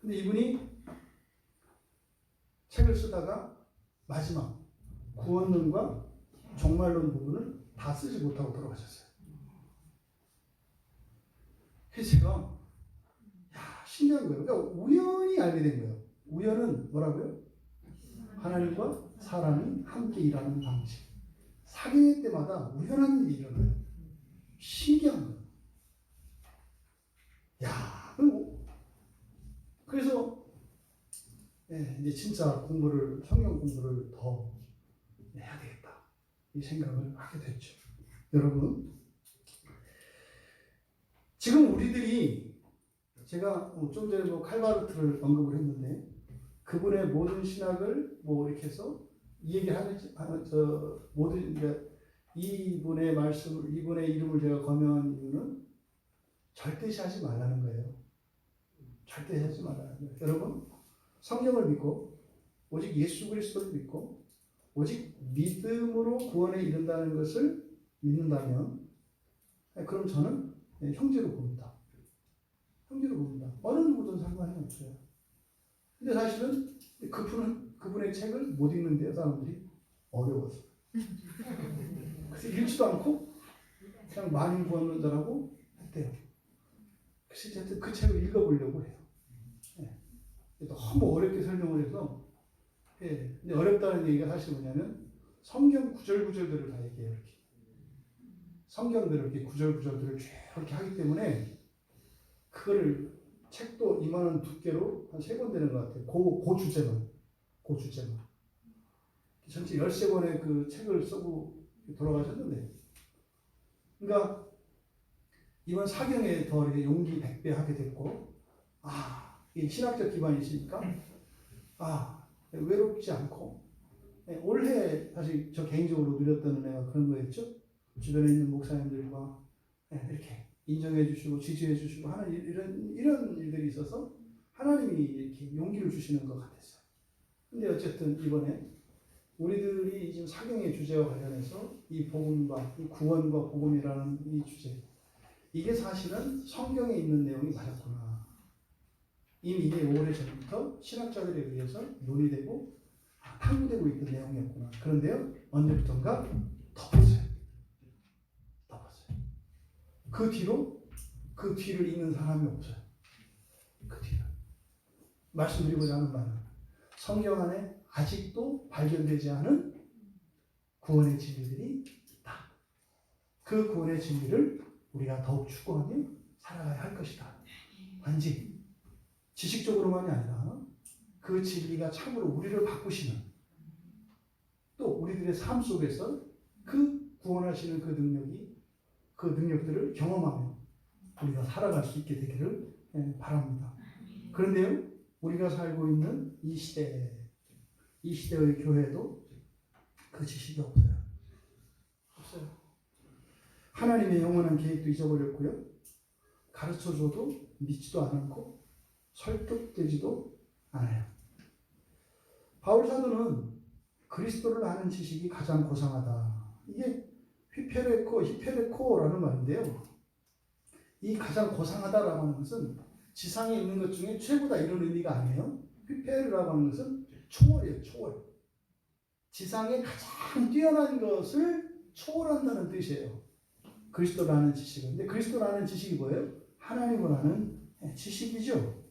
Speaker 1: 근데 이분이 책을 쓰다가 마지막 구원론과 종말론 부분을 다 쓰지 못하고 돌아가셨어요. 그래서 제가 신기한 거예요. 그러니까 우연히 알게 된 거예요. 우연은 뭐라고요? 하나님과 사람이 함께 일하는 방식. 사귐의 때마다 우연한 일이 일어나요. 신기한 거예요. 야, 그래서 이제 진짜 성경 공부를 더 해야 되겠다. 이 생각을 하게 됐죠. 여러분, 지금 우리들이 제가 좀 전에 칼바르트를 언급을 했는데 그분의 모든 신학을 이렇게 해서 이 얘기를 모든 이분의 말씀을 이분의 이름을 제가 검명한 이유는 절대시하지 말라는 거예요. 절대시하지 말라는 거예요. 여러분, 성경을 믿고 오직 예수 그리스도를 믿고 오직 믿음으로 구원에 이른다는 것을 믿는다면 그럼 저는 형제로 봅니다. 형제로 봅니다. 어느 누구든 상관이 없어요. 근데 사실은 그분의 책을 못 읽는데요, 사람들이. 어려워서. 그래서 읽지도 않고 그냥 만인 구원론자라고 했대요. 그래서 어쨌든 그 책을 읽어보려고 해요. 너무 어렵게 설명을 해서 근데 어렵다는 얘기가 사실 뭐냐면 성경 구절구절들을 다 얘기해요. 이렇게. 성경들을 이렇게 구절구절들을 쭉 이렇게 하기 때문에 그거를 책도 이만한 두께로 한 3권 되는 것 같아요. 그 주제만. 전체 13권의 그 책을 쓰고 돌아가셨는데 그러니까 이번 사경에 더 이렇게 용기 100배 하게 됐고 이 신학적 기반이 있으니까 외롭지 않고 올해 사실 저 개인적으로 누렸던 은혜가 그런 거였죠. 주변에 있는 목사님들과 이렇게 인정해 주시고 지지해 주시고 하는 이런 일들이 있어서 하나님이 이렇게 용기를 주시는 것 같았어요. 근데 어쨌든 이번에 우리들이 지금 사경의 주제와 관련해서 이 복음과 이 구원과 복음이라는 이 주제 이게 사실은 성경에 있는 내용이 맞았구나. 이미 오래전부터 신학자들에 의해서 논의되고 탐구되고 있던 내용이었구나. 그런데요, 언제부턴가 덮었어요. 그 뒤를 읽는 사람이 없어요. 그 뒤를. 말씀드리고자 하는 바는 성경 안에 아직도 발견되지 않은 구원의 진리들이 있다. 그 구원의 진리를 우리가 더욱 추구하며 살아가야 할 것이다. 단지 지식적으로만이 아니라 그 진리가 참으로 우리를 바꾸시는 또 우리들의 삶 속에서 그 구원하시는 그 능력들을 경험하며 우리가 살아갈 수 있게 되기를 바랍니다. 그런데요, 우리가 살고 있는 이 시대의 교회도 그 지식이 없어요. 하나님의 영원한 계획도 잊어버렸고요. 가르쳐줘도 믿지도 않고 설득되지도 않아요. 바울 사도는 그리스도를 아는 지식이 가장 고상하다. 이게 히페레코라는 말인데요. 이 가장 고상하다라고 하는 것은 지상에 있는 것 중에 최고다 이런 의미가 아니에요. 히페르라고 하는 것은 초월이에요. 초월. 지상에 가장 뛰어난 것을 초월한다는 뜻이에요. 그리스도를 아는 지식은. 근데 그리스도를 아는 지식이 뭐예요? 하나님을 아는 지식이죠.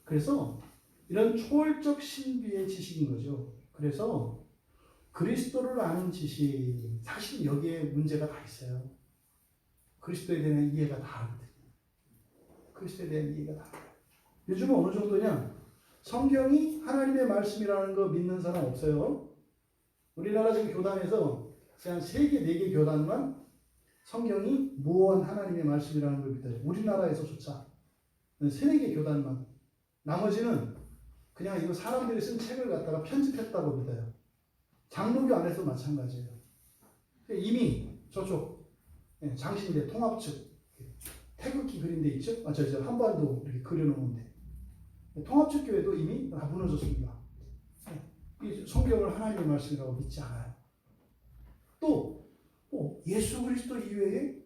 Speaker 1: 그래서 이런 초월적 신비의 지식인 거죠. 그래서 그리스도를 아는 지식, 사실 여기에 문제가 다 있어요. 그리스도에 대한 이해가 다르거든요. 그리스도에 대한 이해가 다르요 요즘은 어느 정도냐? 성경이 하나님의 말씀이라는 거 믿는 사람 없어요. 우리나라 지금 교단에서 한 3개, 4개 교단만 성경이 무한 하나님의 말씀이라는 걸 믿어요. 우리나라에서조차 3, 4개 교단만. 나머지는 그냥 이거 사람들이 쓴 책을 갖다가 편집했다고 믿어요. 장로교 안에서 마찬가지예요. 이미 저쪽 장신대 통합측 태극기 그린 데 있죠? 저 한반도 이렇게 그려놓은데 통합측 교회도 이미 다 무너졌습니다. 이 성경을 하나님의 말씀이라고 믿지 않아요. 또 예수 그리스도 이외에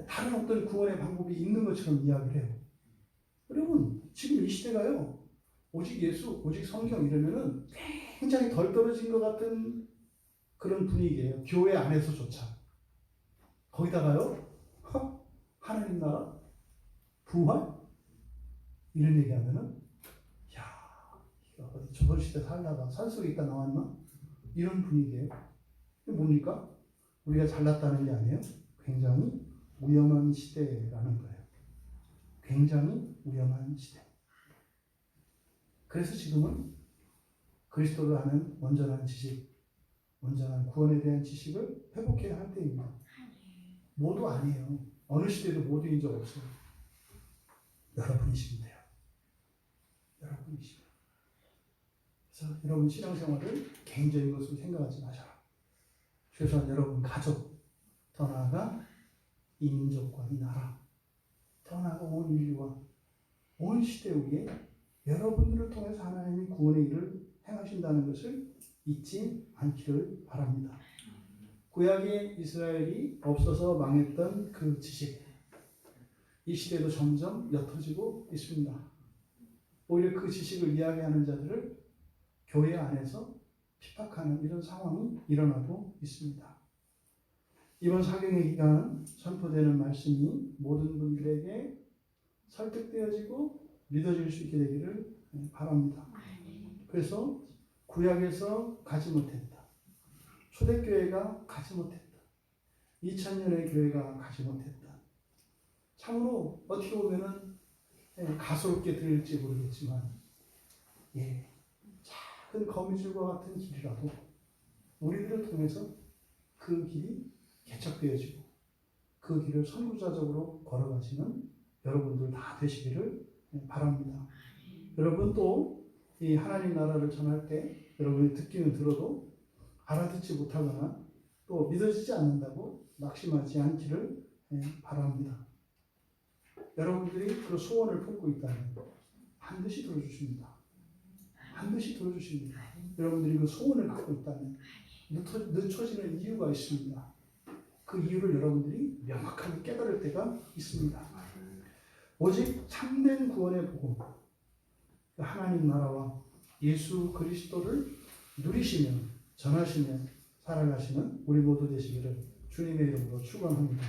Speaker 1: 다른 어떤 구원의 방법이 있는 것처럼 이야기를 해요. 여러분 지금 이 시대가요 오직 예수, 오직 성경 이러면은 굉장히 덜 떨어진 것 같은 그런 분위기예요. 교회 안에서조차. 거기다가요 하나님 나라 부활 이런 얘기하면은 야 어디 조선시대 살다가 산속에 있다 나왔나 이런 분위기예요. 이게 뭡니까? 우리가 잘났다는 게 아니에요. 굉장히 위험한 시대라는 거예요. 굉장히 위험한 시대. 그래서 지금은 그리스도를 아는 온전한 지식, 온전한 구원에 대한 지식을 회복해야 할 때입니다. 모두 아니에요. 어느 시대도 모두인 적 없어요. 여러분이시면 돼요. 여러분이시면. 그래서 여러분 신앙생활을 개인적인 것으로 생각하지 마셔라. 최소한 여러분 가족, 더 나아가 이 민족과 이 나라, 더 나아가 온 인류와 온 시대 위에 여러분들을 통해서 하나님이 구원의 일을 행하신다는 것을 잊지 않기를 바랍니다. 구약의 이스라엘이 없어서 망했던 그 지식, 이 시대도 점점 옅어지고 있습니다. 오히려 그 지식을 이야기하는 자들을 교회 안에서 핍박하는 이런 상황이 일어나고 있습니다. 이번 사경의 기간 선포되는 말씀이 모든 분들에게 설득되어지고 믿어질 수 있게 되기를 바랍니다. 그래서 구약에서 가지 못했다. 초대교회가 가지 못했다. 2000년의 교회가 가지 못했다. 참으로 어떻게 보면은 가소롭게 들릴지 모르겠지만 작은 거미줄과 같은 길이라도 우리들을 통해서 그 길이 개척되어지고 그 길을 선구자적으로 걸어가시는 여러분들 다 되시기를 바랍니다. 여러분 또 이 하나님 나라를 전할 때 여러분이 듣기는 들어도 알아듣지 못하거나 또 믿어지지 않는다고 낙심하지 않기를 바랍니다. 여러분들이 그 소원을 품고 있다면 반드시 들어주십니다. 반드시 들어주십니다. 여러분들이 그 소원을 갖고 있다면 늦춰지는 이유가 있습니다. 그 이유를 여러분들이 명확하게 깨달을 때가 있습니다. 오직 참된 구원의 복음, 하나님 나라와 예수 그리스도를 누리시며 전하시며 살아가시는 우리 모두 되시기를 주님의 이름으로 축원합니다.